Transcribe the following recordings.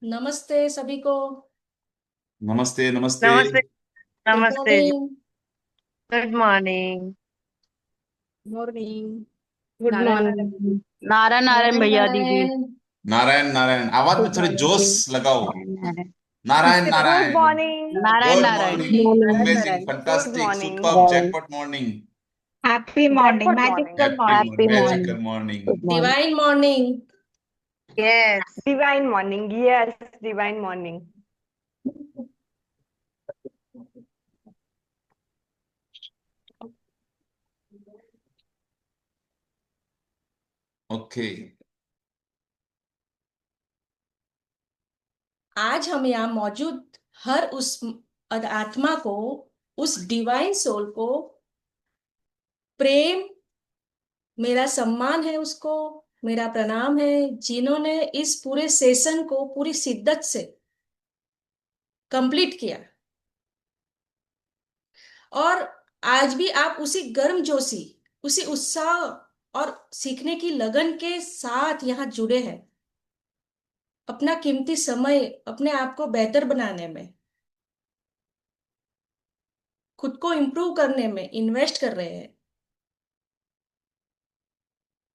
नमस्ते सभी को। नमस्ते नमस्ते। नमस्ते। गुड नमस्ते जी। Morning. Good morning. Morning. Good Narayan Narayan. Morning. Narayan Narayan Narayan भैया दीदी। नारायण। नारायण नारायण, आवाज में गुड थोड़ी जोश मॉर्निंग। लगाओ। Narayan Narayan. Narayan good Narayan. Morning. Narayan good Narayan. Morning, Narayan amazing, Narayan. Good fantastic, morning. Superb, jackpot morning. Happy morning, Jaipur morning. Magical morning. Happy happy morning. Magical morning. Good morning. Divine morning. Yes divine morning. Yes divine morning. Okay. आज हम यहाँ मौजूद हर उस आत्मा को, उस divine soul को प्रेम, मेरा सम्मान है उसको, मेरा प्रणाम है, जिन्होंने इस पूरे सेशन को पूरी शिद्दत से कंप्लीट किया। और आज भी आप उसी गर्मजोशी, उसी उत्साह और सीखने की लगन के साथ यहाँ जुड़े हैं, अपना कीमती समय अपने आप को बेहतर बनाने में, खुद को इम्प्रूव करने में इन्वेस्ट कर रहे हैं।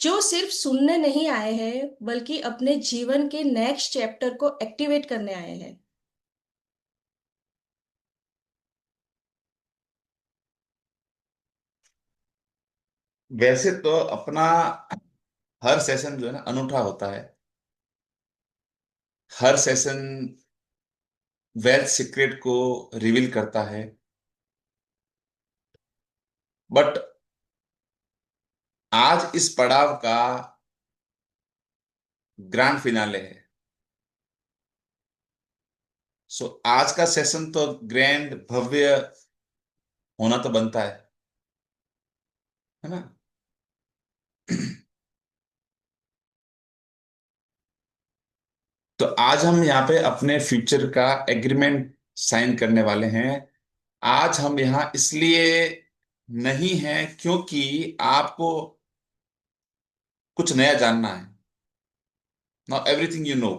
जो सिर्फ सुनने नहीं आए हैं बल्कि अपने जीवन के नेक्स्ट चैप्टर को एक्टिवेट करने आए हैं। वैसे तो अपना हर सेशन जो है ना अनूठा होता है। हर सेशन वेल्थ सीक्रेट को रिवील करता है। बट आज इस पड़ाव का ग्रैंड फिनाले है। सो आज का सेशन तो ग्रैंड भव्य होना तो बनता है ना। तो आज हम यहाँ पे अपने फ्यूचर का एग्रीमेंट साइन करने वाले हैं। आज हम यहाँ इसलिए नहीं है क्योंकि आपको कुछ नया जानना है। Not everything you know.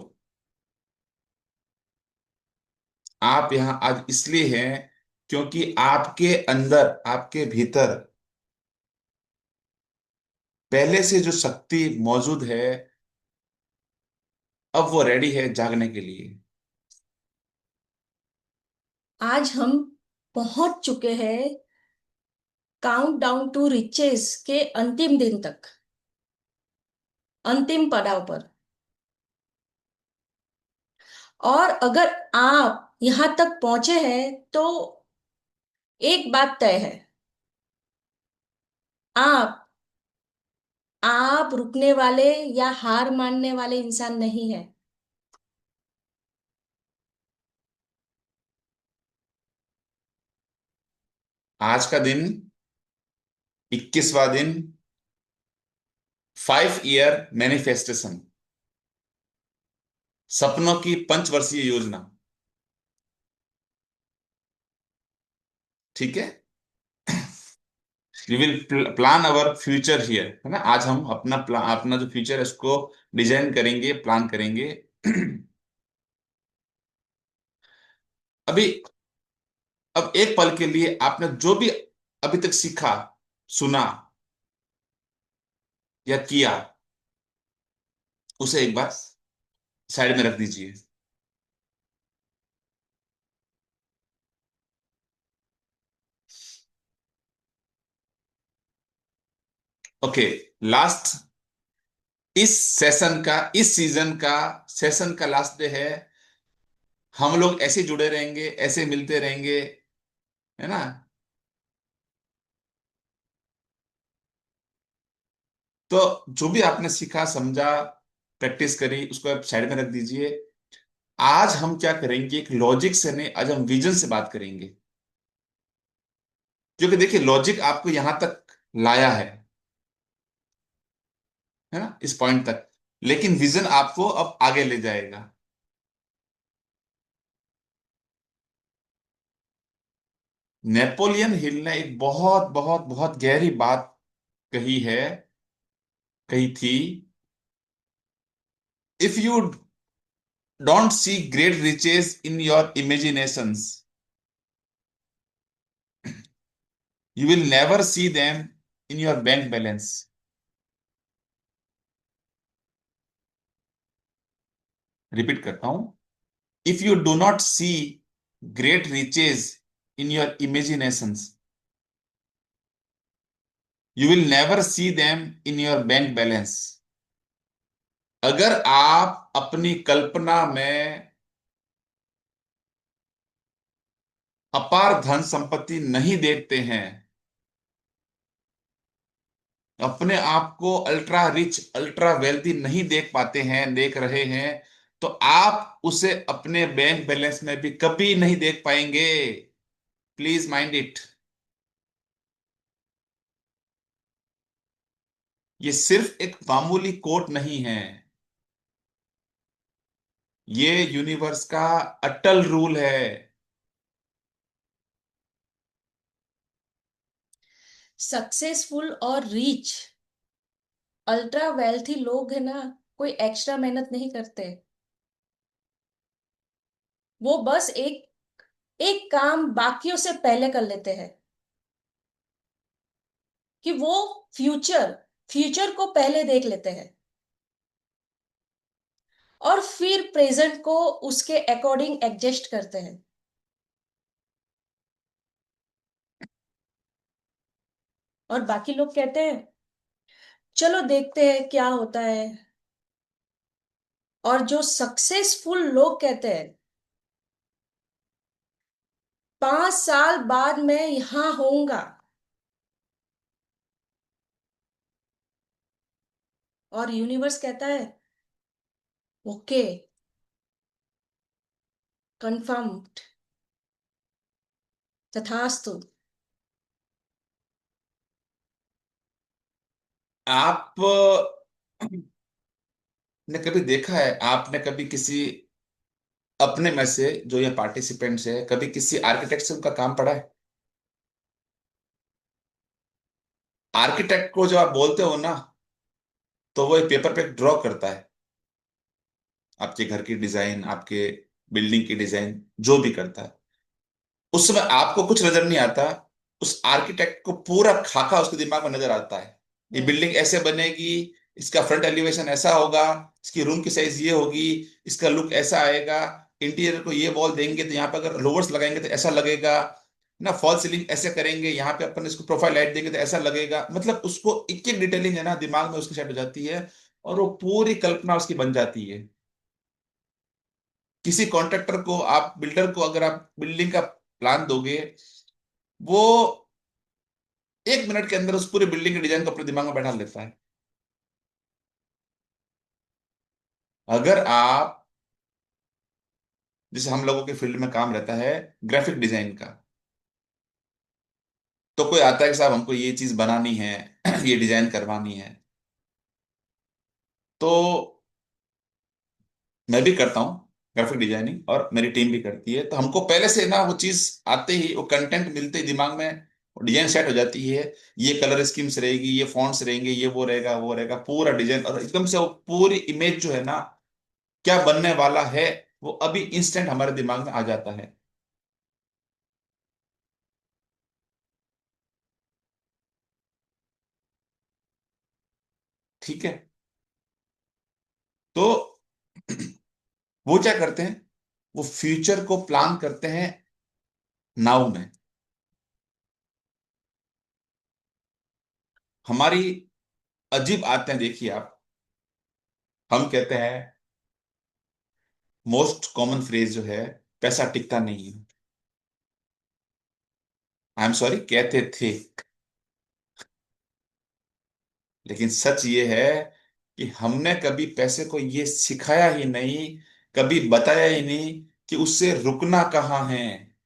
आप यहाँ आज इसलिए हैं क्योंकि आपके अंदर, आपके भीतर पहले से जो शक्ति मौजूद है, अब वो रेडी है जागने के लिए। आज हम पहुंच चुके हैं काउंट डाउन टू रिचेस के अंतिम दिन तक, अंतिम पड़ाव पर। और अगर आप यहां तक पहुंचे हैं तो एक बात तय है, आप आप रुकने वाले या हार मानने वाले इंसान नहीं है। आज का दिन, 21वां दिन, 5 ईयर मैनिफेस्टेशन, सपनों की पंचवर्षीय योजना। ठीक है। We will plan our future here, है ना। आज हम अपना प्लान, अपना जो फ्यूचर है उसको डिजाइन करेंगे, प्लान करेंगे। अभी, अब एक पल के लिए आपने जो भी अभी तक सीखा, सुना या किया, उसे एक बार साइड में रख दीजिए। ओके। लास्ट, इस सेशन का, इस सीजन का सेशन का लास्ट डे है। हम लोग ऐसे जुड़े रहेंगे, ऐसे मिलते रहेंगे, है ना। तो जो भी आपने सीखा, समझा, प्रैक्टिस करी, उसको आप साइड में रख दीजिए। आज हम क्या करेंगे, एक लॉजिक से नहीं, आज हम विजन से बात करेंगे। क्योंकि देखिए, लॉजिक आपको यहां तक लाया है ना, इस पॉइंट तक। लेकिन विजन आपको अब आगे ले जाएगा। नेपोलियन हिल ने एक बहुत बहुत बहुत गहरी बात कही है, कही थी। If you don't see great riches in your imaginations, you will never see them in your bank balance. Repeat करता हूं, if you do not see great riches in your imaginations, you will never see them in your bank balance. अगर आप अपनी कल्पना में अपार धन संपत्ति नहीं देखते हैं, अपने आप को अल्ट्रा रिच अल्ट्रा वेल्थी नहीं देख पाते हैं, देख रहे हैं, तो आप उसे अपने बैंक बैलेंस में भी कभी नहीं देख पाएंगे। Please mind it. ये सिर्फ एक मामूली कोट नहीं है, ये यूनिवर्स का अटल रूल है। सक्सेसफुल और रीच अल्ट्रा वेल्थी लोग है ना, कोई एक्स्ट्रा मेहनत नहीं करते। वो बस एक एक काम बाकियों से पहले कर लेते हैं, कि वो फ्यूचर फ्यूचर को पहले देख लेते हैं और फिर प्रेजेंट को उसके अकॉर्डिंग एडजस्ट करते हैं। और बाकी लोग कहते हैं चलो देखते हैं क्या होता है। और जो सक्सेसफुल लोग कहते हैं 5 साल बाद मैं यहां होऊंगा, और यूनिवर्स कहता है ओके, कंफर्म्ड, तथास्तु। आप ने कभी देखा है, आपने कभी किसी अपने में से जो ये पार्टिसिपेंट्स है, कभी किसी आर्किटेक्ट से उनका काम पढ़ा है? आर्किटेक्ट को जब आप बोलते हो ना, तो वो एक पेपर पे ड्रॉ करता है आपके घर की डिजाइन, आपके बिल्डिंग की डिजाइन, जो भी करता है। उस समय आपको कुछ नजर नहीं आता, उस आर्किटेक्ट को पूरा खाका उसके दिमाग में नजर आता है। ये यस। बिल्डिंग ऐसे बनेगी, इसका फ्रंट एलिवेशन ऐसा होगा, इसकी रूम की साइज ये होगी, इसका लुक ऐसा आएगा, इंटीरियर को ये वॉल देंगे तो यहाँ पे अगर लोवर्स लगाएंगे तो ऐसा लगेगा ना, फॉल सीलिंग ऐसे करेंगे, यहाँ पे अपन इसको प्रोफाइल लाइट देंगे तो ऐसा लगेगा। मतलब उसको एक एक डिटेलिंग है ना दिमाग में उसकी सेट हो जाती है, और वो पूरी कल्पना उसकी बन जाती है। किसी कॉन्ट्रैक्टर को, आप बिल्डर को अगर आप बिल्डिंग का प्लान दोगे, वो 1 मिनट के अंदर उस पूरे बिल्डिंग के डिजाइन को अपने दिमाग में बैठा लेता है। अगर आप, जैसे हम लोगों के फील्ड में काम रहता है ग्राफिक डिजाइन का, तो कोई आता है कि साहब हमको ये चीज बनानी है ये डिजाइन करवानी है, तो मैं भी करता हूँ ग्राफिक डिजाइनिंग, और मेरी टीम भी करती है। तो हमको पहले से ना वो चीज आते ही, वो कंटेंट मिलते ही दिमाग में डिजाइन सेट हो जाती है। ये कलर स्कीम्स रहेगी, ये फॉन्ट्स रहेंगे, ये वो रहेगा वो रहेगा, पूरा डिजाइन, और एकदम से वो पूरी इमेज जो है ना, क्या बनने वाला है, वो अभी इंस्टेंट हमारे दिमाग में आ जाता है। ठीक है। तो वो क्या करते हैं, वो फ्यूचर को प्लान करते हैं नाउ में। हमारी अजीब आदतें देखिए आप। हम कहते हैं, मोस्ट कॉमन फ्रेज जो है, पैसा टिकता नहीं है। आई एम सॉरी, कहते थे, लेकिन सच ये है कि हमने कभी पैसे को ये सिखाया ही नहीं, कभी बताया ही नहीं कि उससे रुकना कहाँ है,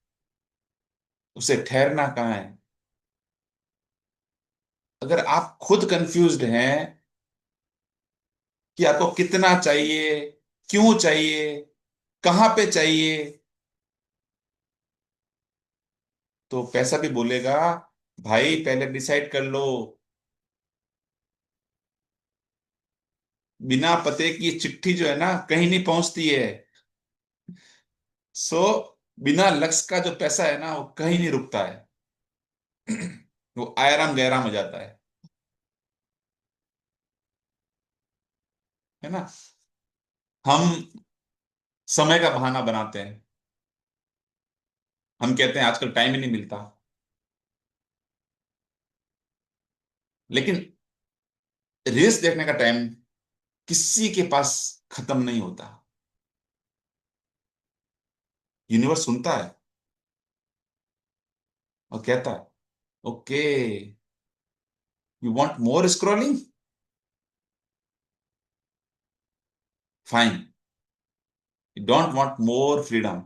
उसे ठहरना कहाँ है। अगर आप खुद कंफ्यूज्ड हैं कि आपको कितना चाहिए, क्यों चाहिए, कहां पे चाहिए, तो पैसा भी बोलेगा भाई पहले डिसाइड कर लो। बिना पते की चिट्ठी जो है ना कहीं नहीं पहुंचती है। सो बिना लक्ष्य का जो पैसा है ना, वो कहीं नहीं रुकता है। वो आयराम गैराम हो जाता है ना। हम समय का बहाना बनाते हैं। हम कहते हैं आजकल टाइम ही नहीं मिलता। लेकिन रील्स देखने का टाइम किसी के पास खत्म नहीं होता। यूनिवर्स सुनता है और कहता है, okay, you want more scrolling, fine. You don't want more freedom,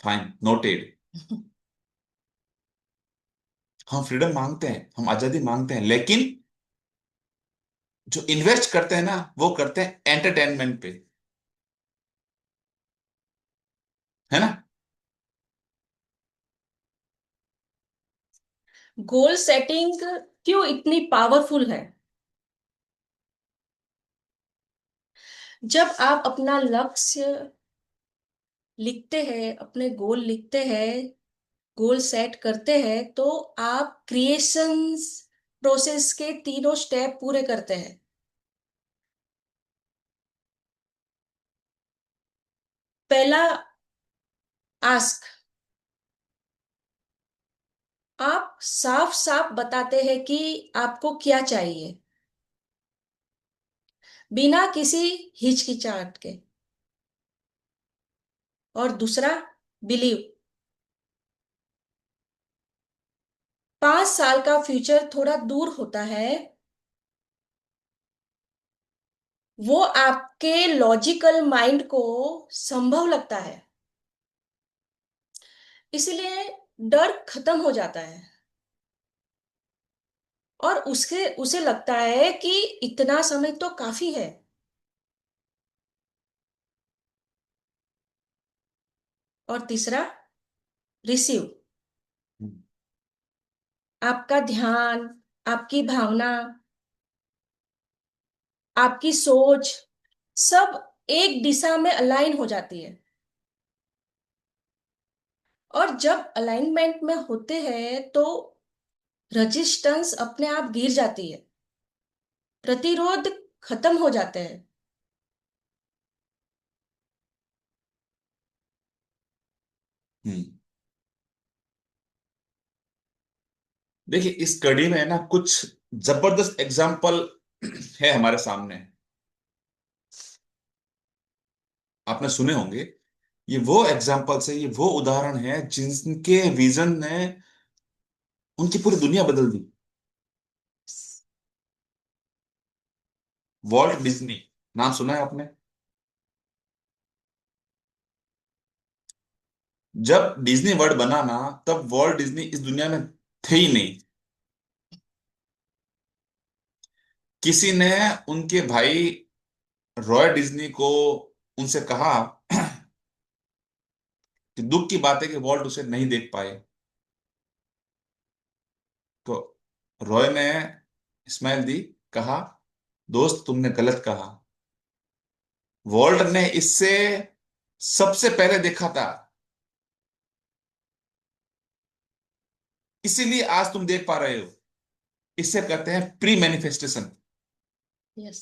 fine, noted. हम फ्रीडम मांगते हैं, हम आजादी मांगते हैं, लेकिन जो इन्वेस्ट करते हैं ना, वो करते हैं एंटरटेनमेंट पे, है ना। गोल सेटिंग क्यों इतनी पावरफुल है? जब आप अपना लक्ष्य लिखते हैं, अपने गोल लिखते हैं, गोल सेट करते हैं, तो आप क्रिएशंस प्रोसेस के तीनों स्टेप पूरे करते हैं। पहला आस्क, आप साफ साफ बताते हैं कि आपको क्या चाहिए, बिना किसी हिचकिचाहट के। और दूसरा, बिलीव, 5 साल का फ्यूचर थोड़ा दूर होता है, वो आपके लॉजिकल माइंड को संभव लगता है, इसलिए डर खत्म हो जाता है। और उसके उसे लगता है कि इतना समय तो काफी है। और तीसरा, रिसीव, आपका ध्यान, आपकी भावना, आपकी सोच सब एक दिशा में अलाइन हो जाती है। और जब अलाइनमेंट में होते हैं तो रेजिस्टेंस अपने आप गिर जाती है, प्रतिरोध खत्म हो जाते हैं। हम्म। देखिए, इस कड़ी में ना कुछ जबरदस्त एग्जाम्पल है हमारे सामने। आपने सुने होंगे। ये वो एग्जाम्पल्स है, ये वो उदाहरण है जिनके विजन ने उनकी पूरी दुनिया बदल दी। वॉल्ट डिज्नी, नाम सुना है आपने? जब डिज्नी वर्ल्ड बना ना, तब वॉल्ट डिज्नी इस दुनिया में थे ही नहीं। किसी ने उनके भाई रॉय डिज्नी को उनसे कहा कि दुख की बात है कि वॉल्ट उसे नहीं देख पाए। तो रॉय ने स्माइल दी, कहा, दोस्त तुमने गलत कहा। वॉल्ट ने इससे सबसे पहले देखा था, इसीलिए आज तुम देख पा रहे हो। इसे कहते हैं pre manifestation. Yes.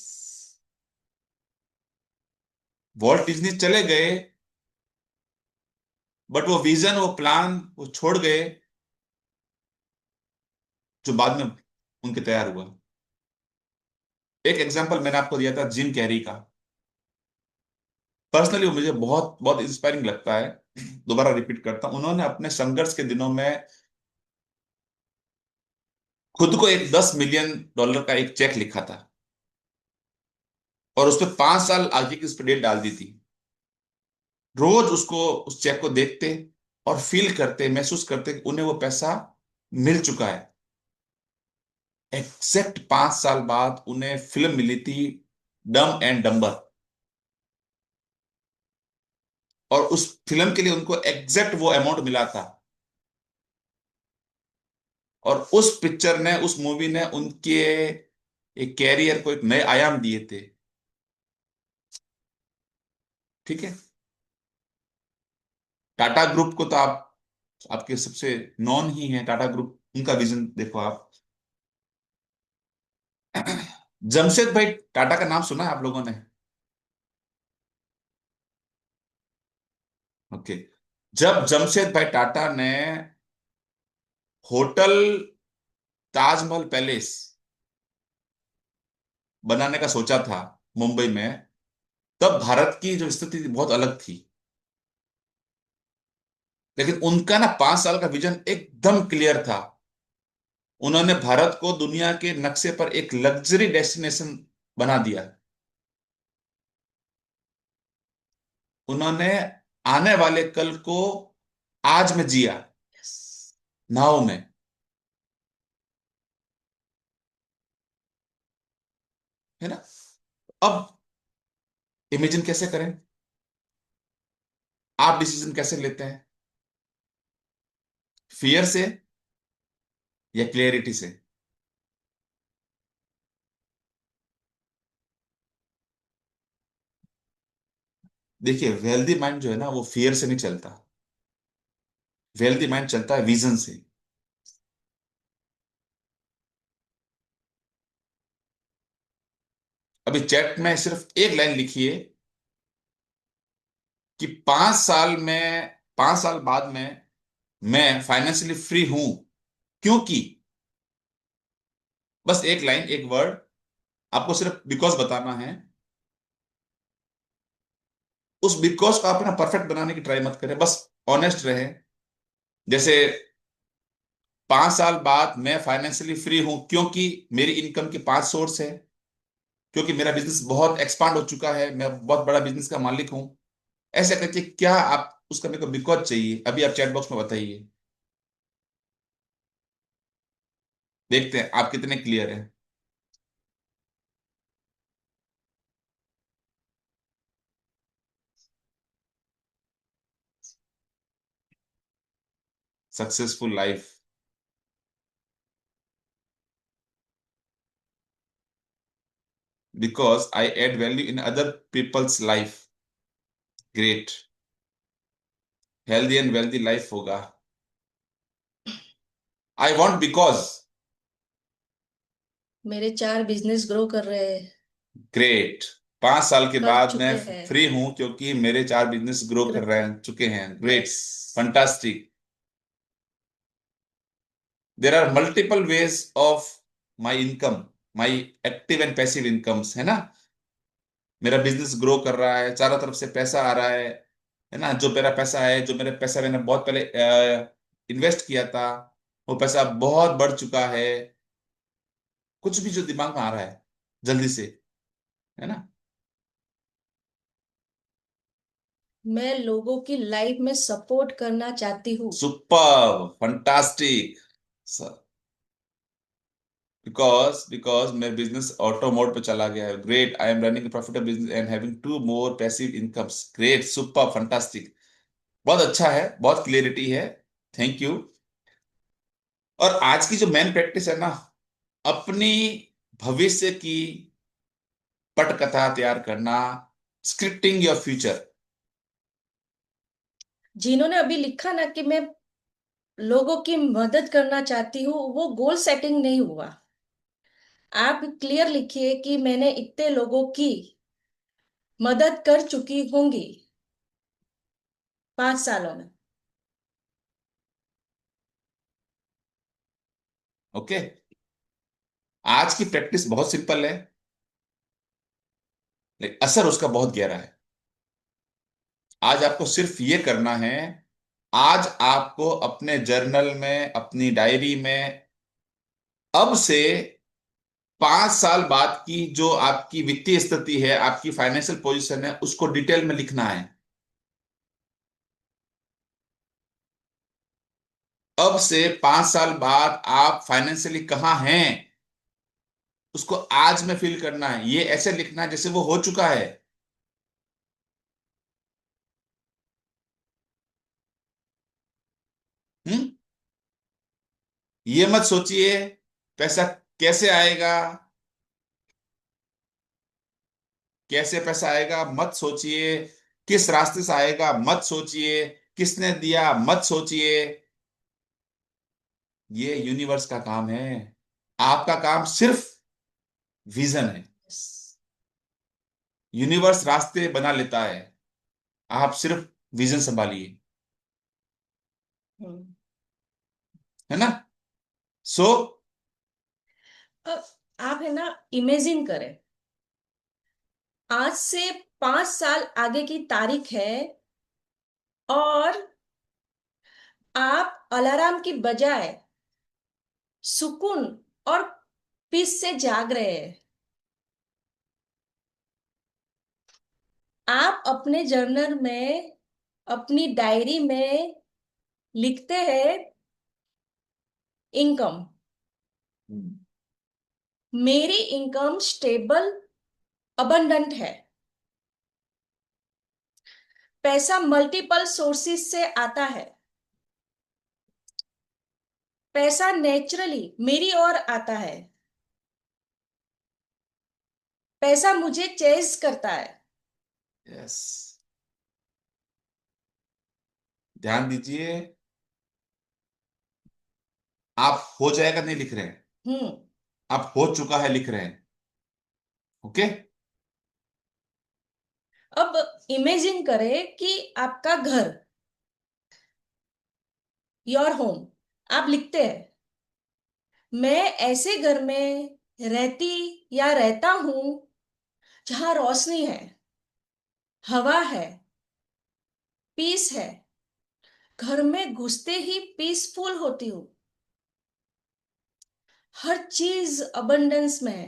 Walt Disney चले गए, बट वो विजन, वो प्लान वो छोड़ गए, जो बाद में उनके तैयार हुआ। एक एग्जांपल मैंने आपको दिया था जिम कैरी का। पर्सनली वो मुझे बहुत बहुत इंस्पायरिंग लगता है। दोबारा रिपीट करता हूं, उन्होंने अपने संघर्ष के दिनों में खुद को एक $10 मिलियन का एक चेक लिखा था, और उस पर 5 साल आगे की उस पर डेट डाल दी थी। रोज उसको, उस चेक को देखते और फील करते, महसूस करते कि उन्हें वो पैसा मिल चुका है। एग्जैक्ट 5 साल बाद उन्हें फिल्म मिली थी, डम एंड डम्बर। और उस फिल्म के लिए उनको एग्जैक्ट वो अमाउंट मिला था। और उस पिक्चर ने, उस मूवी ने उनके एक कैरियर को एक नए आयाम दिए थे। ठीक है। टाटा ग्रुप को तो आप आपके सबसे नॉन ही है, टाटा ग्रुप, उनका विजन देखो आप। जमशेद भाई टाटा का नाम सुना है आप लोगों ने? ओके। जब जमशेद भाई टाटा ने होटल ताजमहल पैलेस बनाने का सोचा था मुंबई में, तब भारत की जो स्थिति थी बहुत अलग थी। लेकिन उनका ना 5 साल का विजन एकदम क्लियर था। उन्होंने भारत को दुनिया के नक्शे पर एक लग्जरी डेस्टिनेशन बना दिया। उन्होंने आने वाले कल को आज में जिया, नाव में, है ना? अब इमेजिन कैसे करें? आप डिसीजन कैसे लेते हैं? फियर से या क्लियरिटी से? देखिए, वेल्दी माइंड जो है ना वो फियर से नहीं चलता। वेल्दी माइंड चलता है विजन से। अभी चैट में सिर्फ एक लाइन लिखिए कि 5 साल में, 5 साल बाद में मैं फाइनेंशियली फ्री हूं क्योंकि, बस एक लाइन, एक वर्ड, आपको सिर्फ बिकॉज बताना है। उस बिकॉज को आप ना परफेक्ट बनाने की ट्राई मत करें, बस ऑनेस्ट रहे। जैसे 5 साल बाद मैं फाइनेंशियली फ्री हूं क्योंकि मेरी इनकम की 5 सोर्स है, क्योंकि मेरा बिजनेस बहुत एक्सपांड हो चुका है, मैं बहुत बड़ा बिजनेस का मालिक हूं। ऐसे करके क्या आप उसका मेरे को बिकॉज चाहिए, अभी आप चैट बॉक्स में बताइए। देखते हैं आप कितने क्लियर हैं। Successful life because I add value in other peoples life. Great. Healthy and wealthy life होगा। I want because. मेरे 4 बिजनेस ग्रो कर रहे हैं, ग्रेट। 5 साल के कर बाद मैं चुके हैं। फ्री हूं क्योंकि मेरे 4 बिजनेस ग्रो कर रहे हैं, चुके हैं। Great. Yes. Fantastic. There are multiple ways of my income, my active and passive incomes, है ना? मेरा बिजनेस ग्रो कर रहा है, चारों तरफ से पैसा आ रहा है ना? जो मेरा पैसा है, जो मेरे पैसा मैंने बहुत पहले इन्वेस्ट किया था, वो पैसा बहुत बढ़ चुका है। कुछ भी जो दिमाग में आ रहा है जल्दी से, है ना? मैं लोगों की लाइफ में सपोर्ट करना चाहती हूँ। Super fantastic. बिकॉज मेरा बिजनेस ऑटो मोड पे चला गया है। Great. I am running profitable business and having 2 more passive incomes. Great, super fantastic. बहुत अच्छा है, बहुत क्लियरिटी है। Thank you. और आज की जो मेन प्रैक्टिस है ना, अपनी भविष्य की पटकथा तैयार करना, स्क्रिप्टिंग योर फ्यूचर। जिन्होंने अभी लिखा ना कि मैं लोगों की मदद करना चाहती हूँ, वो गोल सेटिंग नहीं हुआ। आप क्लियर लिखिए कि मैंने इतने लोगों की मदद कर चुकी होंगी 5 सालों में। ओके। आज की प्रैक्टिस बहुत सिंपल है, लेकिन असर उसका बहुत गहरा है। आज आपको सिर्फ ये करना है, आज आपको अपने जर्नल में, अपनी डायरी में, अब से 5 साल बाद की जो आपकी वित्तीय स्थिति है, आपकी फाइनेंशियल पोजीशन है, उसको डिटेल में लिखना है। अब से 5 साल बाद आप फाइनेंशियली कहाँ हैं, उसको आज में फील करना है। ये ऐसे लिखना है जैसे वो हो चुका है। हम्म। ये मत सोचिए पैसा कैसे आएगा, कैसे पैसा आएगा मत सोचिए, किस रास्ते से आएगा मत सोचिए, किसने दिया मत सोचिए, ये यूनिवर्स का काम है। आपका काम सिर्फ विजन है। यूनिवर्स रास्ते बना लेता है, आप सिर्फ विजन संभालिए, हम्म। है ना। सो अब आप है ना, इमेजिन करें, आज से 5 साल आगे की तारीख है और आप अलार्म की बजाय सुकून और पीस से जाग रहे हैं। आप अपने जर्नल में, अपनी डायरी में लिखते हैं, इनकम, मेरी इनकम स्टेबल, अबंडेंट है। पैसा मल्टीपल सोर्सेस से आता है। पैसा नेचुरली मेरी ओर आता है। पैसा मुझे चेज करता है। यस, ध्यान दीजिए, आप हो जाएगा नहीं लिख रहे हैं, हम्म। आप हो चुका है लिख रहे हैं। ओके। अब इमेजिन करें कि आपका घर, योर होम, आप लिखते हैं, मैं ऐसे घर में रहती या रहता हूं जहां रोशनी है, हवा है, पीस है। घर में घुसते ही पीसफुल होती हूँ। हर चीज अबंडेंस में है।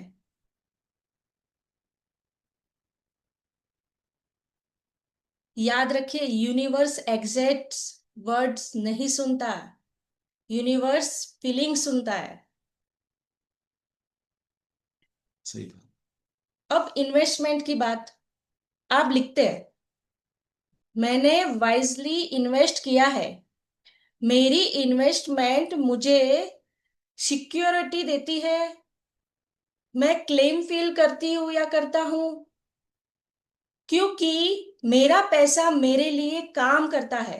याद रखिए, यूनिवर्स एग्जैक्ट वर्ड्स नहीं सुनता, यूनिवर्स फीलिंग सुनता है। सही बात। अब इन्वेस्टमेंट की बात, आप लिखते हैं, मैंने वाइजली इन्वेस्ट किया है। मेरी इन्वेस्टमेंट मुझे सिक्योरिटी देती है। मैं क्लेम फील करती हूँ या करता हूँ क्योंकि मेरा पैसा मेरे लिए काम करता है।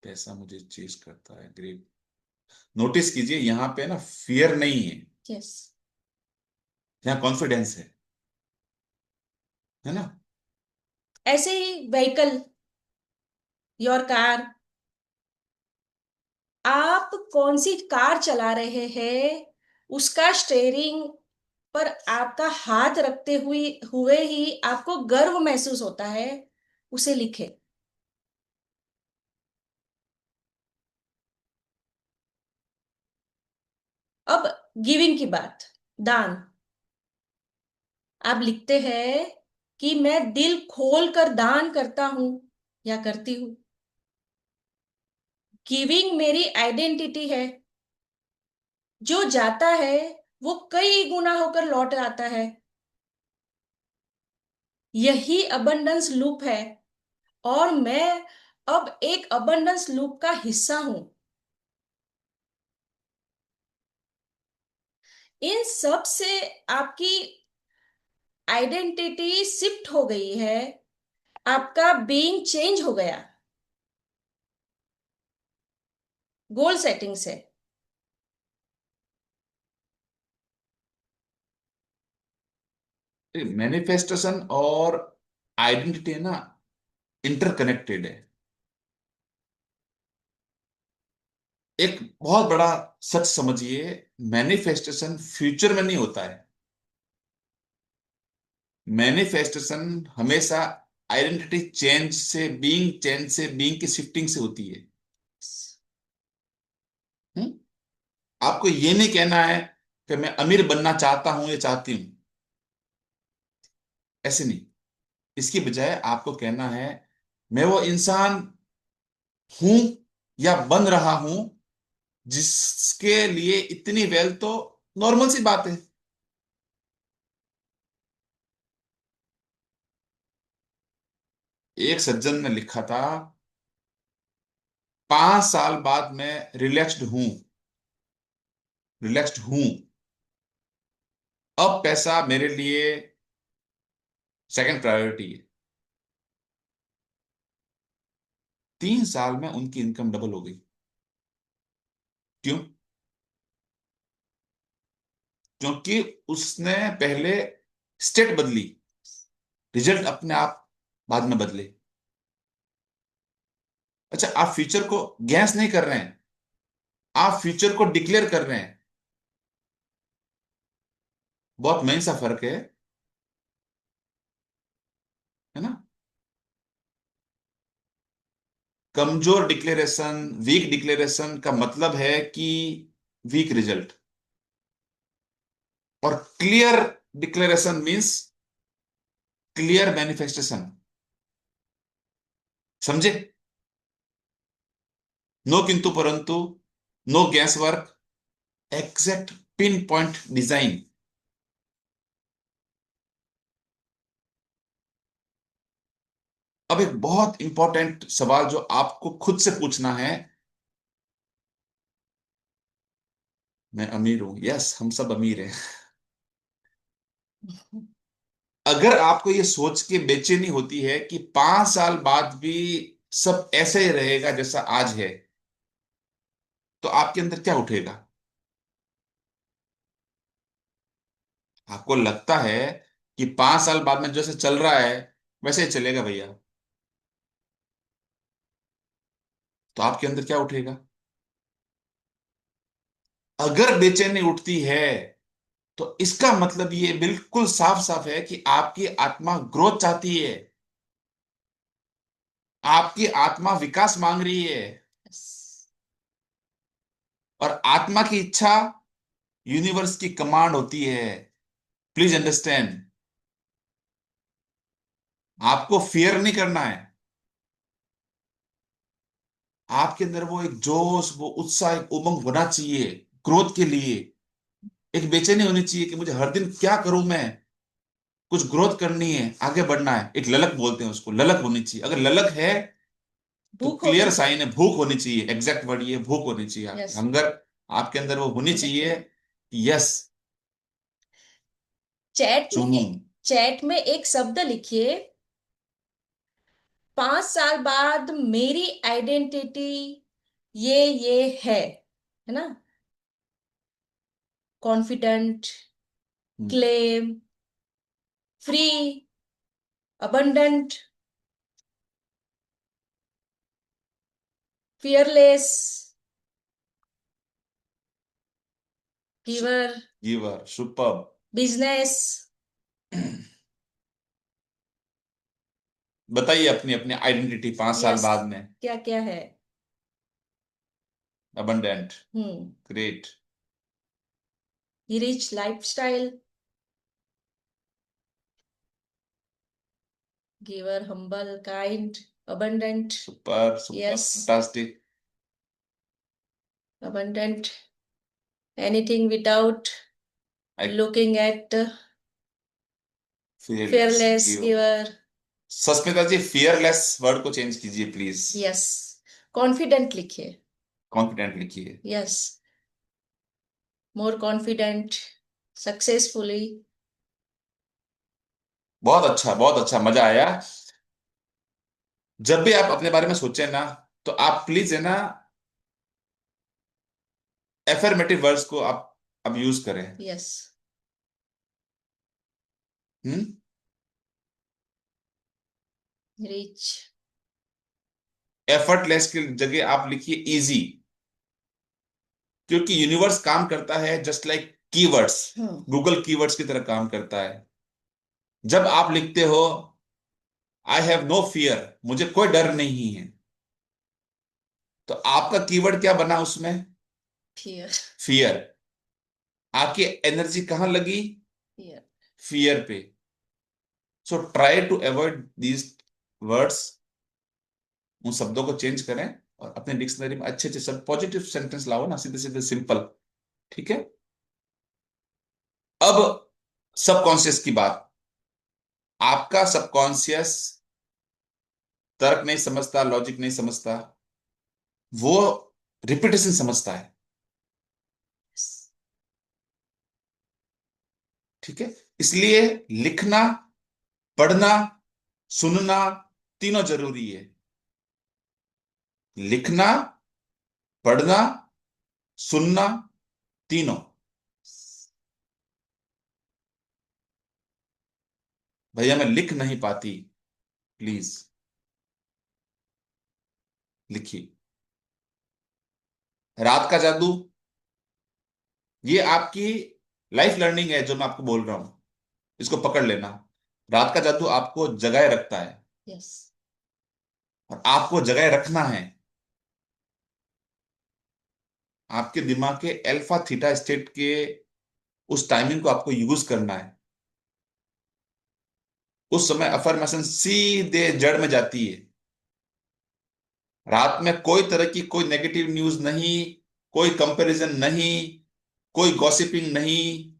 पैसा मुझे चीज करता है, ग्रेट। नोटिस कीजिए यहां पे ना फियर नहीं है, यस। यहाँ कॉन्फिडेंस है ना। ऐसे ही व्हीकल, योर कार, आप कौन सी कार चला रहे हैं, उसका स्टेयरिंग पर आपका हाथ रखते हुए ही आपको गर्व महसूस होता है, उसे लिखे। अब गिविंग की बात, दान, आप लिखते हैं कि मैं दिल खोल कर दान करता हूं या करती हूँ। गिविंग मेरी आइडेंटिटी है। जो जाता है वो कई गुना होकर लौट आता है। यही अबंडेंस लूप है और मैं अब एक अबंडेंस लूप का हिस्सा हूं। इन सब से आपकी आइडेंटिटी शिफ्ट हो गई है, आपका बीइंग चेंज हो गया गोल सेटिंग से। मैनिफेस्टेशन और आइडेंटिटी है ना, इंटरकनेक्टेड है। एक बहुत बड़ा सच समझिए, मैनिफेस्टेशन फ्यूचर में नहीं होता है। मैनिफेस्टेशन हमेशा आइडेंटिटी चेंज से, बीइंग चेंज से, बीइंग की शिफ्टिंग से होती है। हम्म? आपको ये नहीं कहना है कि मैं अमीर बनना चाहता हूं या चाहती हूं, ऐसे नहीं। इसकी बजाय आपको कहना है मैं वो इंसान हूं या बन रहा हूं जिसके लिए इतनी वेल्थ तो नॉर्मल सी बात है। एक सज्जन ने लिखा था, 5 साल बाद मैं रिलैक्स्ड हूं, अब पैसा मेरे लिए सेकंड प्रायोरिटी है। 3 साल में उनकी इनकम डबल हो गई। क्यों? क्योंकि उसने पहले स्टेट बदली, रिजल्ट अपने आप बाद में बदले। अच्छा, आप फ्यूचर को गैस नहीं कर रहे हैं, आप फ्यूचर को डिक्लेयर कर रहे हैं। बहुत मेन सा फर्क है ना। कमजोर डिक्लेरेशन, वीक डिक्लेरेशन का मतलब है कि वीक रिजल्ट, और clear declaration means clear manifestation. समझे? नो किंतु परंतु, no guess work, exact pin point design. अब एक बहुत इंपॉर्टेंट सवाल जो आपको खुद से पूछना है। मैं अमीर हूं, यस, हम सब अमीर हैं। अगर आपको ये सोच के बेचैनी होती है कि 5 साल बाद भी सब ऐसे ही रहेगा जैसा आज है, तो आपके अंदर क्या उठेगा? आपको लगता है कि 5 साल बाद में जैसे चल रहा है वैसे ही चलेगा भैया, तो आपके अंदर क्या उठेगा? अगर बेचैनी उठती है तो इसका मतलब ये बिल्कुल साफ साफ है कि आपकी आत्मा ग्रोथ चाहती है, आपकी आत्मा विकास मांग रही है। और आत्मा की इच्छा यूनिवर्स की कमांड होती है। Please understand. आपको फियर नहीं करना है। आपके अंदर वो एक जोश, वो उत्साह, एक उमंग होना चाहिए ग्रोथ के लिए। एक बेचैनी होनी चाहिए कि मुझे हर दिन क्या करूं मैं, कुछ ग्रोथ करनी है, आगे बढ़ना है। एक ललक बोलते हैं उसको, ललक होनी चाहिए। अगर ललक है तो भूख होनी क्लियर साइन चाहिए। है, भूख होनी चाहिए। एग्जैक्ट वर्ड ये, भूख होनी चाहिए, यस। हंगर आपके अंदर वो होनी होना चाहिए। चाहिए। यस, चैट चुनूं। में चैट में एक शब्द लिखिए, 5 साल बाद मेरी आइडेंटिटी ये है ना? Confident, hmm, claim, free, abundant, fearless, giver, giver, super. Business. बताइए अपनी अपनी आइडेंटिटी 5 साल यस। बाद में। क्या क्या है? Abundant, hmm. Great, rich lifestyle, giver, humble, kind, abundant. Super super, yes. Fantastic, Abundant, anything without looking at, fearless, fearless, give. giver. Sasmita ji, fearless word को चेंज कीजिए प्लीज। Yes. Confident लिखिए। कॉन्फिडेंट लिखिए। Yes. More confident, successfully. बहुत अच्छा, बहुत अच्छा, मजा आया। जब भी आप अपने बारे में सोचें ना, तो आप प्लीज है ना, एफर्मेटिव वर्ड्स को आप अब यूज करें। Yes. हम्म। Rich. एफर्टलेस की जगह आप लिखिए इजी। क्योंकि यूनिवर्स काम करता है just like keywords, Hmm. Google keywords की तरह काम करता है। जब आप लिखते हो आई हैव नो फियर, मुझे कोई डर नहीं है, तो आपका कीवर्ड क्या बना उसमें? Fear. फियर। आपकी एनर्जी कहां लगी? Fear. फियर पे। So try to avoid these words. उन शब्दों को चेंज करें और अपने डिक्शनरी में अच्छे अच्छे सब पॉजिटिव सेंटेंस लाओ ना, सीधे सीधे सिंपल। ठीक है। अब सबकॉन्शियस की बात। आपका सबकॉन्शियस तर्क नहीं समझता, लॉजिक नहीं समझता, वो रिपीटेशन समझता है। Yes. ठीक है। इसलिए लिखना, पढ़ना, सुनना, तीनों जरूरी है। लिखना, पढ़ना, सुनना, तीनों। भैया मैं लिख नहीं पाती, प्लीज लिखिए। रात का जादू, ये आपकी लाइफ लर्निंग है जो मैं आपको बोल रहा हूं, इसको पकड़ लेना। रात का जादू आपको जगाए रखता है, यस। और आपको जगाए रखना है। आपके दिमाग के अल्फा थीटा स्टेट के उस टाइमिंग को आपको यूज करना है। उस समय अफर्मेशन सीधे जड़ में जाती है। रात में कोई तरह की कोई नेगेटिव न्यूज नहीं, कोई कंपैरिजन नहीं, कोई गॉसिपिंग नहीं।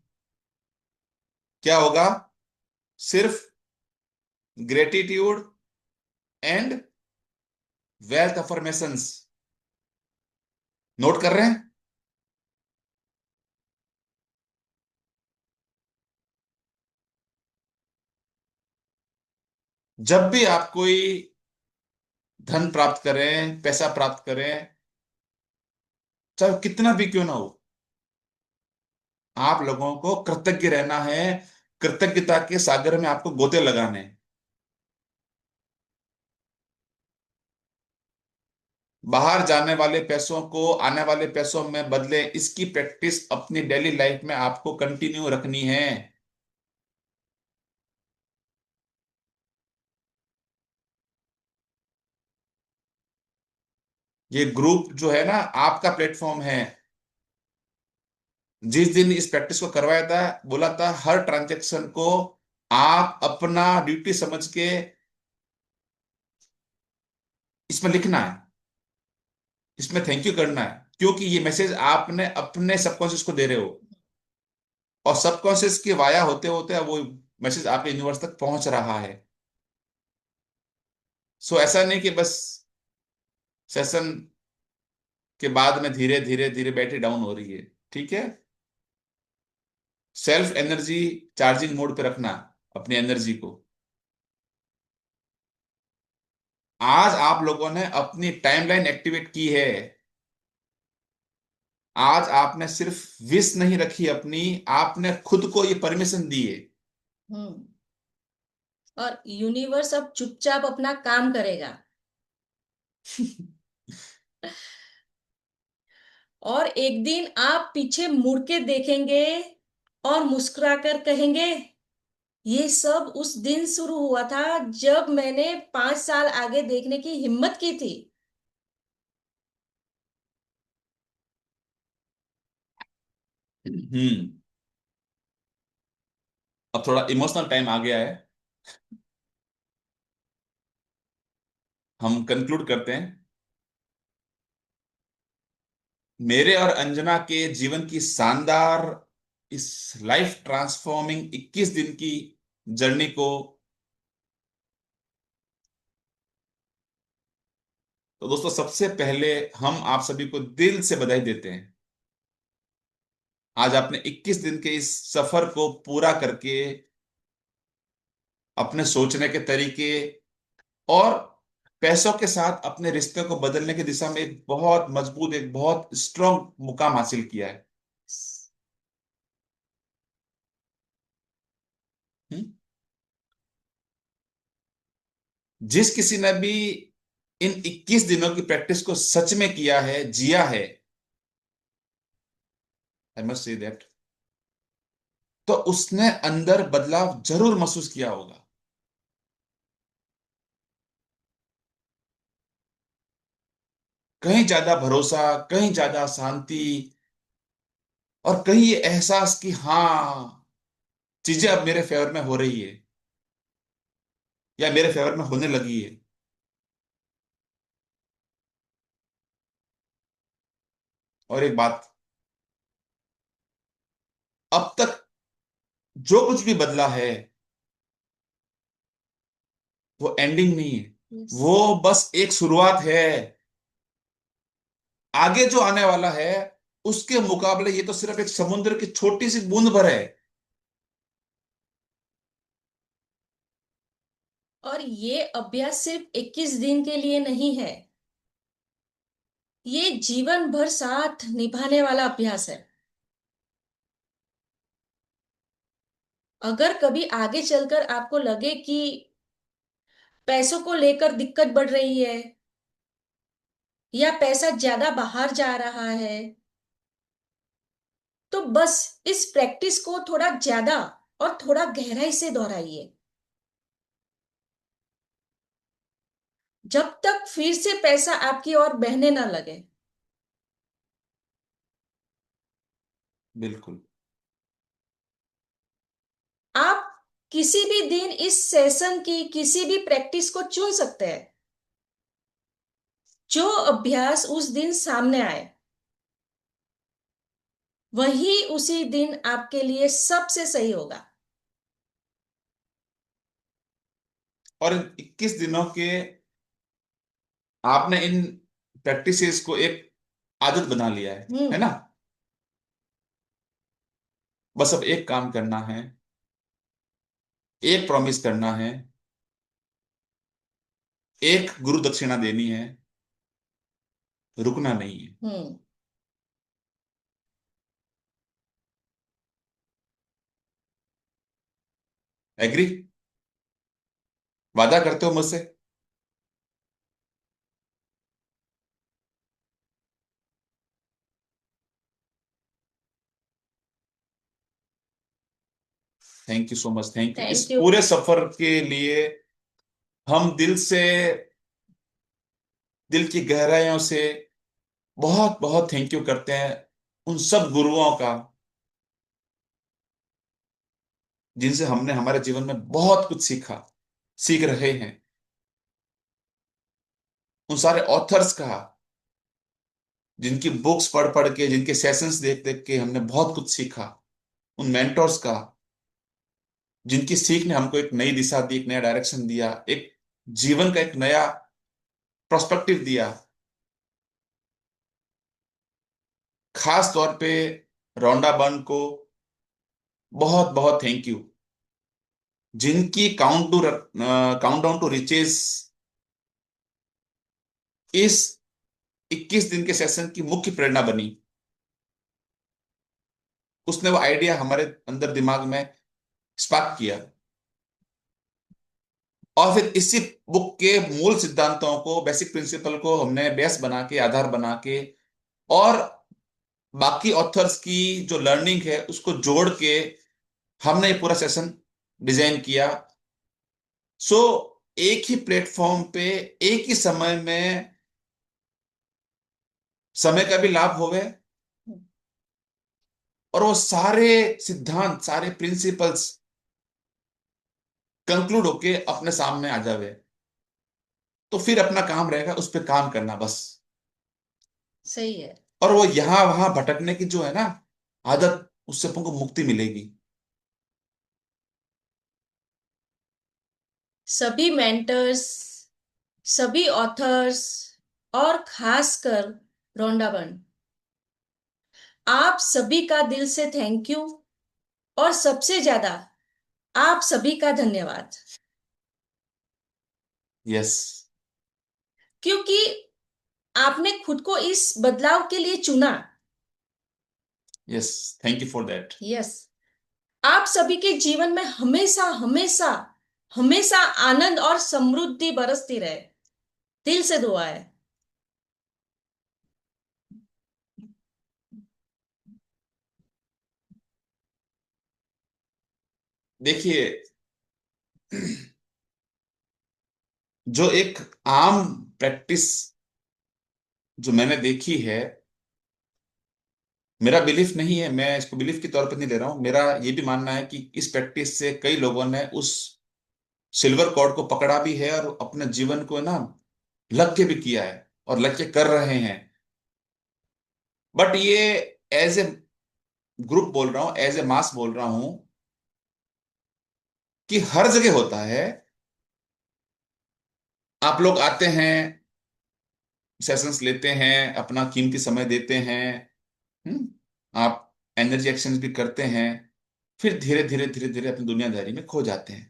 क्या होगा? सिर्फ gratitude and wealth affirmations. Note कर रहे हैं? जब भी आप कोई धन प्राप्त करें, पैसा प्राप्त करें, चाहे कितना भी क्यों ना हो, आप लोगों को कृतज्ञ रहना है। कृतज्ञता के सागर में आपको गोते लगाने हैं। बाहर जाने वाले पैसों को आने वाले पैसों में बदले, इसकी प्रैक्टिस अपनी डेली लाइफ में आपको कंटिन्यू रखनी है। ये ग्रुप जो है ना, आपका प्लेटफॉर्म है। जिस दिन इस प्रैक्टिस को करवाया था, बोला था हर ट्रांजैक्शन को आप अपना ड्यूटी समझ के इसमें लिखना है, इसमें थैंक यू करना है, क्योंकि ये मैसेज आपने अपने सबकॉन्शियस को दे रहे हो, और सबकॉन्शियस के वाया होते होते वो मैसेज आपके यूनिवर्स तक पहुंच रहा है। सो ऐसा नहीं कि बस सेशन के बाद में धीरे धीरे धीरे बैटरी डाउन हो रही है। ठीक है? सेल्फ एनर्जी चार्जिंग मोड पे रखना अपनी एनर्जी को। आज आप लोगों ने अपनी टाइमलाइन एक्टिवेट की है। आज आपने सिर्फ विश नहीं रखी अपनी, आपने खुद को ये परमिशन दी है। हम्म। और यूनिवर्स अब चुपचाप अपना काम करेगा। और एक दिन आप पीछे मुड़ के देखेंगे और मुस्कुराकर कहेंगे, ये सब उस दिन शुरू हुआ था जब मैंने 5 साल आगे देखने की हिम्मत की थी। हम्म। अब थोड़ा इमोशनल टाइम आ गया है, हम कंक्लूड करते हैं। मेरे और अंजना के जीवन की शानदार इस लाइफ ट्रांसफॉर्मिंग 21 दिन की जर्नी को, तो दोस्तों सबसे पहले हम आप सभी को दिल से बधाई देते हैं। आज आपने 21 दिन के इस सफर को पूरा करके अपने सोचने के तरीके और पैसों के साथ अपने रिश्ते को बदलने की दिशा में एक बहुत मजबूत, एक बहुत स्ट्रांग मुकाम हासिल किया है। हम्म? जिस किसी ने भी इन 21 दिनों की प्रैक्टिस को सच में किया है, जिया है, आई मस्ट से दैट, तो उसने अंदर बदलाव जरूर महसूस किया होगा। कहीं ज्यादा भरोसा, कहीं ज्यादा शांति, और कहीं ये एहसास कि हाँ, चीजें अब मेरे फेवर में हो रही है, या मेरे फेवर में होने लगी है। और एक बात, अब तक जो कुछ भी बदला है वो एंडिंग नहीं है, यस। वो बस एक शुरुआत है। आगे जो आने वाला है उसके मुकाबले ये तो सिर्फ एक समुद्र की छोटी सी बूंद भर है। और ये अभ्यास सिर्फ 21 दिन के लिए नहीं है। ये जीवन भर साथ निभाने वाला अभ्यास है। अगर कभी आगे चलकर आपको लगे कि पैसों को लेकर दिक्कत बढ़ रही है या पैसा ज्यादा बाहर जा रहा है, तो बस इस प्रैक्टिस को थोड़ा ज्यादा और थोड़ा गहराई से दोहराइए। जब तक फिर से पैसा आपकी ओर बहने ना लगे। बिल्कुल। आप किसी भी दिन इस सेशन की किसी भी प्रैक्टिस को चुन सकते हैं। जो अभ्यास उस दिन सामने आए वही उसी दिन आपके लिए सबसे सही होगा। और इन 21 दिनों के आपने इन प्रैक्टिसेस को एक आदत बना लिया है हम्म। ना? बस अब एक काम करना है, एक प्रॉमिस करना है, एक गुरु दक्षिणा देनी है, रुकना नहीं है। हम्म। एग्री? वादा करते हो मुझसे? Thank you so much, thank you. इस थैंक यू। पूरे सफर के लिए हम दिल से, दिल की गहराइयों से बहुत बहुत थैंक यू करते हैं उन सब गुरुओं का जिनसे हमने हमारे जीवन में बहुत कुछ सीखा, सीख रहे हैं। उन सारे ऑथर्स का जिनकी बुक्स पढ़ पढ़ के, जिनके सेशंस देख देख के हमने बहुत कुछ सीखा। उन मेंटर्स का जिनकी सीख ने हमको एक नई दिशा दी, एक नया डायरेक्शन दिया, एक जीवन का एक नया प्रोस्पेक्टिव दिया। खास तौर पे रोंडा बर्न को बहुत बहुत थैंक यू, जिनकी काउंटडाउन टू रिचेस इस 21 दिन के सेशन की मुख्य प्रेरणा बनी। उसने वो आइडिया हमारे अंदर दिमाग में स्पार्क किया, और फिर इसी बुक के मूल सिद्धांतों को, बेसिक प्रिंसिपल को हमने बेस बना के, आधार बना के, और बाकी ऑथर्स की जो लर्निंग है उसको जोड़ के हमने ये पूरा सेशन डिजाइन किया। सो एक ही प्लेटफॉर्म पे एक ही समय में समय का भी लाभ होवे, और वो सारे सिद्धांत, सारे प्रिंसिपल्स कंक्लूड होके अपने सामने आ जावे। तो फिर अपना काम रहेगा उस पर काम करना बस। सही है। और वो यहां वहां भटकने की जो है ना आदत, उससे अपन को मुक्ति मिलेगी। सभी मेंटर्स, सभी ऑथर्स और खासकर रोंडा बर्न, आप सभी का दिल से थैंक यू। और सबसे ज्यादा आप सभी का धन्यवाद, यस। क्योंकि आपने खुद को इस बदलाव के लिए चुना। Yes, thank you for that. Yes. आप सभी के जीवन में हमेशा हमेशा हमेशा आनंद और समृद्धि बरसती रहे। दिल से दुआ है। देखिए, जो एक आम प्रैक्टिस जो मैंने देखी है, मेरा बिलीफ नहीं है, मैं इसको बिलीफ के तौर पर नहीं ले रहा हूं, मेरा ये भी मानना है कि इस प्रैक्टिस से कई लोगों ने उस सिल्वर कॉर्ड को पकड़ा भी है और अपने जीवन को ना लक्ष्य भी किया है और लक्ष्य कर रहे हैं। बट ये एज ए ग्रुप बोल रहा हूं, एज ए मास बोल रहा हूं कि हर जगह होता है। आप लोग आते हैं, सेशंस लेते हैं, अपना कीमती समय देते हैं, आप एनर्जी एक्सचेंज भी करते हैं, फिर धीरे धीरे धीरे धीरे अपनी दुनियादारी में खो जाते हैं।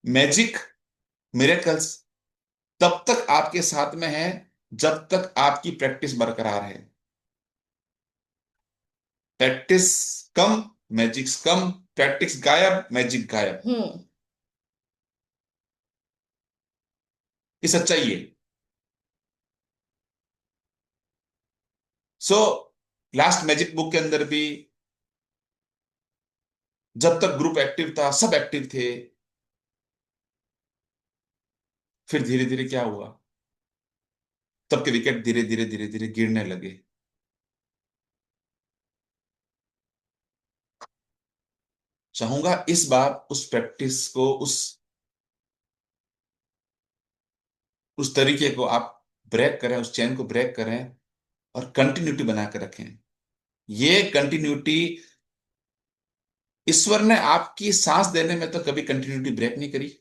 मैजिक, मिरेकल्स तब तक आपके साथ में है जब तक आपकी प्रैक्टिस बरकरार है। प्रैक्टिस कम, मैजिक कम, प्रैक्टिस गायब, मैजिक गायब। हम्म। ये सच्चाई है। सो लास्ट मैजिक बुक के अंदर भी जब तक ग्रुप एक्टिव था, सब एक्टिव थे। फिर धीरे धीरे क्या हुआ, सबके विकेट धीरे धीरे धीरे धीरे गिरने लगे। चाहूंगा इस बार उस प्रैक्टिस को, उस तरीके को आप ब्रेक करें, उस चैन को ब्रेक करें और कंटिन्यूटी बना के रखें। ये कंटिन्यूटी, ईश्वर ने आपकी सांस देने में तो कभी कंटिन्यूटी ब्रेक नहीं करी।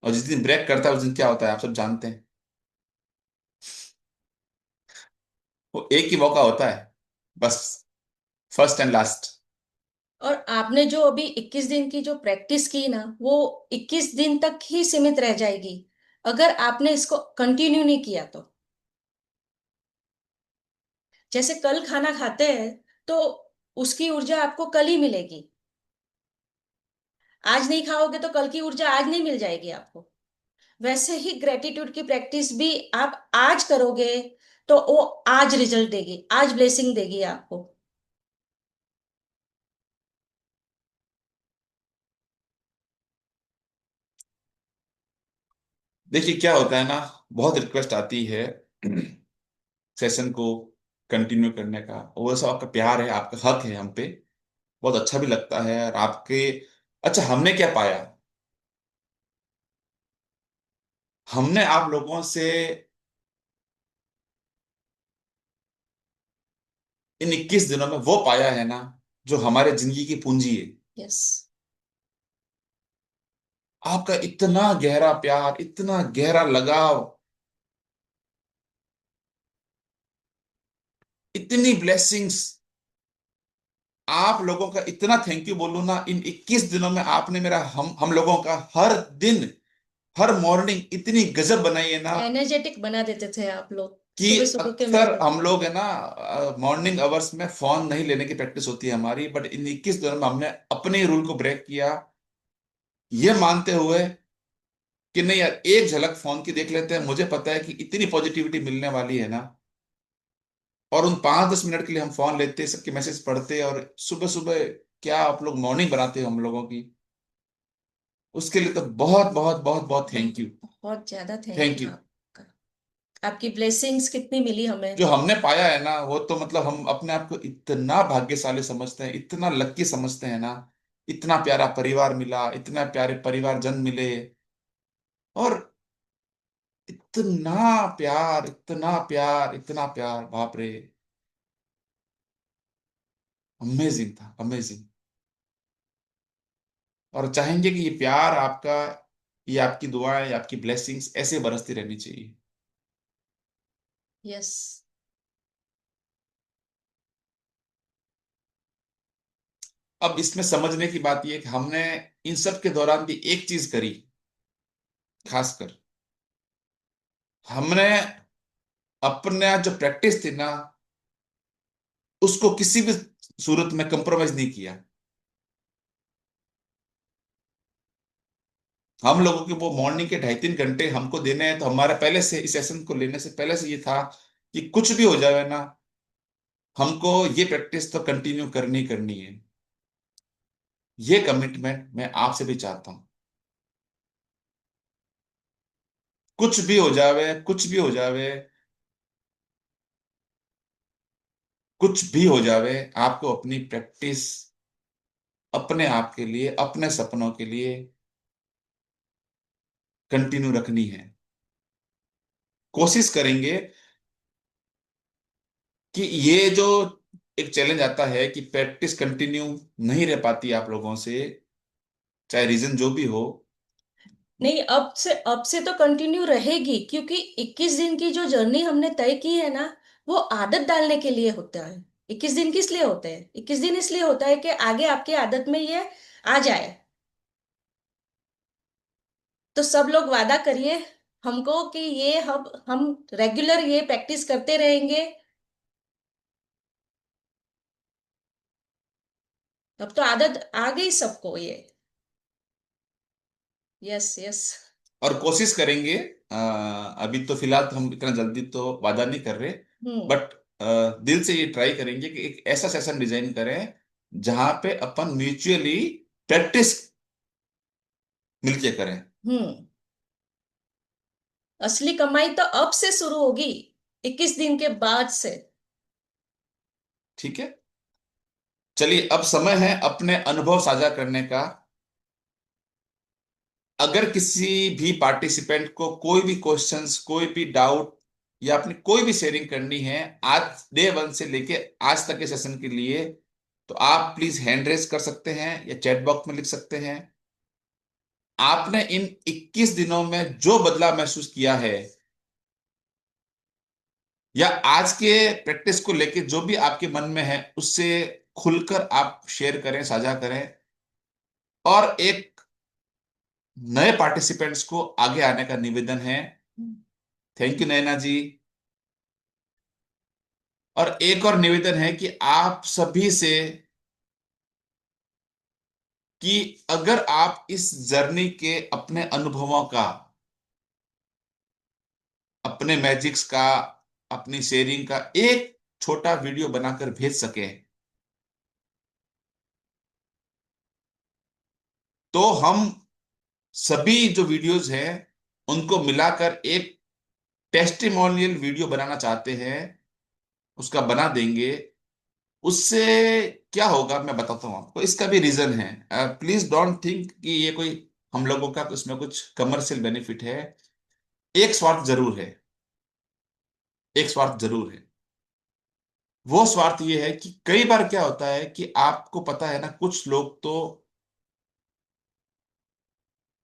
और जिस दिन ब्रेक करता है उस दिन क्या होता है आप सब जानते हैं। वो एक ही मौका होता है, बस, फर्स्ट एंड लास्ट। और आपने जो अभी 21 दिन की जो प्रैक्टिस की ना, वो 21 दिन तक ही सीमित रह जाएगी अगर आपने इसको कंटिन्यू नहीं किया तो। जैसे कल खाना खाते हैं तो उसकी ऊर्जा आपको कल ही मिलेगी। आज नहीं खाओगे तो कल की ऊर्जा आज नहीं मिल जाएगी आपको। वैसे ही ग्रेटिट्यूड की प्रैक्टिस भी आप आज करोगे तो वो आज रिजल्ट देगी, आज ब्लेसिंग देगी आपको। देखिए क्या होता है ना, बहुत रिक्वेस्ट आती है सेशन को कंटिन्यू करने का, और वो सब आपका प्यार है, आपका हक है हम पे। बहुत अच्छा भी लगता है। और आपके, अच्छा हमने क्या पाया, हमने आप लोगों से इन 21 दिनों में वो पाया है ना जो हमारे जिंदगी की पूंजी है। यस। आपका इतना गहरा प्यार, इतना गहरा लगाव, इतनी ब्लेसिंग्स। आप लोगों का इतना थैंक यू बोलूं ना, इन 21 दिनों में आपने मेरा, हम लोगों का हर दिन, हर मॉर्निंग इतनी गजब बनाई है ना एनर्जेटिक बना देते थे आप लोग कि सुबह सुबह के अक्सर मेरे हम को। लोग है ना, मॉर्निंग आवर्स में फोन नहीं लेने की प्रैक्टिस होती है हमारी, बट इन 21 दिनों में हमने अपने रूल को ब्रेक किया, ये मानते हुए कि नहीं यार, एक झलक फोन की देख लेते हैं, मुझे पता है कि इतनी पॉजिटिविटी मिलने वाली है ना। और उन 5-10 मिनट के लिए हम फोन लेते, सबके मैसेज पढ़ते, और सुबह सुबह क्या आप लोग मॉर्निंग बनाते हो हम लोगों की, उसके लिए तो बहुत बहुत बहुत बहुत थैंक यू। बहुत ज्यादा थैंक थैंक यू यू। आपका। आपकी ब्लेसिंग्स कितनी मिली हमें। जो हमने पाया है ना, वो तो मतलब हम अपने आप को इतना भाग्यशाली समझते हैं, इतना लक्की समझते हैं ना। इतना प्यारा परिवार मिला, इतना प्यारे परिवारजन मिले, और इतना प्यार, इतना प्यार, इतना प्यार, बाप रे, अमेजिंग था, अमेजिंग। और चाहेंगे कि ये प्यार आपका, ये आपकी दुआएं, आपकी ब्लेसिंग्स ऐसे बरसती रहनी चाहिए। यस। अब इसमें समझने की बात यह है कि हमने इन सब के दौरान भी एक चीज करी, खासकर हमने अपना जो प्रैक्टिस थी ना, उसको किसी भी सूरत में कंप्रोमाइज नहीं किया। हम लोगों के वो मॉर्निंग के 2.5-3 घंटे हमको देने हैं, तो हमारा पहले से इस सेशन को लेने से पहले से ये था कि कुछ भी हो जाए ना, हमको ये प्रैक्टिस तो कंटिन्यू करनी करनी है। ये कमिटमेंट मैं आपसे भी चाहता हूं। कुछ भी हो जावे, कुछ भी हो जावे, कुछ भी हो जावे, आपको अपनी प्रैक्टिस अपने आप के लिए, अपने सपनों के लिए कंटिन्यू रखनी है। कोशिश करेंगे कि ये जो एक चैलेंज आता है कि प्रैक्टिस कंटिन्यू नहीं रह पाती आप लोगों से, चाहे रीजन जो भी हो। नहीं, अब से तो कंटिन्यू रहेगी, क्योंकि 21 दिन की जो जर्नी हमने तय की है ना, वो आदत डालने के लिए होता है। 21 दिन किस लिए होते हैं? 21 दिन इसलिए होता है कि आगे आपकी आदत में ये आ जाए। तो सब लोग वादा करिए, हमको कि ये हम रेगुलर ये प्रैक्टिस करते रहेंगे। अब तो आदत आ गई सबको ये। Yes yes. और कोशिश करेंगे। अभी तो फिलहाल तो हम इतना जल्दी तो वादा नहीं कर रहे, हम्म बट दिल से ये ट्राई करेंगे कि एक ऐसा सेशन डिजाइन करें जहां पे अपन म्यूचुअली प्रैक्टिस मिलके करें। हम्म। असली कमाई तो अब से शुरू होगी, 21 दिन के बाद से। ठीक है, चलिए अब समय है अपने अनुभव साझा करने का। अगर किसी भी पार्टिसिपेंट को कोई भी क्वेश्चंस, कोई भी डाउट या अपनी कोई भी शेयरिंग करनी है आज डे 1 से लेके आज तक के सेशन के लिए, तो आप प्लीज हैंड रेज कर सकते हैं या चैट बॉक्स में लिख सकते हैं। आपने इन 21 दिनों में जो बदलाव महसूस किया है या आज के प्रैक्टिस को लेके जो भी आपके मन में है उससे खुलकर आप शेयर करें, साझा करें। और एक नए पार्टिसिपेंट्स को आगे आने का निवेदन है। थैंक यू नैना जी। और एक और निवेदन है कि आप सभी से कि अगर आप इस जर्नी के अपने अनुभवों का, अपने मैजिक्स का, अपनी शेयरिंग का एक छोटा वीडियो बनाकर भेज सके तो हम सभी जो वीडियोस हैं उनको मिलाकर एक टेस्टिमोनियल वीडियो बनाना चाहते हैं, उसका बना देंगे। उससे क्या होगा मैं बताता हूं आपको, इसका भी रीजन है। प्लीज डोंट थिंक कि ये कोई हम लोगों का उसमें कुछ कमर्शियल बेनिफिट है। एक स्वार्थ जरूर है, एक स्वार्थ जरूर है। वो स्वार्थ ये है कि कई बार क्या होता है कि आपको पता है ना, कुछ लोग तो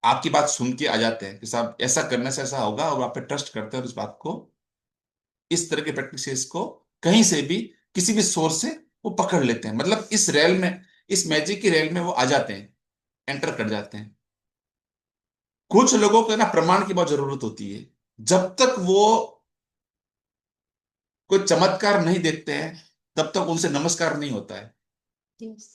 आपकी बात सुन के आ जाते हैं कि साहब ऐसा करने से ऐसा होगा, और आप पे ट्रस्ट करते हैं और इस बात को, इस तरह के प्रैक्टिसेस को कहीं से भी किसी भी सोर्स से वो पकड़ लेते हैं। मतलब इस रेल में, इस मैजिक की रेल में वो आ जाते हैं, एंटर कर जाते हैं। कुछ लोगों को ना प्रमाण की बहुत जरूरत होती है। जब तक वो कोई चमत्कार नहीं देखते हैं तब तक उनसे नमस्कार नहीं होता है। यस।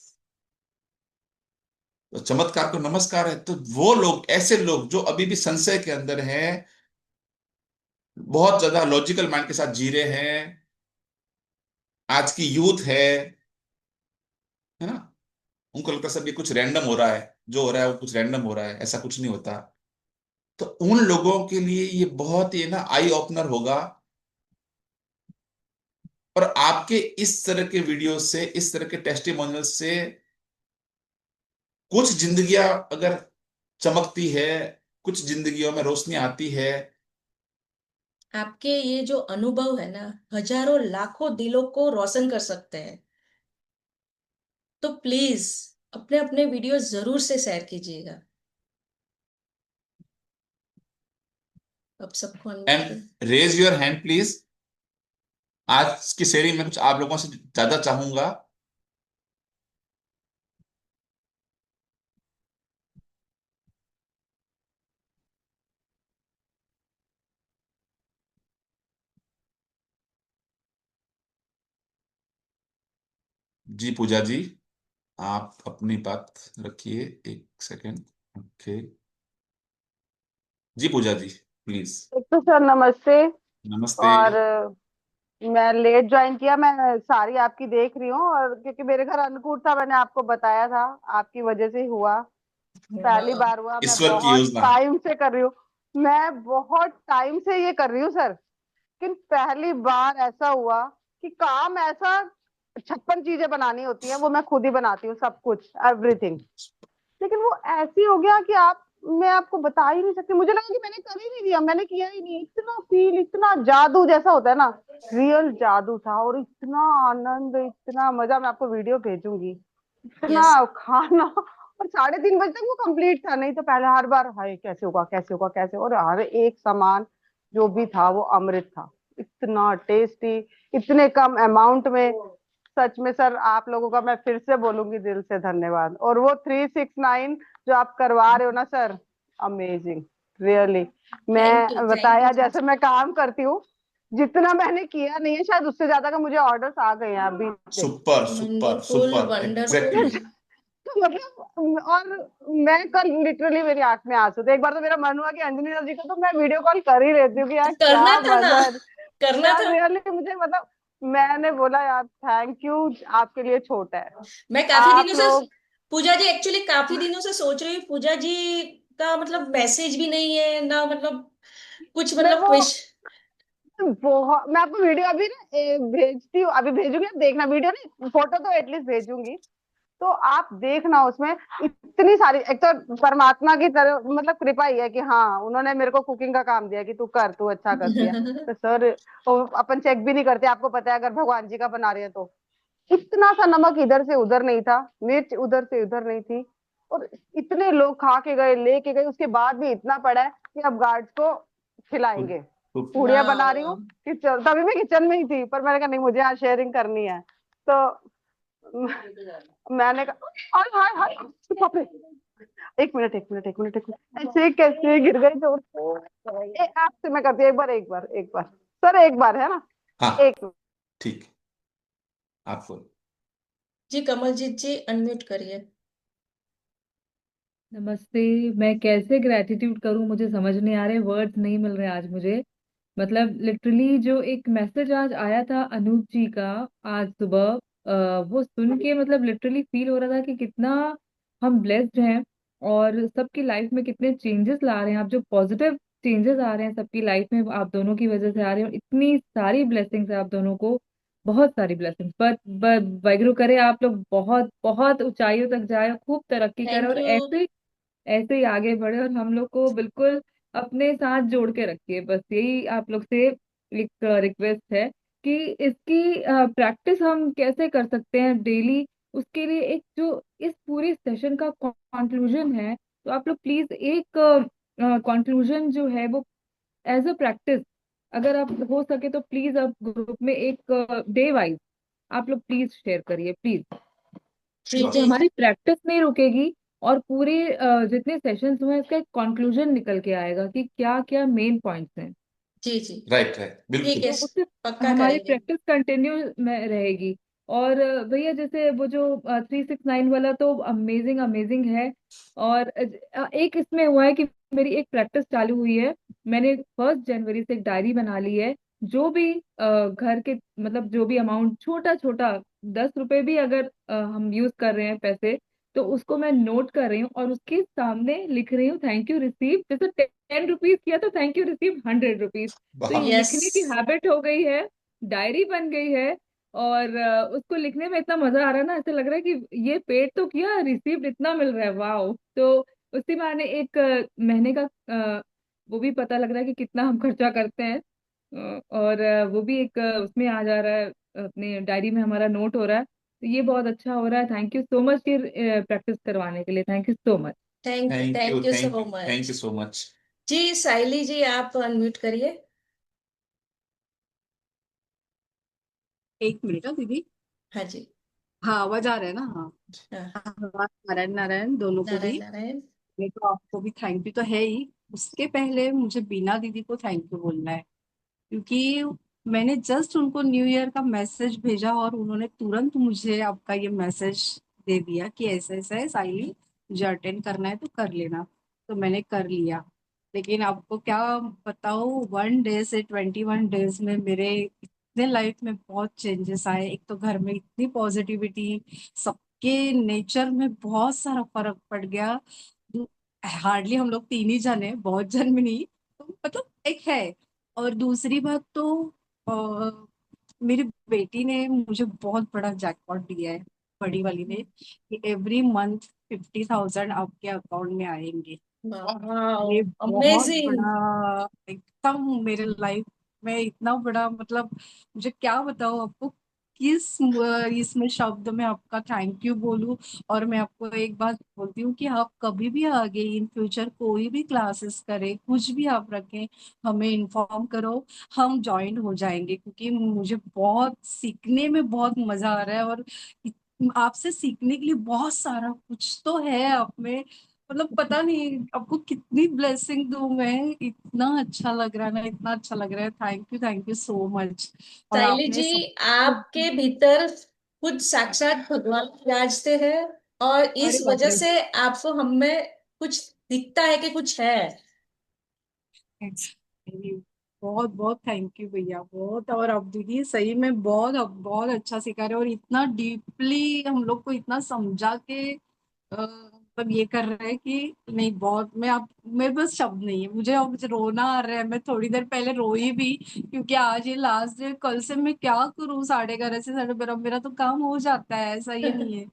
तो चमत्कार को नमस्कार है। तो वो लोग, ऐसे लोग जो अभी भी संशय के अंदर हैं, बहुत ज्यादा लॉजिकल माइंड के साथ जी रहे हैं, आज की यूथ है ना, उनको लगता है सब ये कुछ रैंडम हो रहा है, जो हो रहा है वो कुछ रैंडम हो रहा है, ऐसा कुछ नहीं होता। तो उन लोगों के लिए ये बहुत ही ना आई ओपनर होगा। और आपके इस तरह के वीडियो से, इस तरह के टेस्टिमोनियल से कुछ जिंदगियां अगर चमकती है, कुछ जिंदगियों में रोशनी आती है। आपके ये जो अनुभव है ना, हजारों लाखों दिलों को रोशन कर सकते हैं। तो प्लीज अपने अपने वीडियो जरूर से शेयर कीजिएगा। अब सबको and unmute. Raise your hand please. आज की शेयरिंग में कुछ आप लोगों से ज्यादा चाहूंगा। जी पूजा जी, आप अपनी बात रखिए, एक सेकेंड। ओके, जी पूजा जी प्लीज। एक तो सर नमस्ते। नमस्ते। और मैं लेट ज्वाइन किया, मैं सारी आपकी देख रही हूँ, और क्योंकि मेरे घर अन्नकूट था, मैंने आपको बताया था, आपकी वजह से ही हुआ। पहली बार हुआ, मैं ईश्वर की बहुत योजना। टाइम से कर रही हूँ। मैं बहुत टाइम से ये कर रही हूँ सर, लेकिन पहली बार ऐसा हुआ कि काम ऐसा, 56 चीजें बनानी होती हैं, वो मैं खुद ही बनाती हूँ, सब कुछ, एवरीथिंग। लेकिन वो ऐसी हो गया कि आप, मैं आपको बता ही नहीं सकती, मुझे लगा कि मैंने कर ही नहीं दिया, मैंने किया ही नहीं। इतना फील, इतना जादू जैसा होता है ना, रियल जादू था, और इतना आनंद, इतना मजा। मैं आपको वीडियो भेजूंगी, यस। इतना खाना। और 3:30 बजे तक वो कंप्लीट था, नहीं तो पहले हर बार हाय कैसे होगा, कैसे होगा, कैसे, और हर एक सामान जो भी था वो अमृत था, इतना टेस्टी, इतने कम अमाउंट में। सच में सर, आप लोगों का मैं फिर से बोलूंगी दिल से धन्यवाद। और वो 369 जो आप करवा रहे हो ना सर, अमेजिंग। रियली। मैं थैंक यू बताया जैसे जीजी। मैं काम करती हूँ, जितना मैंने किया नहीं है शायद उससे ज्यादा का मुझे ऑर्डर्स आ गए हैं अभी से। Super super wonderful super, wonderful. Exactly. तो मतलब, और मैं कल लिटरली मेरी आंख में आंसू थे। एक बार तो मेरा मन हुआ कि अंजलि जी को तो मैं वीडियो कॉल कर ही लेती हूँ कि तो यार क्या करना था ना, मजा है। करना यार था। रियली मुझे मतलब, मैंने बोला यार थैंक यू, आपके लिए छोटा है मैं काफी दिनों आप से, लोग। पूजा जी एक्चुअली काफी दिनों से सोच रही हूँ पूजा जी का मतलब मैसेज भी नहीं है ना, मतलब कुछ मैं मतलब वो विश। बहुत, मैं आपको वीडियो अभी ना भेजती हूँ, अभी भेजूंगी, आप देखना। वीडियो नहीं, फोटो तो एटलीस्ट भेजूंगी। तो आप देखना उसमें इतनी सारी, एक तो परमात्मा की तरह मतलब कृपा ही है कि हाँ उन्होंने मेरे को कुकिंग का काम दिया कि तू कर, तू अच्छा करती है। तो सर, तो अपन चेक भी नहीं करते, आपको पता है, अगर भगवान जी का बना रहे हैं तो। इतना सा नमक इधर से उधर नहीं था, मिर्च उधर से उधर नहीं थी, और इतने लोग खा के गए, लेके गए, उसके बाद भी इतना पड़ा है कि अब गार्ड्स को खिलाएंगे। पूड़ियां वाह बना रही हूँ वाह। किचन, तभी मैं किचन में ही थी, पर मैंने कहा नहीं, मुझे आज शेयरिंग करनी है। तो मैंने कहा हाय हाय हाय, बाप रे, एक मिनट एक मिनट एक मिनट एक मिनट, ऐसे कैसे गिर गई जोर से। आपसे मैं करती हूँ, एक बार एक बार एक बार, सर एक बार है ना, हाँ, एक। ठीक, आपको। जी कमलजीत जी अनम्यूट करिए। नमस्ते। मैं कैसे ग्रेटिट्यूड करूं, मुझे समझ नहीं आ रहे, वर्ड्स नहीं मिल रहे आज मुझे। मतलब लिटरली जो एक मैसेज आज आया था अनूप जी का आज सुबह, वो सुन के मतलब लिटरली फील हो रहा था कि कितना हम ब्लेस्ड हैं, और सबकी लाइफ में कितने चेंजेस ला रहे हैं आप, जो पॉजिटिव चेंजेस आ रहे हैं सबकी लाइफ में आप दोनों की वजह से आ रहे हैं, और इतनी सारी ब्लेसिंग्स है आप दोनों को, बहुत सारी ब्लेसिंग्स। बट वाहिगुरु करे आप लोग बहुत बहुत ऊंचाइयों तक जाए, खूब तरक्की करें, थैंक और यू। ऐसे ही आगे बढ़े, और हम लोग को बिल्कुल अपने साथ जोड़ के रखिए। बस यही आप लोग से एक रिक्वेस्ट है कि इसकी प्रैक्टिस हम कैसे कर सकते हैं डेली, उसके लिए एक जो इस पूरे सेशन का कंक्लूजन है, तो आप लोग प्लीज एक कंक्लूजन जो है वो एज अ प्रैक्टिस, अगर आप हो सके तो प्लीज आप ग्रुप में एक डे वाइज आप लोग प्लीज शेयर करिए प्लीज। जी इससे जी श्योर। हमारी प्रैक्टिस नहीं रुकेगी, और पूरे जितने सेशंस हुए इसका एक कंक्लूजन निकल के आएगा कि क्या क्या मेन पॉइंट्स हैं। जी जी। राइट राइट, ठीक बिल्कुल। है, तो उससे पक्का हमारी करेंगे। प्रैक्टिस कंटिन्यू में रहेगी। और भैया जैसे वो जो 369 वाला तो अमेजिंग अमेजिंग है। और एक इसमें हुआ है कि मेरी एक प्रैक्टिस चालू हुई है, मैंने 1 जनवरी से एक डायरी बना ली है। जो भी घर के मतलब जो भी अमाउंट छोटा छोटा, 10 रुपए भी अगर हम यूज कर रहे हैं पैसे, तो उसको मैं नोट कर रही हूँ और उसके सामने लिख रही हूँ थैंक यू रिसीव। जैसे 10 रुपीज किया तो थैंक यू रिसीव 100 रुपीज। तो ये वाह। यस। लिखने की हैबिट हो गई है, डायरी बन गई है, और उसको लिखने में इतना मजा आ रहा है ना, ऐसे लग रहा है कि ये पेड तो किया, रिसीव्ड इतना मिल रहा है, वाओ। तो उसी बहाने एक महीने का वो भी पता लग रहा है कि कितना हम खर्चा करते हैं। और वो भी एक उसमें आ जा रहा है, अपने डायरी में हमारा नोट हो रहा है। तो ये बहुत अच्छा हो रहा है, थैंक यू सो मच ये प्रैक्टिस करवाने के लिए, thank you so much. Thank you thank you thank so you thank much. You so much. जी साइली जी आप अनम्यूट करिए। 1 मिनट दीदी। हाँ जी। हाँ, आवाज आ रहा है ना? हाँ। हाँ। हाँ, नारायण नारायण दोनों को नारायण भी। नारायण। मैं तो आपको भी थैंक यू तो है ही, उसके पहले मुझे बीना दीदी को थैंक यू बोलना है, क्योंकि मैंने जस्ट उनको न्यू ईयर का मैसेज भेजा और उन्होंने तुरंत मुझे आपका ये मैसेज दे दिया कि ऐसा ऐसा है साइली, मुझे अटेंड करना है तो कर लेना। तो मैंने कर लिया। लेकिन आपको क्या बताओ, 1 डे से 21 डेज में मेरे इतने लाइफ में बहुत चेंजेस आए। एक तो घर में इतनी पॉजिटिविटी, सबके नेचर में बहुत सारा फर्क पड़ गया। हार्डली हम लोग 3 ही जन हैं, बहुत जन में नहीं, तो मतलब एक है। और दूसरी बात तो मेरी बेटी ने मुझे बहुत बड़ा जैकपॉट दिया है, बड़ी वाली ने, कि एवरी मंथ 50,000 आपके अकाउंट में आएंगे। वाह ये बहुत अमेजिंग। बड़ा एकदम मेरे लाइफ में इतना बड़ा, मतलब मुझे क्या बताऊँ आपको, किस इसमें शब्द में आपका थैंक यू बोलूं। और मैं आपको एक बात बोलती हूँ कि आप कभी भी आगे इन फ्यूचर कोई भी क्लासेस करें, कुछ भी आप रखें, हमें इन्फॉर्म करो, हम ज्वाइन हो जाएंगे, क्योंकि मुझे बहुत सीखने में बहुत मजा आ रहा है। और आपसे सीखने के लिए बहुत सारा कुछ तो है आप में, मतलब पता नहीं आपको कितनी ब्लेसिंग दूं मैं, इतना अच्छा लग रहा है ना, इतना अच्छा लग रहा है। Thank you so much. और सायली आपने जी, सब आपके भीतर खुद साक्षात भगवान विराजते हैं, और अरे इस बाप वजह रे, से आपको हमें कुछ दिखता है कि कुछ है। बहुत बहुत थैंक यू भैया, बहुत। और अब दीदी सही में बहुत, अब बहुत अच्छा सिखा रहे हैं, और इतना डीपली हम लोग को इतना समझा के मतलब ये कर रहे हैं कि नहीं, बहुत। मैं अब मेरे पास शब्द नहीं है, मुझे अब रोना आ रहा है। मैं थोड़ी देर पहले रोई भी, क्योंकि आज ये लास्ट डे, कल से मैं क्या करूं, 11:30 से 12:30 मेरा तो काम हो जाता है, ऐसा ये नहीं है।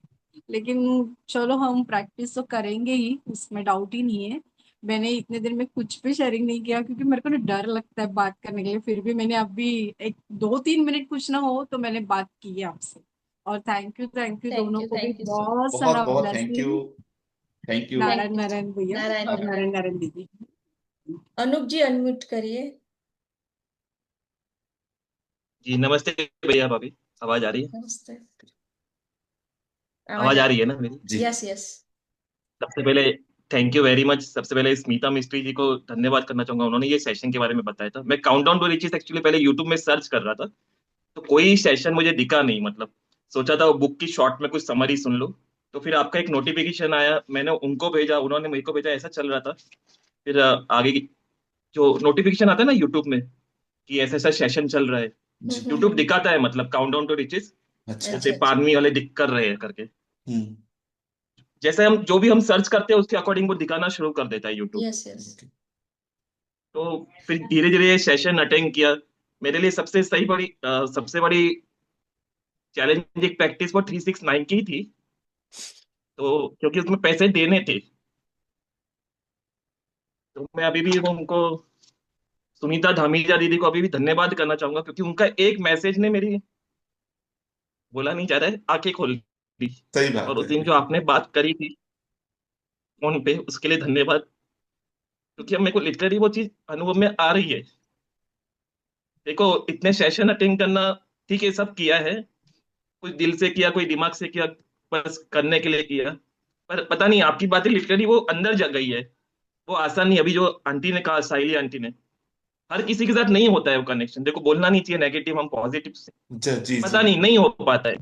लेकिन चलो, हम प्रैक्टिस तो करेंगे ही, उसमें डाउट ही नहीं है। मैंने इतने दिन में कुछ भी शेयरिंग नहीं किया, क्योंकि मेरे को ना डर लगता है बात करने के लिए। फिर भी मैंने अभी एक 2-3 मिनट कुछ ना हो तो मैंने बात की है आपसे। और थैंक यू दोनों को भी, थैंक यू सो मच। बहुत बहुत सारा बहुत thank you. Blessing. Thank you. Thank Narayan you. Narayan भैया नारायण और नारायण। नारायण नारायण दीदी। अनूप जी, अनम्यूट करिए। जी नमस्ते भैया भाभी। आवाज आ रही है? नमस्ते। आवाज आवाज आ आ रही? रही है ना मेरी? जी। Yes yes. सबसे पहले थैंक यू वेरी मच। सबसे पहले स्मिता मिस्त्री जी को धन्यवाद करना चाहूंगा, उन्होंने ये सेशन के बारे में बताया था। मैं काउंटडाउन टू रिचेस एक्चुअली पहले यूट्यूब में सर्च कर रहा था, तो कोई सेशन मुझे दिखा नहीं। मतलब सोचा था वो बुक की शॉर्ट में कुछ समरी सुन लो, तो फिर आपका एक नोटिफिकेशन आया, मैंने उनको भेजा, उन्होंने मेरे को भेजा, ऐसा चल रहा था। फिर आगे जो नोटिफिकेशन आता है ना यूट्यूब में कि ऐसा ऐसा सेशन चल रहा है, जी। यूट्यूब दिखाता है, मतलब काउंटडाउन टू रिचेस, अच्छा। जैसे अच्छा अच्छा। पारमी वाले दिख कर रहे हैं करके। हम्म। जैसे हम जो भी हम सर्च करते हैं उसके अकॉर्डिंग वो दिखाना शुरू कर देता है यूट्यूब। Yes yes. ओके। तो फिर धीरे धीरे सेशन अटेंड किया। मेरे लिए सबसे बड़ी चैलेंजिंग प्रैक्टिस वो 369 की थी, तो क्योंकि उसमें पैसे देने थे। तो मैं अभी भी उनको, सुनीता धामीजा दीदी को अभी भी धन्यवाद करना चाहूंगा, क्योंकि उनका एक मैसेज ने मेरी, बोला नहीं जा रहा है, आंखें खोल दी। सही और बात उस है। दिन जो आपने बात करी थी फोन पे, उसके लिए धन्यवाद। क्योंकि अब मेरे को लिटरली वो चीज अनुभव में आ रही है। देखो, इतने सेशन अटेंड करना, ठीक है, सब किया है, कुछ दिल से किया, कोई दिमाग से किया, बस करने के लिए किया। पर पता नहीं, आपकी बातें लिटरली वो अंदर जग गई है। वो आसान नहीं। अभी जो आंटी ने कहा, साइली आंटी ने, हर किसी के साथ नहीं होता है वो कनेक्शन। देखो, बोलना नहीं चाहिए नेगेटिव, हम पॉजिटिव से, जी जी जी। पता नहीं हो पाता है।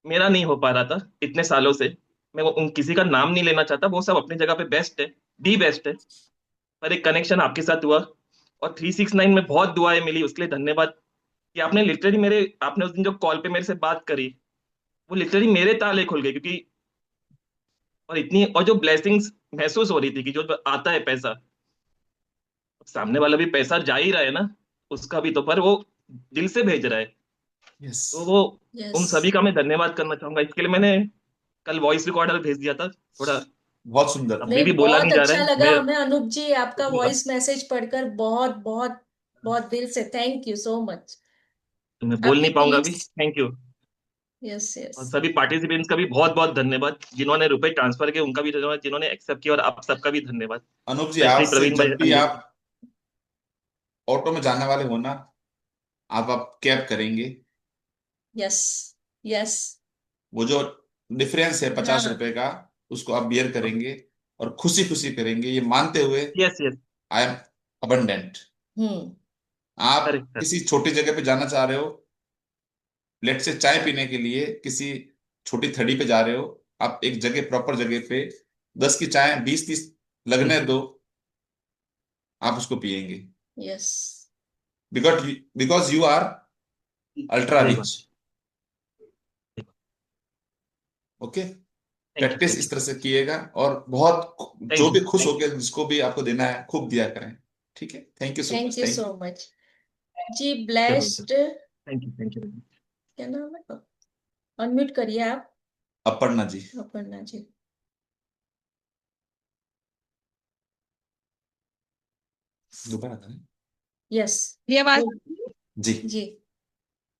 मेरा नहीं हो पा रहा था इतने सालों से। मैं वो उन किसी का नाम नहीं लेना चाहता, वो सब अपनी जगह पे बेस्ट है, दी बेस्ट है। पर एक कनेक्शन आपके साथ हुआ, और 369 में बहुत दुआएं मिली, उसके लिए धन्यवाद। कि आपने लिटरली मेरे, आपने उस दिन जो कॉल पे मेरे से बात करी, वो लिटरली मेरे ताले खुल गए। क्योंकि और इतनी, और जो ब्लेसिंग्स महसूस हो रही थी कि जो आता है पैसा, सामने वाला भी पैसा जा ही रहा है ना, उसका भी तो, पर वो दिल से भेज रहा है। यस। तो वो, यस। उन सभी का मैं धन्यवाद करना चाहूंगा। इसके लिए मैंने कल वॉइस रिकॉर्डर भेज दिया था थोड़ा, बहुत सुंदर। अभी नहीं, भी बोला बहुत नहीं जा रहा अच्छा है। लगा मैं हमें अनूप जी आपका बोलूंगा। वॉइस मैसेज पढ़कर, बहुत बहुत बहुत दिल से थैंक यू सो मच। तो मैं बोल आपकी नहीं पाऊंगा अभी। Feelings. Thank you. Yes yes. और सभी पार्टिसिपेंट्स का भी बहुत बहुत धन्यवाद, जिन्होंने रुपए ट्रांसफर किए उनका भी धन्यवाद, जिन्होंने एक्सेप्ट किया, और आप सबका भी धन्यवाद। अनूप जी, स्पेशली आज से प्रवीण भाई, जब भी अनिल। आप ऑटो में जाने वाले हो ना, आप कैब करेंगे, यस यस। वो जो डिफरेंस है हाँ 50 रुपए हाँ। का, उसको आप बियर करेंगे और खुशी खुशी करेंगे, ये मानते हुए yes yes. I am abundant. Hmm. आप करेक्ट सर। किसी छोटी जगह पे जाना चाह रहे हो, लेट से चाय पीने के लिए किसी छोटी थड़ी पे जा रहे हो, आप एक जगह, प्रॉपर जगह पे 10 की चाय 20-30 लगने दो, आप उसको पिएंगे। Yes. Because you are ultra सही बात। Rich. Okay. Thank you, practice thank इस यू, तरह से किएगा, और बहुत जो थैंक भी यू, खुश थैंक होके जिसको भी आपको देना है खूब दिया करें। ठीक है। Thank you so thank much. You thank so you. Much. जी, यू जरूर सर। ब्लेस्ड। Thank you. क्या नाम है? अनम्यूट करिए आप। अपर्णा जी। अपर्णा जी। दोबारा करें। यस। ये आवाज। जी। जी।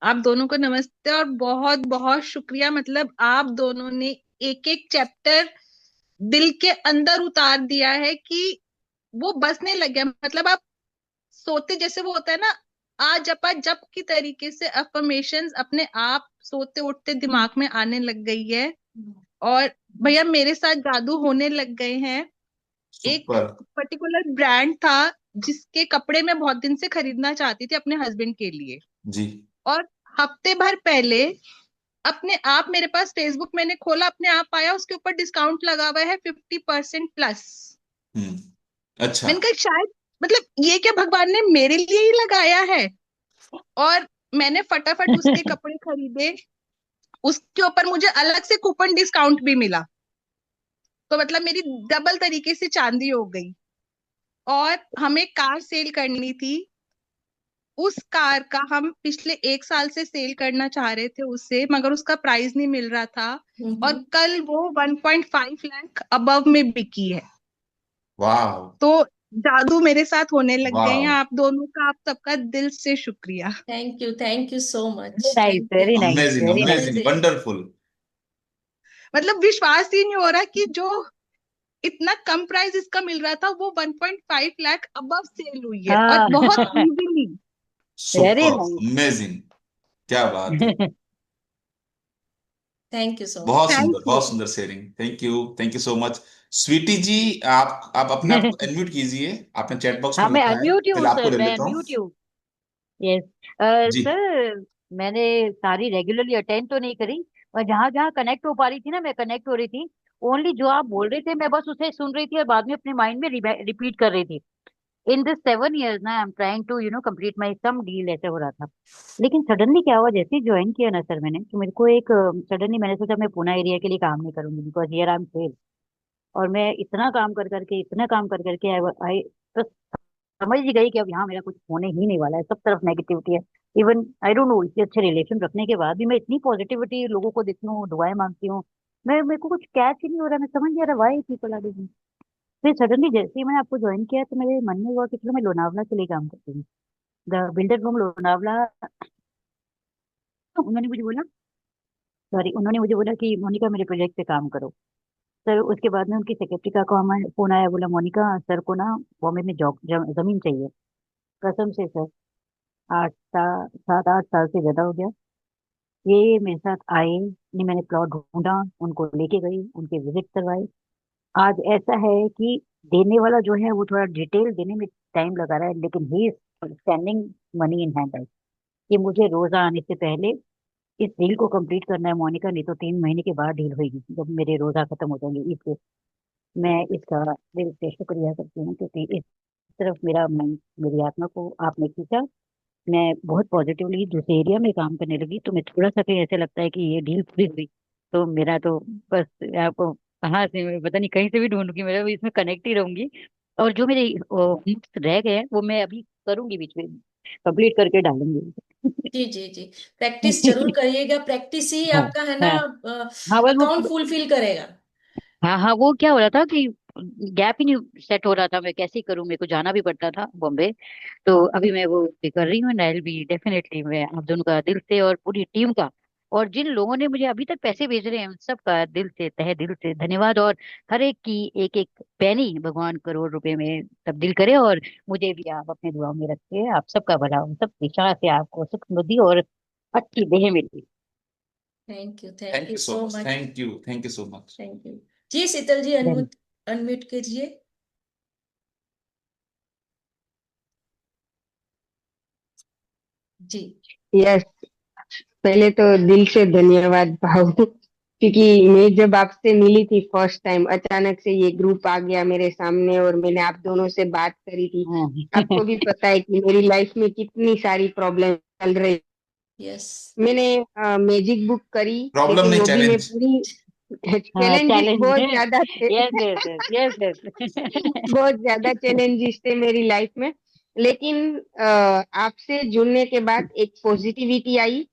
आप दोनों को नमस्ते और बहुत बहुत शुक्रिया। मतलब आप दोनों ने एक एक चैप्टर दिल के अंदर उतार दिया है कि वो बसने लग गया। मतलब आप सोते, जैसे वो होता है ना, आज अपा जप की तरीके से अफर्मेशंस अपने आप सोते उठते दिमाग में आने लग गई है। और भैया मेरे साथ जादू होने लग गए हैं। एक सुपर। पर्टिकुलर ब्रांड था जिसके कपड़े मैं बहुत दिन से खरीदना चाहती थी अपने हस्बैंड के लिए। जी। और हफ्ते भर पहले अपने आप मेरे पास फेसबुक मैंने खोला, अपने आप आया, उसके ऊपर डिस्काउंट लगा हुआ है 50% प्लस। अच्छा। मैंने कहा शायद, मतलब ये क्या भगवान ने मेरे लिए ही लगाया है। और मैंने फटाफट उसके कपड़े खरीदे। उसके ऊपर मुझे अलग से कूपन डिस्काउंट भी मिला। तो मतलब मेरी डबल तरीके से चांदी हो गई। और हमें कार सेल करनी थी। उस कार का हम पिछले 1 साल से सेल करना चाह रहे थे उससे, मगर उसका प्राइस नहीं मिल रहा था। और कल वो 1.5 लाख अबव में बिकी है। वाह। तो जादू मेरे साथ होने लग गए हैं। वाह। आप दोनों का, आप सबका दिल से शुक्रिया। Thank you so very much, nice, thank you. Very nice, amazing, very nice. Amazing, wonderful. मतलब विश्वास ही नहीं हो रहा कि जो इतना कम प्राइस इसका मिल रहा था वो 1.5 लाख अबव सेल हुई है, और हाँ। बहुत हाँ, easily. Very super. Nice. Amazing. क्या बात है। थैंक यू सो बहुत मच। थैंक सुंदर, यू। बहुत सुंदर sharing. Thank you so much. Sweety ji, आप अपने आप को अनम्यूट कीजिए। आपने चैट बॉक्स हाँ, में मैं लिखा है, अनम्यूट हूँ पहले आपको सर, ले मैं लेता हूँ। अनम्यूट हूँ। यस। जी। सर, मैंने सारी रेगुलरली अटेंड तो नहीं करी, और जहां जहां कनेक्ट हो पा रही थी ना, मैं कनेक्ट हो रही थी। ओनली जो आप बोल रहे थे मैं बस उसे सुन रही थी और बाद में अपने माइंड में रिपीट कर रही थी। इन दिस 7 years ना, I am trying to complete my some deal, ऐसे हो रहा था। लेकिन सडनली क्या हुआ, जैसे ही ज्वाइन किया ना सर मैंने, तो मेरे को एक सडनली मैंने सोचा मैं पुणे एरिया के लिए काम नहीं करूंगी, because here I am fail. और मैं इतना काम कर करके, इतना काम कर करके आई तो समझ ही गई कि अब यहाँ मेरा कुछ होने ही नहीं वाला है, सब तरफ नेगेटिविटी है। इवन आई डोंट नो, इतने अच्छे रिलेशन रखने के बाद भी मैं इतनी पॉजिटिविटी लोगों को देती हूँ, दुआएं मांगती हूँ। मैं मेरे को कुछ कैच ही नहीं हो रहा, मैं समझ नहीं आ रहा वाई पीपल आर डूइंग। फिर सडनली जैसे ही मैंने आपको ज्वाइन किया तो मेरे मन में हुआ कि चलो मैं लोनावला के लिए काम करती हूँ, द बिल्डर फ्रॉम लोनावला। उन्होंने मुझे बोला, सॉरी, उन्होंने मुझे बोला कि मोनिका मेरे प्रोजेक्ट पे काम करो। सर उसके बाद में उनकी सेक्रेटरी का फोन आया, बोला मोनिका सर को ना बॉम्बे में जॉब जमीन चाहिए। कसम से सर, 7 8 साल से ज्यादा हो गया। ये मेरे साथ आए नहीं, मैंने प्लॉट ढूंढा, उनको लेके गई, उनके विजिट करवाए। आज ऐसा है कि देने वाला जो है वो थोड़ा डिटेल देने में टाइम लगा रहा है, लेकिन ही स्टैंडिंग मनी इन हैंड। कि मुझे रोजा आने से पहले इस डील को कंप्लीट करना है मोनिका, नहीं तो 3 महीने के बाद डील होगी, जब मेरे रोजा खत्म हो जाएंगे। इसलिए मैं इसका दिल से शुक्रिया करती हूँ, क्योंकि इस तरफ मेरा मन, मेरी आत्मा को आपने खींचा। मैं बहुत पॉजिटिवली दूसरे एरिया में काम करने लगी, तो मैं थोड़ा सा कहीं ऐसे लगता है कि ये डील पूरी हुई तो मेरा तो बस, आपको कहाँ से, मैं पता नहीं कहीं से भी ढूंढूंगी, मेरा भी इसमें कनेक्ट ही रहूंगी। और जो मेरे hooks रह गए हैं वो मैं अभी करूंगी, बीच में कंप्लीट करके डालूंगी। जी जी जी, प्रैक्टिस जरूर करिएगा, प्रैक्टिस ही हाँ, आपका है ना हाँ, हाँ, बस वो, अकाउंट फुलफिल करेगा। हाँ, हाँ, वो क्या हो रहा था कि गैप ही नहीं सेट हो रहा था, मैं कैसे ही करूं, मेरे को जाना भी पड़ता था बॉम्बे। तो अभी मैं वो भी कर रही हूँ, एंड आई बी डेफिनेटली, मैं आप दोनों का दिल से और पूरी टीम का, और जिन लोगों ने मुझे अभी तक पैसे भेज रहे हैं उन सबका दिल से, तहे दिल से धन्यवाद। और हर एक की एक एक पैनी भगवान करोड़ रुपए में तब्दील करे, और मुझे भी आप अपने दुआओं में रखिए। आप सबका भला हो, सब दिशा से आपको सुख समृद्धि और अच्छी देह मिली। Thank thank you you so so much. Much. Thank you so much. Thank you. जी शीतल जी, धन्य अनम्यूट अनम्यूट कीजिए। जी। यस, पहले तो दिल से धन्यवाद भाव, क्योंकि मैं जब आपसे मिली थी फर्स्ट टाइम, अचानक से ये ग्रुप आ गया मेरे सामने और मैंने आप दोनों से बात करी थी। हाँ। आपको भी पता है कि मेरी लाइफ में कितनी सारी प्रॉब्लम चल रही। यस। मैंने मैजिक बुक करी, प्रॉब्लम लेकिन नहीं, वो भी मैं चैलेंज। पूरी हाँ, चैलेंजेस चैलेंज। बहुत ज्यादा थे। Yes, yes, yes, yes. बहुत ज्यादा चैलेंजेस थे मेरी लाइफ में, लेकिन आपसे जुड़ने के बाद एक पॉजिटिविटी आई।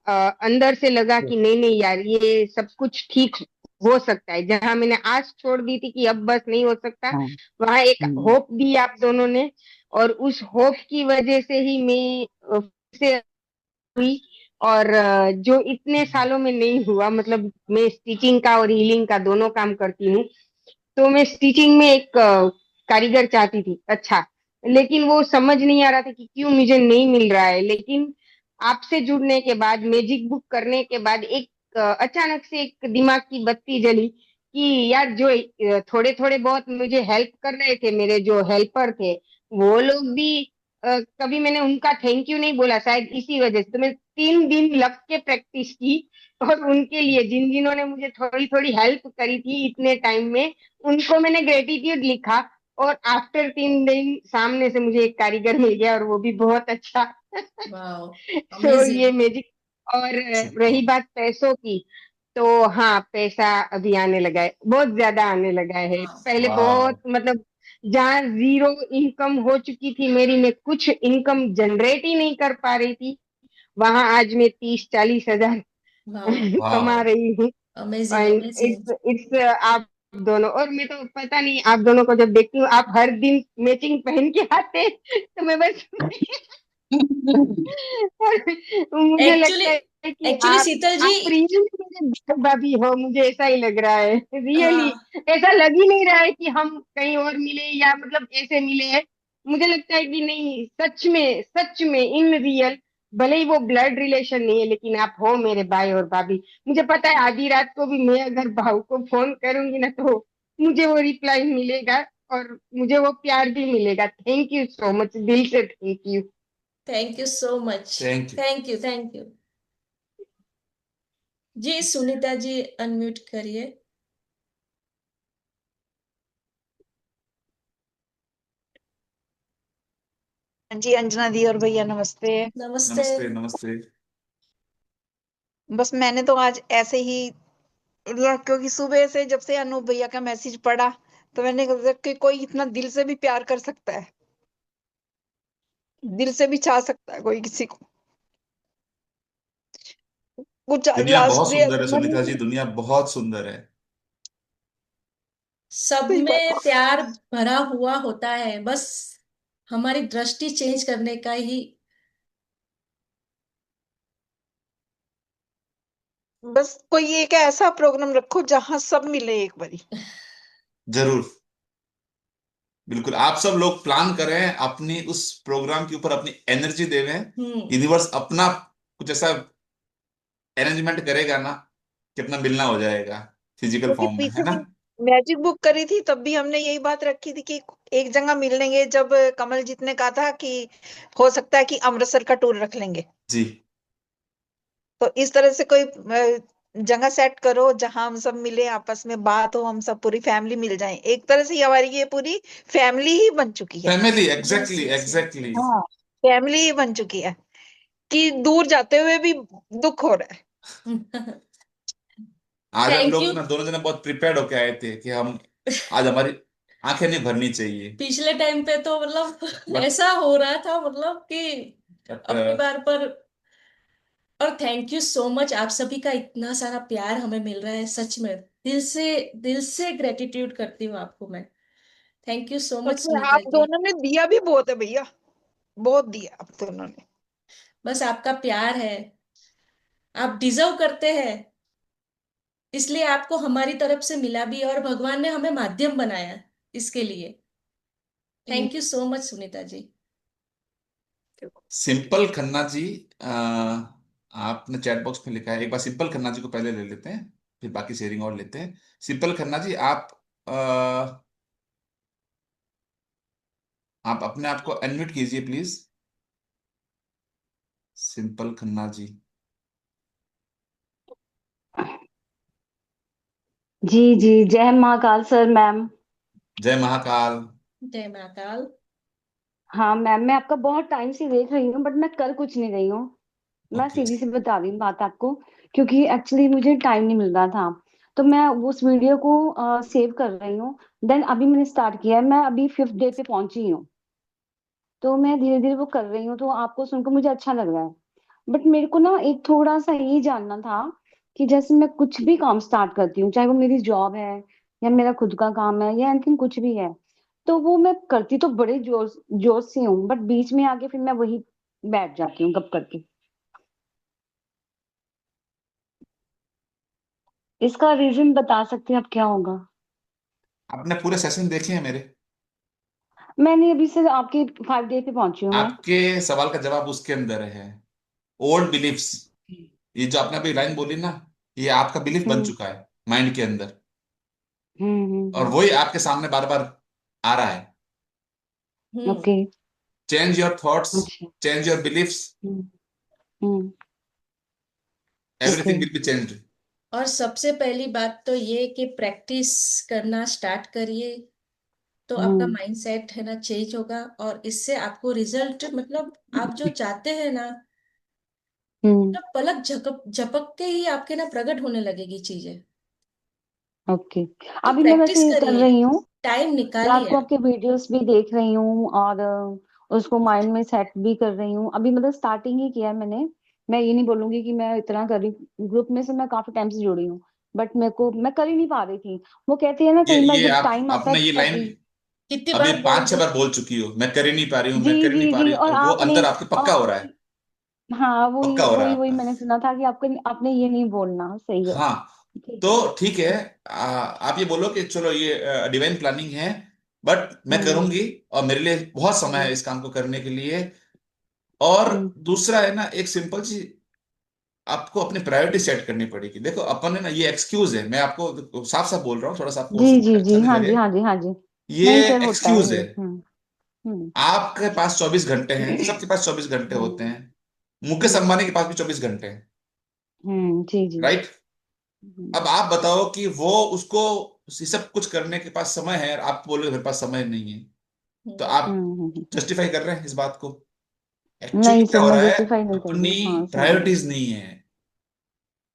अंदर से लगा कि नहीं नहीं यार, ये सब कुछ ठीक हो सकता है। जहां मैंने आस छोड़ दी थी कि अब बस नहीं हो सकता, हाँ। वहां एक हम्म। होप दी आप दोनों ने। और उस होप की वजह से ही मैं फिर से हुई। और जो इतने सालों में नहीं हुआ, मतलब मैं स्टिचिंग का और हीलिंग का दोनों काम करती हूँ। तो मैं स्टिचिंग में एक कारीगर चाहती थी, अच्छा, लेकिन वो समझ नहीं आ रहा था कि क्यों मुझे नहीं मिल रहा है। लेकिन आपसे जुड़ने के बाद, मैजिक बुक करने के बाद, एक अचानक से एक दिमाग की बत्ती जली कि यार जो थोड़े थोड़े बहुत मुझे हेल्प कर रहे थे, मेरे जो हेल्पर थे, वो लोग भी कभी मैंने उनका थैंक यू नहीं बोला, शायद इसी वजह से तो मैं 3 दिन लग के प्रैक्टिस की। और उनके लिए जिन जिन्होंने मुझे थोड़ी थोड़ी हेल्प करी थी इतने टाइम में, उनको मैंने ग्रेटिट्यूड लिखा। और आफ्टर 3 दिन सामने से मुझे एक कारीगर मिल गया, और वो भी बहुत अच्छा। वाह, सो ये अमेजिंग। मैजिक। और रही सुपर। बात पैसों की, तो हाँ, पैसा अभी आने लगा है, बहुत ज्यादा आने लगा है। वाह, पहले वाह। बहुत मतलब जहाँ जीरो इनकम हो चुकी थी मेरी, मैं कुछ इनकम जनरेट ही नहीं कर पा रही थी, वहां आज मैं 30-40 हजार वाह, कमा वाह। रही हूँ। Amazing, and amazing. It's it's आप दोनों, और मैं तो पता नहीं, आप दोनों को जब देखती हूँ, आप हर दिन मैचिंग पहन के आते हैं, तो मैं बस मुझे एक्चुअली लगता है कि एक्चुअली शीतल जी। आप रियली मेरे बड़ भाभी हो, मुझे ऐसा ही लग रहा है, रियली। हाँ, ऐसा लग ही नहीं रहा है कि हम कहीं और मिले या मतलब ऐसे मिले हैं। मुझे लगता है कि नहीं, सच में इन रियल, भले ही वो ब्लड रिलेशन नहीं है, लेकिन आप हो मेरे भाई और भाभी। मुझे पता है आधी रात को भी मैं अगर भाऊ को फोन करूंगी ना, तो मुझे वो रिप्लाई मिलेगा, और मुझे वो प्यार भी मिलेगा। थैंक यू सो मच, दिल से thank you. Thank you so much. Thank you. Thank you, thank you. जी सुनीता जी, अनम्यूट करिए। जी अंजना दी और भैया नमस्ते। नमस्ते। नमस्ते, नमस्ते। बस मैंने तो आज ऐसे ही क्योंकि सुबह से जब से अनूप भैया का मैसेज पढ़ा, तो मैंने कहा कि कोई इतना दिल से भी प्यार कर सकता है, दिल से भी चाह सकता है कोई किसी को। कुछ दुनिया लास्ट बहुत डे सुंदर है सुनीता जी, मैंने दुनिया बहुत सुंदर है। सब सही बात में प्यार भरा हुआ होता है, बस हमारी दृष्टि चेंज करने का ही। बस कोई एक ऐसा प्रोग्राम रखो जहां सब मिले एक बारी। जरूर। बिल्कुल, आप सब लोग प्लान करें, अपनी उस प्रोग्राम के ऊपर अपनी एनर्जी देवें। हम्म। यूनिवर्स अपना कुछ ऐसा अरेंजमेंट करेगा ना कि अपना मिलना हो जाएगा फिजिकल क्योंकि फॉर्म में, है पीछे ना। भी मैजिक बुक करी थी, तब भी हमने यही बात रखी थी कि एक जगह मिल लेंगे। जब कमलजीत ने कहा था कि हो सकता है कि अमृतसर का टूर रख लेंगे, जी। तो इस तरह से कोई जगह सेट करो जहां हम सब मिले, आपस में बात हो, हम सब पूरी फैमिली मिल जाए। एक तरह से ये हमारी ये पूरी फैमिली ही बन चुकी है। Family, yes, exactly, yes, exactly. हाँ, फैमिली ही बन चुकी है कि दूर जाते हुए भी दुख हो रहा है। यस। आज हम थैंक लोग यू। ना दोनों जने बहुत प्रिपेयर्ड होके आए थे कि हम आज हमारी आंखें नहीं भरनी चाहिए। पिछले टाइम पे तो मतलब बट ऐसा हो रहा था, मतलब कि बट अपनी बार पर। और थैंक यू सो मच, आप सभी का इतना सारा प्यार हमें मिल रहा है, सच में दिल से ग्रेटिट्यूड करती हूँ आपको मैं। थैंक यू सो मच उसमें सुनीता आप जी। दोनों ने दिया भी बहुत है भैया, बहुत दिया आप दोनों ने। बस आपका प्यार है, आप डिजर्व करते हैं, इसलिए आपको हमारी तरफ से मिला भी, और भगवान ने हमें माध्यम बनाया इसके लिए। Thank you so much Sunita ji. Simple Khanna ji, आपने चैट बॉक्स में लिखा है, एक बार सिंपल खन्ना जी को पहले ले लेते हैं, फिर बाकी शेयरिंग और लेते हैं। सिंपल खन्ना जी, आप अपने आप को अनम्यूट कीजिए प्लीज। सिंपल खन्ना जी। जी जी, जय महाकाल सर मैम। जय महाकाल। जय महाकाल। हाँ मैम, मैं आपका बहुत टाइम से देख रही हूँ, बट मैं कर कुछ नहीं रही हूँ। मैं ओके। सीधी सी बता रही हूँ बात आपको, क्योंकि एक्चुअली मुझे टाइम नहीं मिल रहा था। तो मैं उस वीडियो को सेव कर रही हूँ। देन अभी मैंने स्टार्ट किया है, मैं अभी 5th डे पे पहुंची हूँ। तो मैं धीरे धीरे वो कर रही हूँ, तो आपको सुनकर मुझे अच्छा लग रहा है। बट मेरे को ना एक थोड़ा सा ये जानना था कि जैसे मैं कुछ भी काम स्टार्ट करती हूँ, चाहे वो मेरी जॉब है या मेरा खुद का काम है या एनीथिंग कुछ भी है, तो वो मैं करती तो बड़े जोश जोश से हूँ, बट बीच में आके फिर मैं वही बैठ जाती हूँ गप करके। इसका रीजन बता सकते हैं आप क्या होगा? आपने पूरे सेशन देखे हैं मेरे? मैंने अभी से आपके 5 डे पे पहुंची हूँ मैं। आपके सवाल का जवाब उसके अंदर है। ओल्ड बिलीफ्स, ये जो आपने अभी लाइन बोली ना, ये आपका बिलीफ बन हम्म। चुका है माइंड के अंदर। और हम्म। वही आपके सामने बार बार आ रहा है। हम्म। ओके। चेंज योर थॉट्स, अच्छा। Change your beliefs, hmm. Hmm. Okay. Everything will be changed. और सबसे पहली बात तो ये कि प्रैक्टिस करना स्टार्ट करिए, तो आपका हम्म। माइंडसेट है ना चेंज होगा, और इससे आपको रिजल्ट मतलब आप जो चाहते हैं ना, हम्म। मतलब पलक झपक झपक के ही आपके ना प्रकट होने लगेगी चीजें। ओके। तो अभी मैं प्रैक्टिस वैसे कर करिए, रही हूँ। टाइम रात निकालिए को आप। आपके वीडियोस भी देख रही हूँ और उसको माइंड में सेट भी कर रही हूँ। अभी मतलब स्टार्टिंग ही किया है मैंने। मैं ये नहीं बोलूंगी कि मैं इतना कर रही, ग्रुप में से मैं काफी टाइम से जुड़ी हूँ, बट मेरे को मैं कर ही नहीं पा रही थी। वो कहती है ना, कई बार ये जब आप टाइम आता है आपने ये लाइन तभी। कितनी अभी बार बोल पांच छह दी। बार बोल चुकी हो, मैं कर ही नहीं पा रही हूँ, जी मैं कर ही नहीं जी पा जी। रही हूँ, और और वो आपने, अंदर आपके पक्का हो रहा है। हाँ पक्का वही हो रहा है वही वही आपका। मैंने सुना था कि आपको, आपने ये नहीं बोलना, सही है। हाँ, ठीक है। तो ठीक है। आप ये बोलो कि चलो ये डिवाइन प्लानिंग है, बट मैं हम्म। करूंगी, और मेरे लिए बहुत समय है हम्म। इस काम को करने के लिए। और हम्म। दूसरा है ना, एक सिंपल सी आपको अपनी प्रायोरिटी सेट करनी पड़ेगी। देखो अपन है ना, ये एक्सक्यूज है, मैं आपको साफ साफ बोल रहा हूँ, थोड़ा सा आपको हो जी सकता जी है अच्छा जी, नहीं हाँ लगे। जी हाँ जी हाँ जी। ये नहीं सर, होता है एक्सक्यूज ये। है। हम्म। आपके पास 24 घंटे हैं, सबके पास 24 घंटे होते हम्म। हैं। मुकेश हम्म। अंबानी के पास भी 24 घंटे हैं। जी जी। राइट। हम्म। अब आप बताओ कि वो उसको ये सब कुछ करने के पास समय है, और आप बोले मेरे पास समय नहीं है। तो हम्म। आप हम्म। जस्टिफाई कर रहे हैं इस बात को। एक्चुअली नहीं क्या सर, हो मैं रहा है, जस्टिफाई नहीं कर अपनी रही, हाँ सही है। प्रायोरिटीज नहीं है।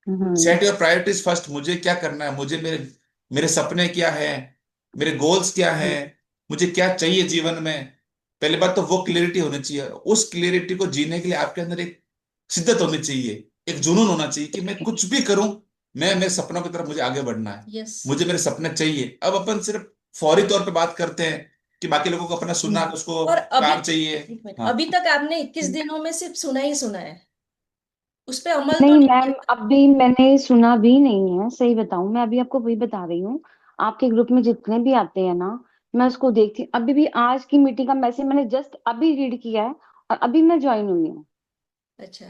Hmm. Set your priorities first. मुझे क्या करना है, मुझे मेरे मेरे सपने क्या है, मेरे गोल्स क्या है, हम्म। मुझे क्या चाहिए जीवन में। पहले बात तो वो क्लियरिटी होनी चाहिए। उस क्लियरिटी को जीने के लिए आपके अंदर एक शिद्दत होनी चाहिए, एक जुनून होना चाहिए कि मैं कुछ भी करूं, मैं मेरे सपनों की तरफ मुझे आगे बढ़ना है। यस। मुझे मेरे सपने चाहिए। अब अपन सिर्फ फौरी तौर पे बात करते हैं कि बाकी लोगों को अपना सुना, उसको और अभी, कार चाहिए। एक मिनट, हाँ। अभी तक आपने 21 हम्म। दिनों में सिर्फ सुना ही सुना है, उस पे अमल तो नहीं नहीं मैम, किया। अभी मैंने सुना भी नहीं है, सही बताऊं, मैं अभी आपको वही बता रही हूँ। आपके ग्रुप में जितने भी आते हैं ना, मैं उसको देखती हूँ। अभी भी आज की मीटिंग का मैसेज मैंने जस्ट अभी रीड किया है, और अभी मैं ज्वाइन हुई हूँ। अच्छा।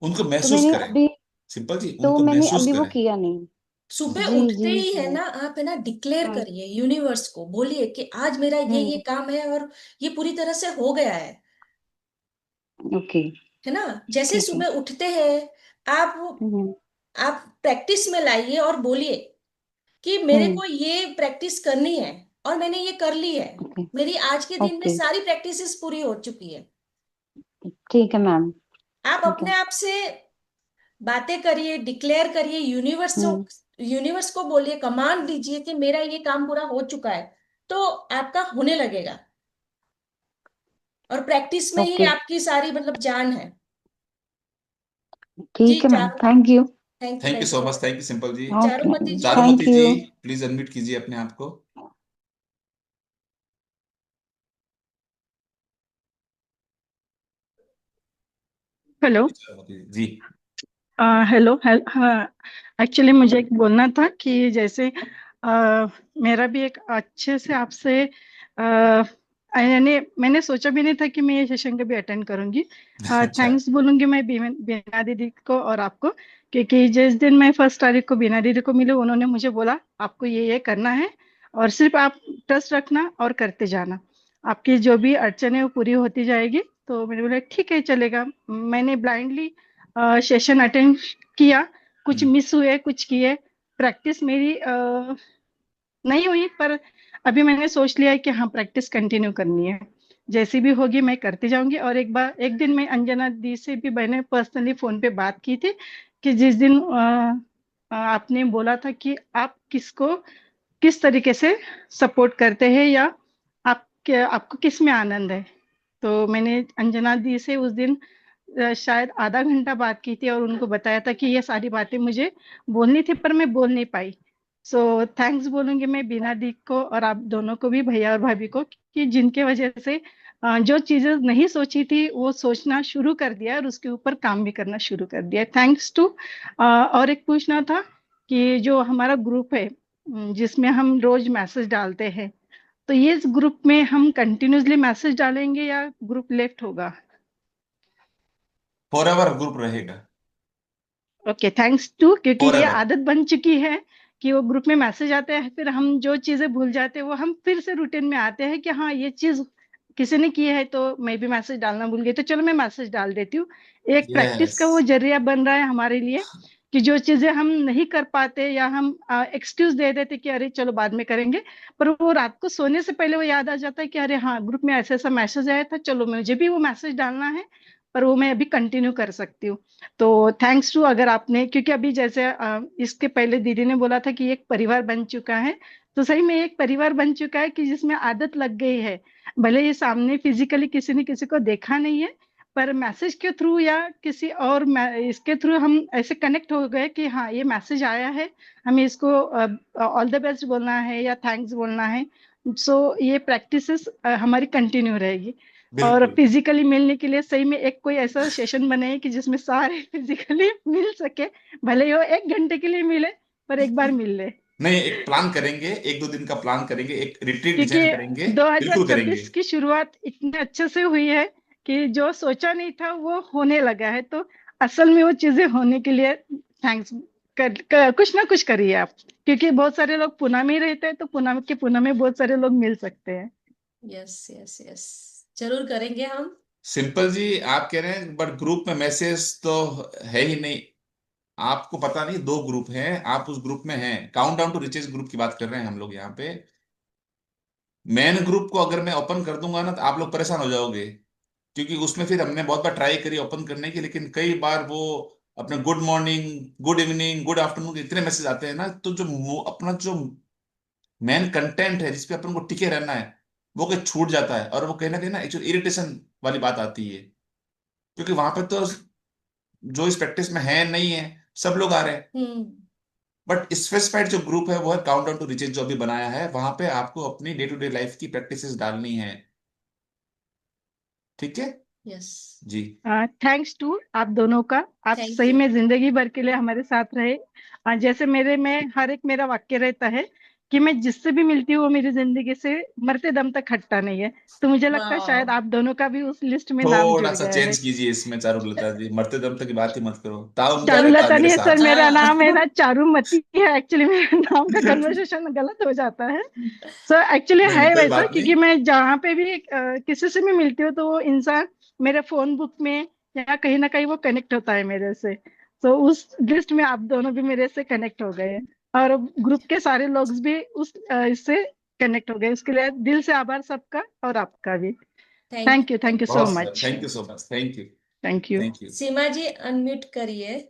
उनको तो महसूस मैंने करें। अभी, सिंपल जी, तो उनको मैंने महसूस अभी वो करें। किया नहीं। सुबह जी उठते जी ही है जी। ना, आप है ना डिक्लेयर हम्म। करिए, यूनिवर्स को बोलिए कि आज मेरा ये हम्म। काम है, और ये पूरी तरह से हो गया ओके। है ना। जैसे ठीक है। सुबह उठते हैं आप हम्म। आप प्रैक्टिस में लाइए और बोलिए कि मेरे हम्म। को ये प्रैक्टिस करनी है, और मैंने ये कर ली है। ओके। मेरी आज के दिन में ओके। सारी प्रैक्टिसेस पूरी हो चुकी है। ठीक है मैम। आप ठीक है। अपने आप से बातें करिए, डिक्लेयर करिए, हम्म। यूनिवर्स को बोलिए, कमांड दीजिए कि मेरा ये काम पूरा हो चुका है, तो आपका होने लगेगा। और प्रैक्टिस में ही ओके। आपकी सारी मतलब जान है। जी ठीक है ma'am, Charu, thank you. Thank you thank so you. Much, thank you simple जी। Okay. Charumati ji. Thank Charumati you. जी, प्लीज अनम्यूट कीजिए अपने आप को। हेलो। चारुमती जी। हेलो हाँ। एक्चुअली मुझे एक बोलना था कि जैसे मेरा भी एक अच्छे से आपसे यानी मैंने सोचा भी नहीं था कि मैं ये सेशन कभी अटेंड करूंगी। अच्छा। थैंक्स बोलूंगी मैं बीना दीदी को और आपको, क्योंकि जिस दिन मैं 1 तारीख को बीना दीदी को मिली, उन्होंने मुझे बोला आपको ये करना है, और सिर्फ आप ट्रस्ट रखना और करते जाना, आपकी जो भी अड़चन है वो पूरी होती जाएगी। तो मैंने बोला ठीक है चलेगा। मैंने ब्लाइंडली सेशन अटेंड किया, कुछ हम्म। मिस हुए कुछ किए, प्रैक्टिस मेरी नहीं हुई, पर अभी मैंने सोच लिया है कि हाँ प्रैक्टिस कंटिन्यू करनी है, जैसी भी होगी मैं करती जाऊंगी। और एक दिन मैं अंजना दी से भी मैंने पर्सनली फोन पे बात की थी कि जिस दिन आपने बोला था कि आप किसको किस तरीके से सपोर्ट करते हैं, या आपको किस में आनंद है। तो मैंने अंजना दी से उस दिन शायद आधा घंटा बात की थी, और उनको बताया था कि ये सारी बातें मुझे बोलनी थी पर मैं बोल नहीं पाई। सो थैंक्स बोलूंगी मैं बीना दी को और आप दोनों को भी, भैया और भाभी को, कि जिनके वजह से जो चीजें नहीं सोची थी वो सोचना शुरू कर दिया और उसके ऊपर काम भी करना शुरू कर दिया। Thanks to. और एक पूछना था कि जो हमारा ग्रुप है जिसमें हम रोज मैसेज डालते हैं, तो ये इस ग्रुप में हम कंटिन्यूसली मैसेज डालेंगे या ग्रुप लेफ्ट होगा? फॉर एवर ग्रुप रहेगा। ओके थैंक्स टू, क्योंकि फॉर ये एवर। आदत बन चुकी है कि वो ग्रुप में मैसेज आते हैं, फिर हम जो चीजें भूल जाते हैं वो हम फिर से रूटीन में आते हैं कि हाँ ये चीज किसी ने की है तो मैं भी मैसेज डालना भूल गई, तो चलो मैं मैसेज डाल देती हूँ। एक प्रैक्टिस यस। का वो जरिया बन रहा है हमारे लिए कि जो चीजें हम नहीं कर पाते या हम एक्सक्यूज दे देते कि अरे चलो बाद में करेंगे, पर वो रात को सोने से पहले वो याद आ जाता है कि अरे हाँ ग्रुप में ऐसा ऐसा मैसेज आया था, चलो मुझे भी वो मैसेज डालना है, पर वो मैं अभी कंटिन्यू कर सकती हूँ। तो थैंक्स टू, अगर आपने, क्योंकि अभी जैसे इसके पहले दीदी ने बोला था कि एक परिवार बन चुका है, तो सही में एक परिवार बन चुका है कि जिसमें आदत लग गई है। भले ये सामने फिजिकली किसी ने किसी को देखा नहीं है, पर मैसेज के थ्रू या किसी और इसके थ्रू हम ऐसे कनेक्ट हो गए कि हाँ ये मैसेज आया है, हमें इसको ऑल द बेस्ट बोलना है या थैंक्स बोलना है। सो ये प्रैक्टिसेस हमारी कंटिन्यू रहेगी। और बिल्कुल। फिजिकली मिलने के लिए सही में एक कोई ऐसा सेशन बने कि जिसमें सारे फिजिकली मिल सके, भले ही वो 1 घंटे के लिए मिले, पर एक बार मिल ले। नहीं, एक प्लान करेंगे, 1-2 दिन का प्लान करेंगे, एक रिट्रीट डिजाइन क्योंकि करेंगे, बिल्कुल करेंगे। 2026 की शुरुआत इतने अच्छे से हुई है कि जो सोचा नहीं था वो होने लगा है, तो असल में वो चीजें होने के लिए थैंक्स कुछ ना कुछ करिए आप, क्योंकि बहुत सारे लोग पुणे में ही रहते हैं, तो पुणे में बहुत सारे लोग मिल सकते हैं। यस यस यस, जरूर करेंगे हम। सिंपल जी, आप कह रहे हैं बट ग्रुप में मैसेज तो है ही नहीं। आपको पता नहीं, 2 ग्रुप हैं, आप उस ग्रुप में हैं। Count down to riches group की बात कर रहे हैं हम लोग यहाँ पे। मेन ग्रुप को अगर मैं ओपन कर दूंगा ना तो आप लोग परेशान हो जाओगे, क्योंकि उसमें फिर हमने बहुत बार ट्राई करी ओपन करने की, लेकिन कई बार वो अपने good morning, good evening, good afternoon इतने मैसेज आते हैं ना, तो जो अपना जो मेन कंटेंट है जिसपे अपन को टिके रहना है, वो कहीं छूट जाता है, और वो कहीं ना कहीं ना एक्चुअली इरिटेशन वाली बात आती है। क्योंकि वहां पे तो जो इस प्रैक्टिस में है नहीं है, सब लोग आ रहे हैं। हम्म। बट स्पेसिफाइड जो ग्रुप है वो है काउंट डाउन टू रिचेज, जो अभी बनाया है, वहां पे आपको अपनी डे टू डे लाइफ की प्रैक्टिसेस डालनी है। ठीक है यस। जी। थैंक्स टू आप दोनों का, आप थैंक सही यू। में जिंदगी भर के लिए हमारे साथ रहे। जैसे मेरे में हर एक मेरा वाक्य रहता है कि मैं जिससे भी मिलती हूँ वो मेरी जिंदगी से मरते दम तक हटता नहीं है, तो मुझे लगता है वाह। शायद आप दोनों का भी उस लिस्ट में नाम थोड़ा जुड़ सा गया है। चेंज कीजिए इसमें, चारुलता जी, मरते दम तक की बात ही मत करो, ताउम्र रहता है चारुलता मेरे नहीं है सर, साथ। मेरा नाम है हाँ। ना चारुमती है एक्चुअली, मेरे नाम का कन्वर्सेशन गलत हो जाता है। सो एक्चुअली नहीं नहीं, है कोई वैसा, बात नहीं। क्योंकि मैं जहाँ पे भी किसी से भी मिलती हूँ तो वो इंसान मेरे फोन बुक में या कहीं ना कहीं वो कनेक्ट होता है मेरे से। तो उस लिस्ट में आप दोनों भी मेरे से कनेक्ट हो गए हैं, और ग्रुप के सारे लोग भी उस इससे कनेक्ट हो गए। उसके लिए दिल से आभार सबका, और आपका भी thank thank you you. So बहुत sir, much. Thank you so much, thank you. Thank you. Thank you. Seema ji unmute करिए।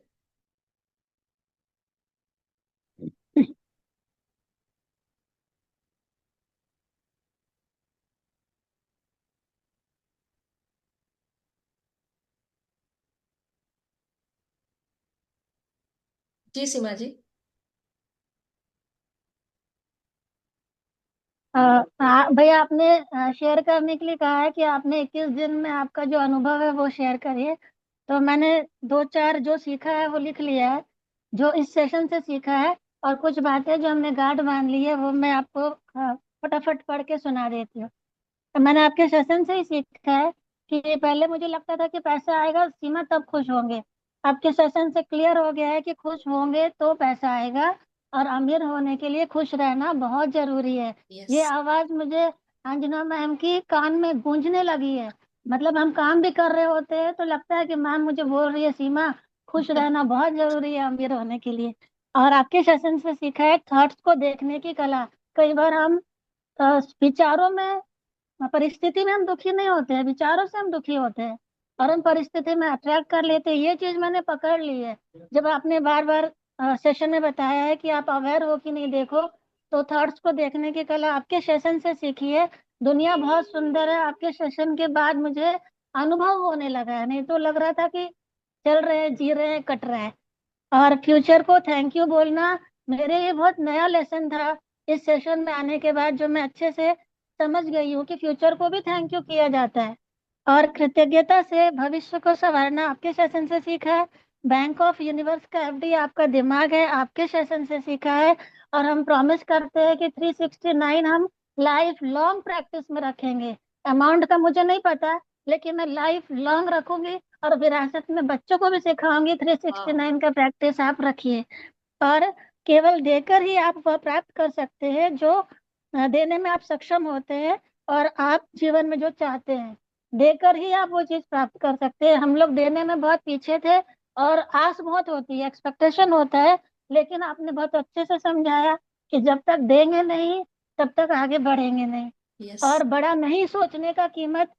जी सीमा जी। हाँ भैया, आपने शेयर करने के लिए कहा है कि आपने 21 दिन में आपका जो अनुभव है वो शेयर करिए। तो मैंने 2-4 जो सीखा है वो लिख लिया है, जो इस सेशन से सीखा है। और कुछ बातें जो हमने गांठ बांध ली है वो मैं आपको फटाफट पढ़ के सुना देती हूँ। तो मैंने आपके सेशन से ही सीखा है कि पहले मुझे लगता था कि पैसा आएगा सीमा तब खुश होंगे। आपके सेशन से क्लियर हो गया है कि खुश होंगे तो पैसा आएगा, और अमीर होने के लिए खुश रहना बहुत जरूरी है। यस। ये आवाज मुझे अंजना मैम की कान में गूंजने लगी है। मतलब हम काम भी कर रहे होते हैं तो लगता है कि मैम मुझे बोल रही है सीमा खुश रहना बहुत जरूरी है अमीर होने के लिए। और आपके सेशन से सीखा है थॉट्स को देखने की कला। कई बार हम विचारों में, परिस्थिति में हम दुखी नहीं होते हैं, विचारों से हम दुखी होते हैं, और हम परिस्थिति में अट्रैक्ट कर लेते हैं। ये चीज मैंने पकड़ ली है। जब आपने बार बार सेशन में बताया है कि आप अवेयर हो कि नहीं, देखो तो थॉट्स को देखने की कला आपके सेशन से सीखी है। दुनिया बहुत सुंदर है। आपके सेशन के बाद मुझे अनुभव होने लगा है, नहीं तो लग रहा था कि चल रहे हैं, जी रहे हैं, कट रहे हैं। और फ्यूचर को थैंक यू बोलना मेरे लिए बहुत नया लेसन था इस सेशन में आने के बाद, जो मैं अच्छे से समझ गई हूँ कि फ्यूचर को भी थैंक यू किया जाता है। और कृतज्ञता से भविष्य को संवारना आपके सेशन से सीखा है। बैंक ऑफ यूनिवर्स का एफडी आपका दिमाग है, आपके सेशन से सीखा है। और हम प्रॉमिस करते हैं कि 369 हम लाइफ लॉन्ग प्रैक्टिस में रखेंगे। अमाउंट का मुझे नहीं पता, लेकिन मैं लाइफ लॉन्ग रखूंगी, और विरासत में बच्चों को भी सिखाऊंगी। वाह। 369 का प्रैक्टिस आप रखिए। और केवल देकर ही आप वह प्राप्त कर सकते हैं जो देने में आप सक्षम होते हैं, और आप जीवन में जो चाहते हैं देकर ही आप वो चीज प्राप्त कर सकते हैं। हम लोग देने में बहुत पीछे थे, और आस बहुत होती है, एक्सपेक्टेशन होता है, लेकिन आपने बहुत अच्छे से समझाया कि जब तक देंगे नहीं तब तक आगे बढ़ेंगे नहीं। यस। और बड़ा नहीं सोचने का कीमत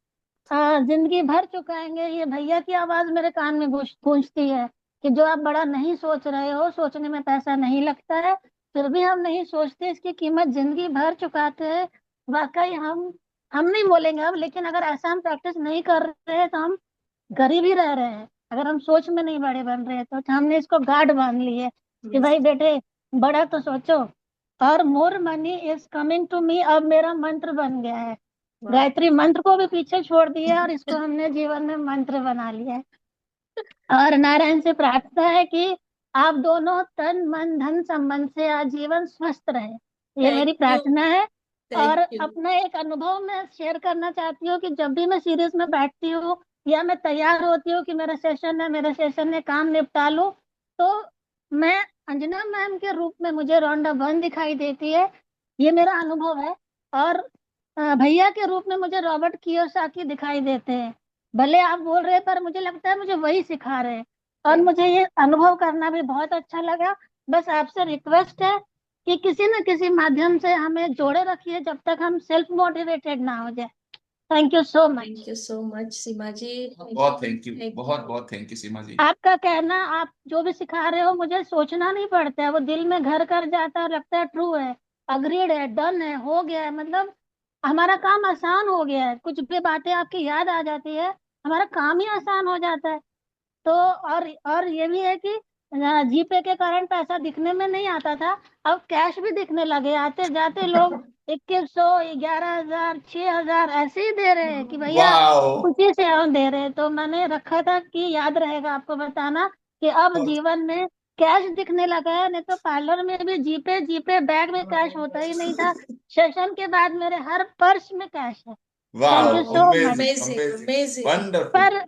जिंदगी भर चुकाएंगे। ये भैया की आवाज मेरे कान में गूंजती है कि जो आप बड़ा नहीं सोच रहे हो, सोचने में पैसा नहीं लगता है, फिर भी हम नहीं सोचते, इसकी कीमत जिंदगी भर चुकाते हैं। वाकई हम नहीं बोलेंगे अब, लेकिन अगर ऐसा हम प्रैक्टिस नहीं कर रहे हैं तो हम गरीब ही रह रहे हैं। अगर हम सोच में नहीं बड़े बन रहे हैं तो हमने इसको गार्ड मान ली है कि भाई बेटे बड़ा तो सोचो। और more money is coming to me अब मेरा मंत्र बन गया है। गायत्री मंत्र को भी पीछे छोड़ दिया और इसको हमने जीवन में मंत्र बना लिया है। और नारायण से प्रार्थना है कि आप दोनों तन मन धन संबंध से आजीवन स्वस्थ रहे, ये मेरी थैंक यू। प्रार्थना है। और थैंक यू। अपना एक अनुभव मैं शेयर करना चाहती हूँ कि जब भी मैं सीरीज में बैठती हूँ या मैं तैयार होती हूँ कि मेरे सेशन में काम निपटा लूं, तो मैं अंजना मैम के रूप में मुझे रौंडा वन दिखाई देती है, ये मेरा अनुभव है। और भैया के रूप में मुझे रॉबर्ट कियोसाकी दिखाई देते हैं। भले आप बोल रहे हैं पर मुझे लगता है मुझे वही सिखा रहे हैं, और मुझे ये अनुभव करना भी बहुत अच्छा लगा। बस आपसे रिक्वेस्ट है कि किसी न किसी माध्यम से हमें जोड़े रखिए जब तक हम सेल्फ मोटिवेटेड ना हो जाए। Thank you so much. Thank you so much Seema ji. बहुत थैंक यू, बहुत बहुत थैंक यू सीमा जी। आपका कहना, आप जो भी सिखा रहे हो मुझे सोचना नहीं पड़ता है, वो दिल में घर कर जाता है और लगता है ट्रू है, अग्रीड है, डन है, हो गया है। मतलब हमारा काम आसान हो गया है, कुछ भी बातें आपकी याद आ जाती है, हमारा काम ही आसान हो जाता है। तो और ये भी है कि जीपे के कारण पैसा दिखने में नहीं आता था, अब कैश भी दिखने लगे, आते जाते लोग 2100, 11,000, 6,000 ऐसे ही दे रहे हैं कि भैया वाओ, खुशी से हम दे रहे हैं। तो मैंने रखा था कि याद रहेगा आपको बताना कि अब जीवन में कैश दिखने लगा है, नहीं तो पार्लर में भी जीपे जीपे बैग में कैश होता ही नहीं था। सेशन के बाद मेरे हर पर्स में कैश है। Thank wow, you so much. Amazing, amazing, wonderful.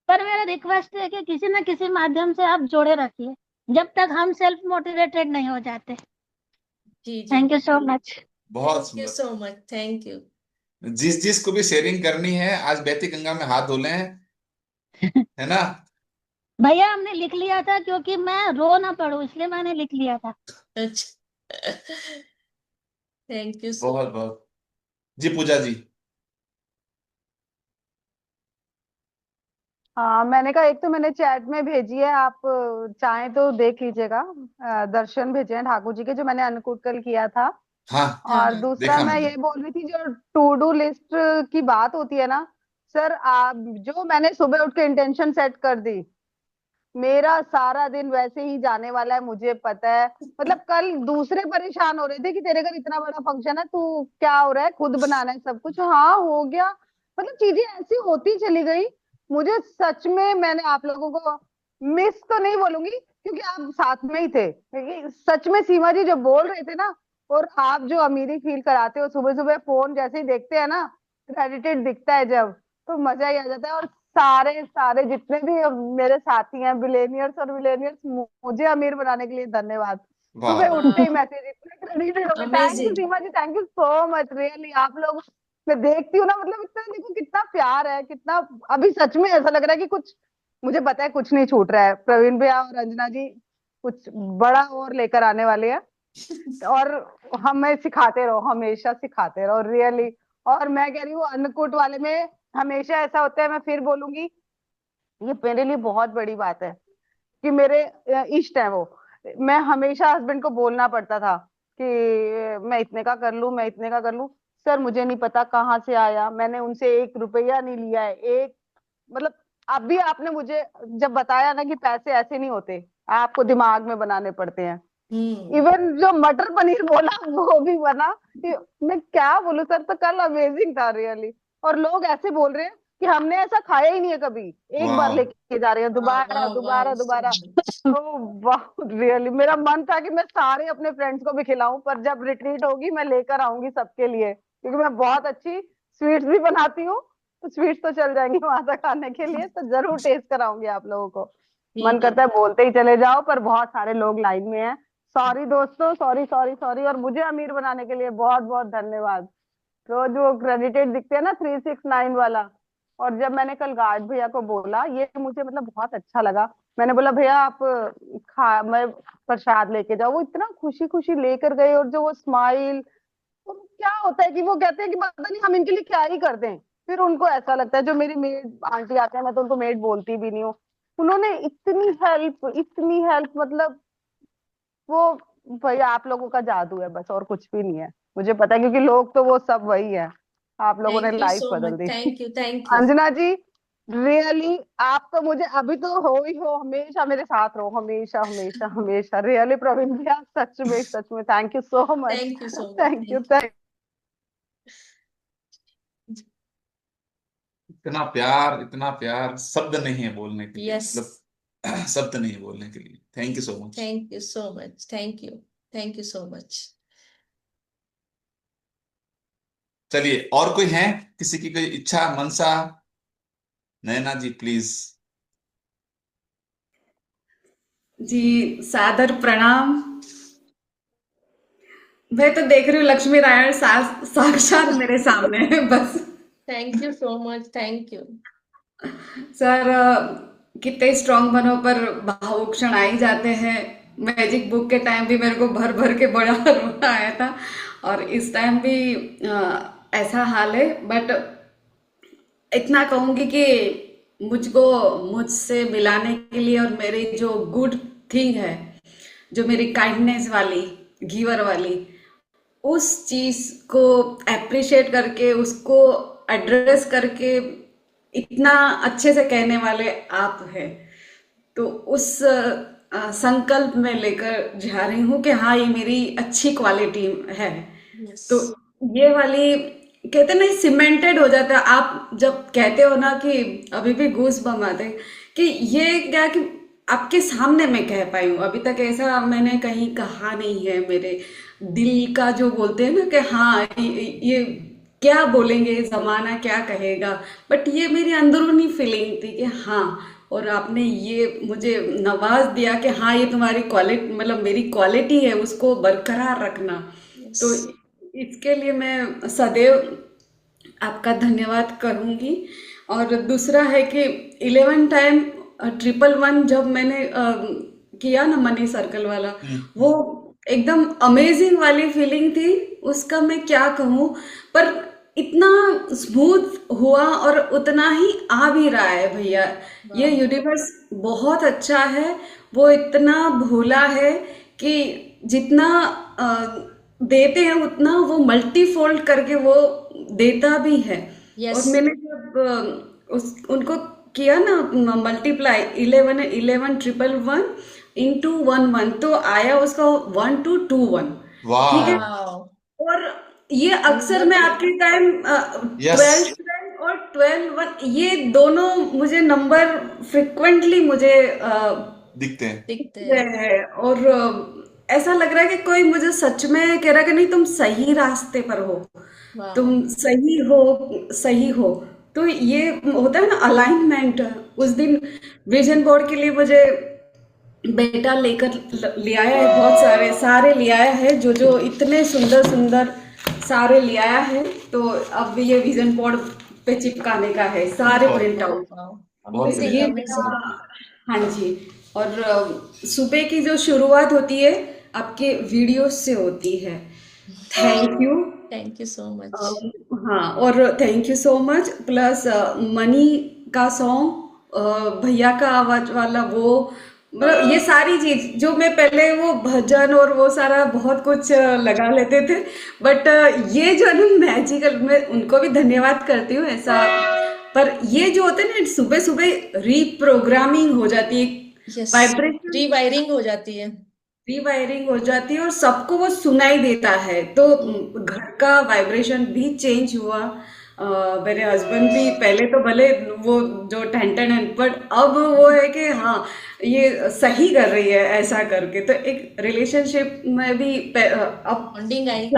पर मेरा रिक्वेस्ट है कि किसी न किसी माध्यम से आप जोड़े रखिए जब तक हम सेल्फ मोटिवेटेड नहीं हो जाते। जी जी। Thank you so much. बहुत थैंक यू सुंदर। So much. Thank you. जिस जिस को भी शेयरिंग करनी है आज बैती गंगा में हाथ धो लें, है ना। भैया हमने लिख लिया था क्योंकि मैं रो ना पड़ू, इसलिए मैंने लिख लिया था। अच्छा। Thank you so. बहुत बहुत जी। पूजा जी। हाँ, मैंने कहा एक तो मैंने चैट में भेजी है, आप चाहें तो देख लीजिएगा। दर्शन भेजे हैं ठाकुर जी के, जो मैंने अन्नकूट कल किया था। हाँ, और दूसरा देखा मैं मैंने। ये बोल रही थी, जो टू डू लिस्ट की बात होती है ना सर, आप जो मैंने सुबह उठ के इंटेंशन सेट कर दी, मेरा सारा दिन वैसे ही जाने वाला है, मुझे पता है। मतलब कल दूसरे परेशान हो रहे थे कि तेरे घर इतना बड़ा फंक्शन है, तू क्या हो रहा है, खुद बनाना है सब कुछ, हाँ हो गया। मतलब चीजें ऐसी होती चली गई। मुझे सच में, मैंने आप लोगों को मिस तो नहीं बोलूंगी क्योंकि आप साथ में ही थे, लेकिन सच में सीमा जी जो बोल रहे थे ना, और आप जो अमीरी फील कराते हो, सुबह सुबह फोन जैसे ही देखते हैं ना, क्रेडिटेड दिखता है जब, तो मजा ही आ जाता है। और सारे सारे जितने भी मेरे साथी हैं, बिलेनियर्स और विलेनियर्स, मुझे अमीर बनाने के लिए धन्यवाद। वाह, सुबह उठते ही वाह। मैसेज इतने क्रेडिटेड हो गए। Thank you amazing. Seema ji, thank you so much really. आप लोग मैं देखती हूँ ना, मतलब इतना देखो कितना प्यार है, कितना। अभी सच में ऐसा लग रहा है कि कुछ, मुझे पता है कुछ नहीं छूट रहा है। प्रवीण भैया और अंजना जी कुछ बड़ा और लेकर आने वाले हैं, और हमें सिखाते रहो, हमेशा सिखाते रहो रियली। और मैं कह रही हूँ अन्नकूट वाले में हमेशा ऐसा होता है, मैं फिर बोलूंगी, ये मेरे लिए बहुत बड़ी बात है कि मेरे इष्ट है वो। मैं हमेशा हस्बैंड को बोलना पड़ता था कि मैं इतने का कर लूं, मैं इतने का कर लूं। सर मुझे नहीं पता कहाँ से आया, मैंने उनसे 1 रुपया नहीं लिया है। एक मतलब अभी आपने मुझे जब बताया ना कि पैसे ऐसे नहीं होते, आपको दिमाग में बनाने पड़ते हैं। इवन जो मटर पनीर बोला वो भी बना। मैं क्या बोलूं सर, तो कल अमेजिंग था रियली। और लोग ऐसे बोल रहे हैं कि हमने ऐसा खाया ही नहीं है कभी, एक बार वाह, लेके जा रहे हैं, वाह दोबारा वाह वाह दोबारा सो दोबारा। मच। तो वाह, रियली मेरा मन था कि मैं सारे अपने फ्रेंड्स को भी खिलाऊं, पर जब रिट्रीट होगी मैं लेकर आऊंगी सबके लिए, क्योंकि मैं बहुत अच्छी स्वीट्स भी बनाती हूँ। तो स्वीट्स तो चल जाएंगी वहां तक खाने के लिए, तो जरूर टेस्ट कराऊंगी आप लोगों को। मन ठीक है। करता है बोलते ही चले जाओ, पर बहुत सारे लोग लाइन में हैं। सॉरी दोस्तों, सॉरी सॉरी सॉरी, और मुझे अमीर बनाने के लिए बहुत बहुत धन्यवाद। रोज वो क्रेडिटेड दिखते हैं ना 369 वाला। और जब मैंने कल गार्ड भैया को बोला, ये मुझे मतलब बहुत अच्छा लगा। मैंने बोला भैया आप खा मैं प्रसाद लेके जाओ, वो इतना खुशी खुशी लेकर गए, और जो वो स्माइल। तो क्या होता है कि वो कहते हैं कि पता नहीं हम इनके लिए क्या ही कर दें। फिर उनको ऐसा लगता है, जो मेरी मेड आंटी आते हैं, मैं तो उनको मेड बोलती भी नहीं हूँ, उन्होंने इतनी हेल्प मतलब वो, भैया आप लोगों का जादू है बस, और कुछ भी नहीं है। मुझे पता है, क्योंकि लोग तो वो सब वही है। आप लोगों ने थैंक यू लाइफ सो बदल मच, दी। Thank you, thank you. Anjana ji, really आप तो मुझे अभी तो हो ही हो, हमेशा मेरे साथ रहो, हमेशा हमेशा हमेशा। रियली प्रवीण भैया, सच में thank you so much. Thank you so much, thank you, thank thank इतना प्यार शब्द नहीं है बोलने के यू। लिए, यस, मतलब शब्द नहीं है बोलने के लिए। Thank you so much. Thank you so much, thank you, thank you so much. चलिए, और कोई है, किसी की कोई इच्छा मनसा? नैना जी प्लीज। जी, सादर प्रणाम। मैं तो देख रही हूँ लक्ष्मी नारायण साक्षात मेरे सामने है बस। Thank you so much, thank you. Sir, कितने स्ट्रांग बनो पर भावुक क्षण आ ही जाते हैं। मैजिक बुक के टाइम भी मेरे को भर भर के बड़ा रोना आया था, और इस टाइम भी ऐसा हाल है। बट इतना कहूंगी कि मुझको मुझसे मिलाने के लिए, और मेरी जो गुड थिंग है, जो मेरी काइंडनेस वाली, गिवर वाली, उस चीज को अप्रिशिएट करके, उसको एड्रेस करके इतना अच्छे से कहने वाले आप हैं। तो उस संकल्प में लेकर जा रही हूँ कि हाँ, ये मेरी अच्छी क्वालिटी है। यस, तो ये वाली, कहते नहीं, सीमेंटेड हो जाता है। आप जब कहते हो ना कि अभी भी गूस बम आते हैं, कि ये क्या कि आपके सामने मैं कह पाई हूँ। अभी तक ऐसा मैंने कहीं कहा नहीं है। मेरे दिल का जो बोलते हैं ना कि हाँ, ये क्या बोलेंगे, जमाना क्या कहेगा, बट ये मेरी अंदरूनी फीलिंग थी कि हाँ। और आपने ये मुझे नवाज दिया कि हाँ, ये तुम्हारी क्वालिटी, मतलब मेरी क्वालिटी है, उसको बरकरार रखना। यस। तो इसके लिए मैं सदैव आपका धन्यवाद करूंगी। और दूसरा है कि 11 टाइम 111 जब मैंने किया ना, मनी सर्कल वाला, वो एकदम अमेजिंग वाली फीलिंग थी। उसका मैं क्या कहूँ, पर इतना स्मूथ हुआ, और उतना ही आ भी रहा है भैया। ये यूनिवर्स बहुत अच्छा है। वो इतना भोला है कि जितना देते हैं उतना वो मल्टीफोल्ड करके वो देता भी है। और यस, मैंने जब उनको किया ना मल्टीप्लाई, 11 ट्रिपल 1 इंटू 1 तो आया उसका 1221। ठीक है। वाह। वाओ, और ये अक्सर मैं वंडरफुल। आपके टाइम यस, 12 और 12 ये दोनों मुझे नंबर फ्रिक्वेंटली मुझे दिखते हैं। दिखते रहे हैं। हैं। और ऐसा लग रहा है कि कोई मुझे सच में कह रहा है कि नहीं, तुम सही रास्ते पर हो, वाओ, तुम सही हो, सही हो। तो ये होता है ना अलाइनमेंट। उस दिन विजन बोर्ड के लिए मुझे बेटा लेकर ले आया है, बहुत सारे सारे ले आया है, जो जो इतने सुंदर सुंदर सारे ले आया है। तो अब ये विजन बोर्ड पे चिपकाने का है, सारे बहुत प्रिंट वाओ, आउट। वाओ, तो बहुत अमेजिंग, ये बढ़िया। अमेजिंग। हाँ जी। और सुबह की जो शुरुआत होती है आपके वीडियो से होती है। Thank you. Thank you so much. हाँ, और thank you so much. Plus money का सॉन्ग, भैया का आवाज वाला, वो मतलब ये सारी चीज जो मैं पहले वो भजन और वो सारा बहुत कुछ लगा लेते थे, बट ये जो है ना मैजिकल, मैं उनको भी धन्यवाद करती हूँ ऐसा। पर ये जो होता है ना, सुबह सुबह रीप्रोग्रामिंग हो जाती है, यस, वाइब्रेशन रीवायरिंग हो जाती है। रीवायरिंग हो जाती है, और सबको वो सुनाई देता है। तो घर का वाइब्रेशन भी चेंज हुआ। मेरे हस्बैंड भी पहले तो भले वो जो टेंशन है, बट अब वो है कि हाँ, ये सही कर रही है ऐसा करके। तो एक रिलेशनशिप में भी अब बॉन्डिंग आई।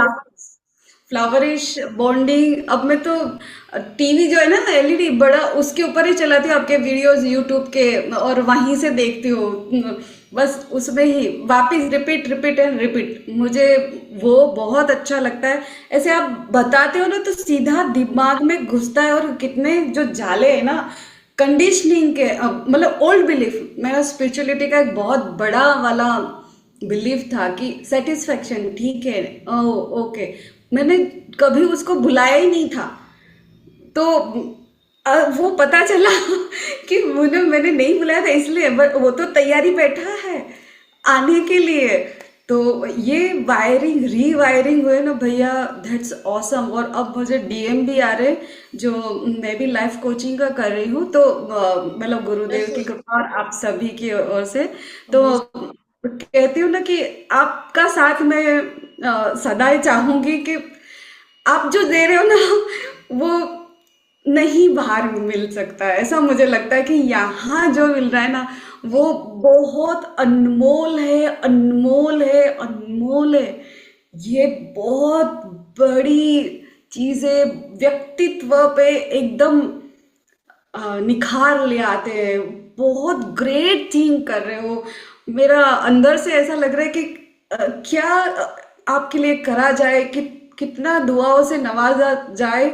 फ्लावरिश बॉन्डिंग। अब मैं तो टीवी जो है ना LED बड़ा, उसके ऊपर ही चलाती हूँ आपके वीडियोस यूट्यूब के, और वहीं से देखती हूँ बस उसमें ही वापिस रिपीट रिपीट एंड रिपीट, मुझे वो बहुत अच्छा लगता है। ऐसे आप बताते हो ना तो सीधा दिमाग में घुसता है, और कितने जो जाले है ना कंडीशनिंग के, मतलब ओल्ड बिलीफ, मेरा स्पिरिचुअलिटी का एक बहुत बड़ा वाला बिलीफ था कि सेटिस्फेक्शन ठीक है, ओ ओके, मैंने कभी उसको बुलाया ही नहीं था। तो वो पता चला कि मैंने नहीं बुलाया था इसलिए, बट वो तो तैयारी बैठा है आने के लिए। तो ये वायरिंग रीवायरिंग हुए ना भैया, दैट्स ऑसम। और अब मुझे डीएम भी आ रहे, जो मैं भी लाइफ कोचिंग का कर रही हूँ, तो मतलब गुरुदेव की कृपा और आप सभी की ओर से, तो कहती हूँ ना कि आपका साथ मैं सदा ही चाहूंगी कि आप जो दे रहे हो ना वो नहीं बाहर मिल सकता है। ऐसा मुझे लगता है कि यहाँ जो मिल रहा है ना वो बहुत अनमोल है, अनमोल है, अनमोल है। ये बहुत बड़ी चीजें व्यक्तित्व पे एकदम निखार ले आते हैं। बहुत ग्रेट थिंग कर रहे हो। मेरा अंदर से ऐसा लग रहा है कि क्या आपके लिए करा जाए, कि कितना दुआओं से नवाजा जाए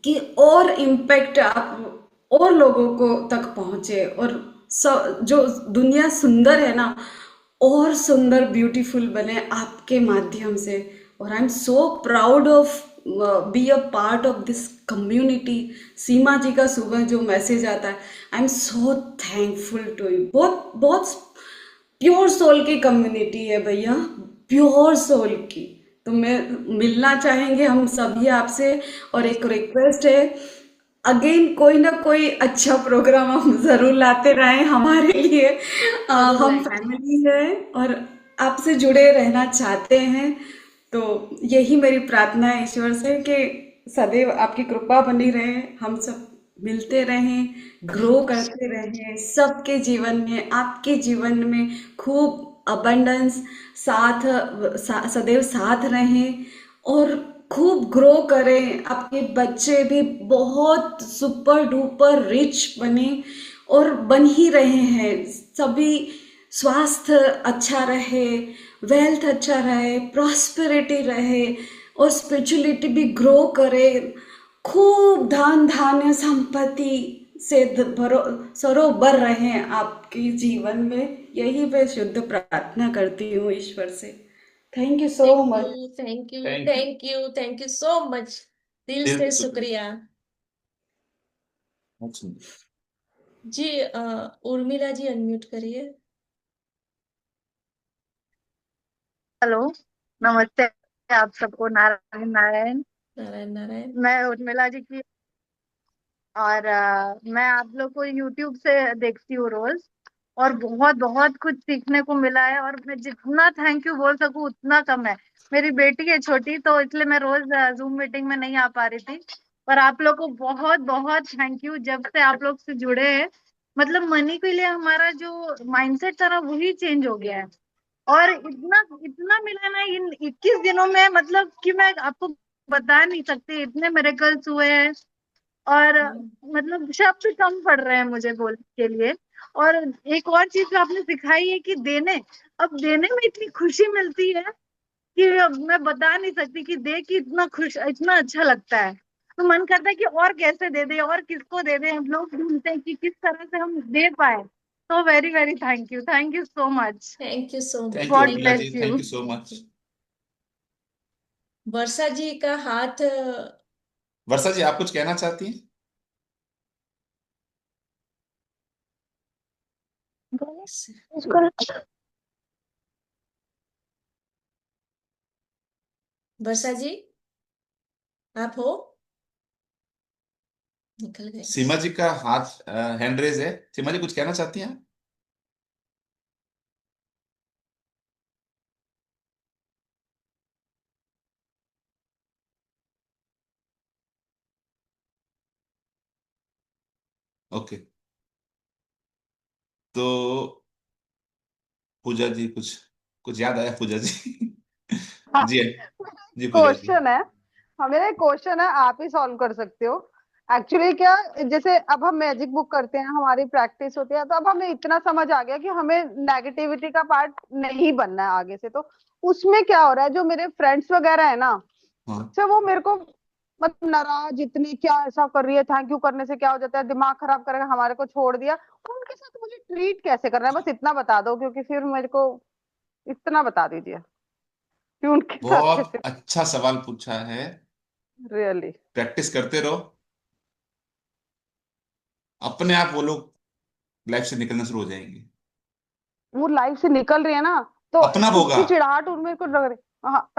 कि और इम्पैक्ट आप और लोगों को तक पहुंचे, और जो दुनिया सुंदर है ना और सुंदर ब्यूटीफुल बने आपके माध्यम से। और I am so proud of be a part of this community. Seema ji का सुबह जो मैसेज आता है, I am so thankful to you. बहुत बहुत प्योर सोल की कम्युनिटी है भैया, प्योर सोल की। तो मैं मिलना चाहेंगे हम सभी आपसे, और एक रिक्वेस्ट है, अगेन कोई ना कोई अच्छा प्रोग्राम हम जरूर लाते रहें हमारे लिए। हम फैमिली है और आपसे जुड़े रहना चाहते हैं। तो यही मेरी प्रार्थना है ईश्वर से कि सदैव आपकी कृपा बनी रहे, हम सब मिलते रहें, ग्रो करते रहें, सबके जीवन में, आपके जीवन में खूब अबंडेंस सदैव साथ रहें, और खूब ग्रो करें। आपके बच्चे भी बहुत सुपर डुपर रिच बने, और बन ही रहे हैं। सभी स्वास्थ्य अच्छा रहे, वेल्थ अच्छा रहे, प्रॉस्पेरिटी रहे, और स्पिरिचुअलिटी भी ग्रो करे। खूब धन धान्य संपत्ति से सरोबर रहे आपके जीवन में। यही मैं शुद्ध प्रार्थना करती हूँ ईश्वर से। Thank you so much. Thank you, thank you, thank you, thank you so much. दिल दिल से से शुक्रिया। अच्छा। जी उर्मिला जी अनम्यूट करिए। हेलो, नमस्ते आप सबको। नारायण नारायण। नारायण नारायण। मैं उर्मिला जी की, और मैं आप लोग को यूट्यूब से देखती हूँ रोज, और बहुत बहुत कुछ सीखने को मिला है, और मैं जितना थैंक यू बोल सकूं उतना कम है। मेरी बेटी है छोटी, तो इसलिए मैं रोज जूम मीटिंग में नहीं आ पा रही थी। पर आप लोग को बहुत बहुत थैंक यू। जब से आप लोग से जुड़े हैं, मतलब मनी के लिए हमारा जो माइंडसेट था ना वही चेंज हो गया है। और इतना इतना मिला ना इन 21 दिनों में, मतलब कि मैं आपको बता नहीं सकती, इतने मिरेकल्स हुए हैं। और मतलब शब्द कम पड़ रहे हैं मुझे बोलने के लिए। और एक और चीज जो आपने सिखाई है कि देने, अब देने में इतनी खुशी मिलती है कि अब मैं बता नहीं सकती, कि दे कि इतना खुश, इतना अच्छा लगता है। तो मन करता है कि और कैसे दे दे, और किसको दे दे। हम लोग ढूंढते हैं कि किस तरह से हम दे पाए। तो very very thank you so much. Thank you so much. Thank you God thank Urmila you. जी, bless thank you. You so much. Varsha ji का हाथ वर्षा जी, आप कुछ कहना चाहती हैं? वर्षा जी आप हो? निकल गए। सीमा जी का हाथ हैंड रेज है। सीमा जी कुछ कहना चाहती हैं? ओके, तो पूजा जी कुछ कुछ याद आया पूजा जी? जी, जी पूजा जी। क्वेश्चन है, हाँ मेरा एक क्वेश्चन है, आप ही सॉल्व कर सकते हो। एक्चुअली क्या, जैसे अब हम मैजिक बुक करते हैं, हमारी प्रैक्टिस होती है, तो अब हमें इतना समझ आ गया कि हमें नेगेटिविटी का पार्ट नहीं बनना है आगे से। तो उसमें क्या हो रहा है, जो मेरे फ्रेंड्स वगैरह है ना, हाँ अच्छा वो मेरे को मतलब नाराज, इतने क्या ऐसा कर रही है, थैंक यू करने से क्या हो जाता है, दिमाग खराब करके हमारे को छोड़ दिया, तो उनके साथ मुझे ट्रीट कैसे करना है, बस इतना बता दो, क्योंकि फिर मेरे को इतना बता दीजिए कि उनके साथ बहुत कैसे। अच्छा सवाल पूछा है। रियली प्रैक्टिस करते रहो, अपने आप वो लोग लाइफ से निकलना शुरू हो जाएंगे। वो लाइफ से निकल रही है ना, तो अपना खुद होगा। की चिढ़ाहट उनमें को लग रही। हाँ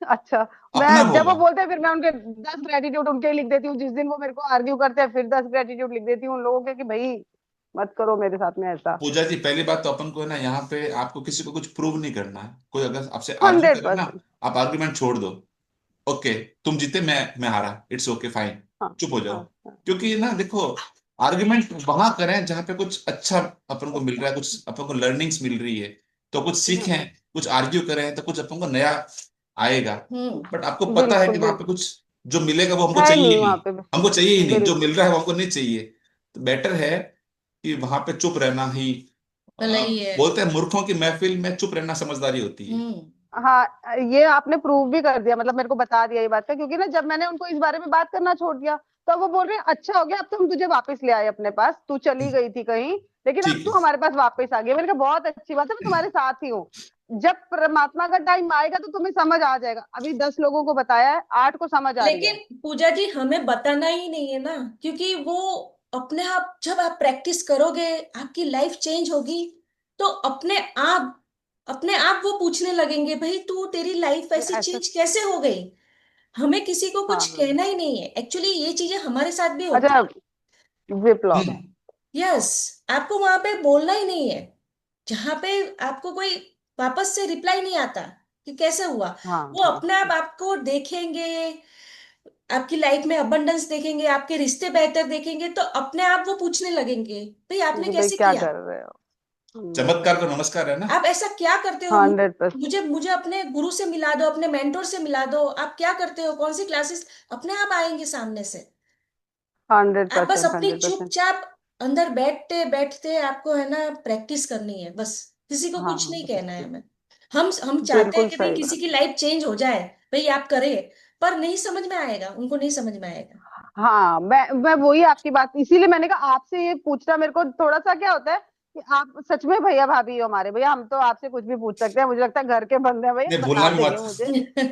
अच्छा, अपना मैं जब वो होगा। बोलते हैं फिर मैं उनके 10 ग्रेटिट्यूड उनके ही लिख देती हूँ, जिस दिन वो मेरे को आर्ग्यू करते हैं फिर 10 ग्रेटिट्यूड लिख देती हूँ उन लोगों के, कि भाई मत करो मेरे साथ में ऐसा। पूजा जी, पहली बात तो अपन को है ना, यहाँ पे आपको किसी को कुछ प्रूव नहीं करना है। कोई अगर आपसे आर्ग्यू हंड्रेड करे ना, परसेंट आप आर्ग्यूमेंट छोड़ दो। ओके, तुम जीते, मैं हारा, इट्स ओके फाइन, हाँ चुप हो जाओ। हाँ हाँ क्योंकि ना देखो, आर्ग्यूमेंट वहां करें जहां पे कुछ अच्छा अपन को मिल रहा है, कुछ अपन को लर्निंग्स मिल रही है, तो कुछ सीखें। कुछ आर्ग्यू करें तो कुछ अपन को नया आएगा। बट आपको पता है बिल्कुल कि वहां पे बिल्कुल, कुछ जो मिलेगा वो हमको है चाहिए नहीं ही वहां नहीं। पे। हमको चाहिए ही नहीं, जो बिल्कुल मिल रहा है वो हमको नहीं चाहिए। तो बेटर है कि वहां पे चुप रहना ही, भला ही है। बोलते हैं मूर्खों की महफिल में चुप रहना समझदारी होती है। हाँ, ये आपने प्रूव भी कर दिया, मतलब मेरे को बता दिया ये बात का, क्योंकि ना जब मैंने उनको इस बारे में बात करना छोड़ दिया, तो वो बोल रहे हैं अच्छा हो गया, अब तो हम तुझे वापस ले आए अपने पास, तू चली गई थी कहीं लेकिन अब ठीक तू है। हमारे पास वापस आ गई। मैंने कहा बहुत अच्छी बात है, मैं तुम्हारे साथ ही हूँ, जब परमात्मा का टाइम आएगा तो तुम्हें समझ आ जाएगा। अभी 10 लोगों को बताया है, 8 को समझ आ रही है। लेकिन पूजा जी हमें बताना ही नहीं है ना, क्योंकि वो अपने आप, जब आप प्रैक्टिस करोगे आपकी लाइफ चेंज होगी, तो अपने आप वो पूछने लगेंगे, भाई तू, तेरी लाइफ ये ऐसी ऐसा, चेंज कैसे हो गई। हमें किसी को कुछ हाँ कहना ही नहीं है, एक्चुअली ये चीजें हमारे साथ भी होती अच्छा, है। विप्लव, यस, आपको वहां पे बोलना ही नहीं है, जहां पे आपको कोई वापस से रिप्लाई नहीं आता कि कैसे हुआ। हाँ वो हाँ अपने आप आपको देखेंगे, आपकी लाइफ में अबंडेंस देखेंगे, आपके रिश्ते बेहतर देखेंगे, तो अपने आप वो पूछने लगेंगे, भाई आपने कि भाई कैसे क्या किया, कर रहे हो। चमत्कार का नमस्कार है ना। आप ऐसा क्या करते हो, 100%, मुझे मुझे अपने गुरु से मिला दो, अपने मेंटोर से मिला दो, आप क्या करते हो, कौन सी क्लासेस, अपने आप आएंगे सामने से। हंड्रेड आप बस परसेंट अपनी 100%। चुपचाप अंदर बैठते बैठते आपको है ना प्रैक्टिस करनी है, बस किसी को कुछ हाँ नहीं कहना है हमें। हम चाहते हैं बिल्कुल कि भाई सही किसी बात। की लाइफ चेंज हो जाए, भाई आप करें, पर नहीं समझ में आएगा, उनको नहीं समझ में आएगा। हाँ, मैं वही आपकी बात, इसीलिए मैंने कहा आपसे ये पूछना, मेरे को थोड़ा सा क्या होता है कि आप सच में भैया भाभी हो हमारे, भैया हम तो आपसे कुछ भी पूछ सकते हैं, मुझे लगता है घर के बंदे हैं भैया नहीं, भूलना बता भी देंगे मत।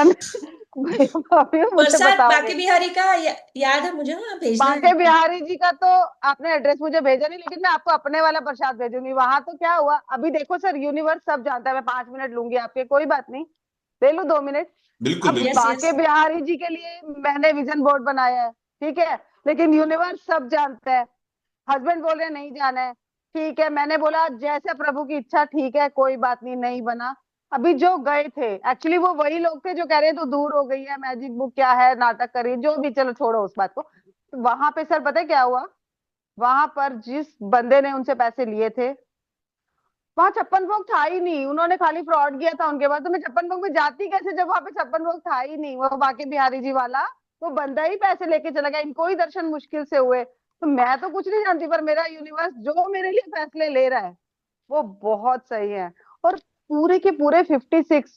मुझे। भैया भाभी हो, मुझे प्रसाद बताओगे। बाके बिहारी का याद है मुझे, हाँ भेजना है बांके आपको। बिहारी जी का तो आपने एड्रेस मुझे भेजा नहीं, लेकिन मैं आपको अपने वाला प्रसाद भेजूंगी। वहां तो क्या हुआ, अभी देखो सर, यूनिवर्स सब जानता है, मैं 5 मिनट लूंगी आपके, कोई बात नहीं, ले लूं 2 मिनट। बिल्कुल अब यस बिल्कुल। यस। बाके बिहारी जी के लिए मैंने विजन बोर्ड बनाया है, ठीक है, लेकिन यूनिवर्स सब जानता है। हस्बैंड बोल रहे नहीं जाना है, ठीक है, मैंने बोला जैसे प्रभु की इच्छा, ठीक है कोई बात नहीं, नहीं बना। अभी जो गए थे एक्चुअली वो वही लोग थे जो कह रहे हैं, तो दूर हो गई है, मैजिक बुक क्या है, नाटक करिए, जो भी, चलो छोड़ो उस बात को। वहां पे सर पता है क्या हुआ, वहां पर जिस बंदे ने उनसे पैसे लिए थे, वहां 56 भोग था ही नहीं, उन्होंने खाली फ्रॉड किया था उनके बाद। तो मैं 56 भोग में जाती कैसे जब वहां पे 56 भोग था ही नहीं, वो बाके बिहारी जी वाला वो बंदा ही पैसे लेके चला गया, इनको ही दर्शन मुश्किल से हुए। तो मैं तो कुछ नहीं जानती, पर मेरा यूनिवर्स जो मेरे लिए फैसले ले रहा है वो बहुत सही है। और पूरे के पूरे 56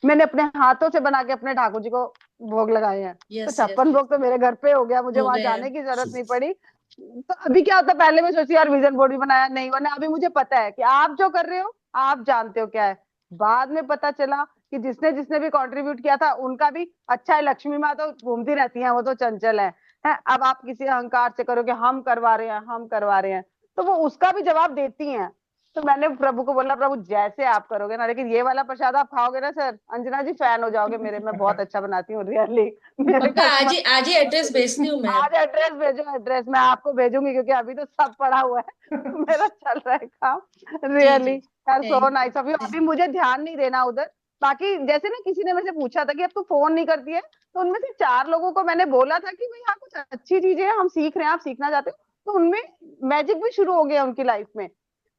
मैंने अपने हाथों से बना के अपने ठाकुर जी को भोग लगाए हैं। तो यस यस 56 भोग तो मेरे घर पे हो गया, मुझे हो वहां गए। जाने की जरूरत नहीं पड़ी। तो अभी क्या होता, पहले मैं सोचती यार विजन बोर्ड भी बनाया नहीं, वरना अभी मुझे पता है कि आप जो कर रहे हो आप जानते हो क्या है। बाद में पता चला कि जिसने जिसने भी कंट्रीब्यूट किया था उनका भी अच्छा है, लक्ष्मी माँ तो घूमती रहती हैं, वो तो चंचल है। अब आप किसी अहंकार से करो कि हम करवा रहे हैं, हम करवा रहे हैं, तो वो उसका भी जवाब देती हैं। तो मैंने प्रभु को बोला, प्रभु जैसे आप करोगे ना, लेकिन ये वाला प्रसाद आप खाओगे ना सर, अंजना जी फैन हो जाओगे मेरे, मैं बहुत अच्छा बनाती हूँ रियली। मेरे पक्का कस्टमर, आज ही एड्रेस भेजती हूँ मैं। आज एड्रेस भेजो, एड्रेस मैं आपको भेजूंगी, क्योंकि अभी तो सब पड़ा हुआ है। मेरा चल रहा है काम जी रियली। जी, यार so thank nice of you, you. अभी मुझे ध्यान नहीं देना उधर। बाकी जैसे ना किसी ने मुझे पूछा था कि अब तू फोन नहीं करती है, तो उनमें से 4 लोगों को मैंने बोला था कि भाई हाँ कुछ अच्छी चीजें हैं, हम सीख रहे हैं, आप सीखना चाहते हो, तो उनमें मैजिक भी शुरू हो गया उनकी लाइफ में।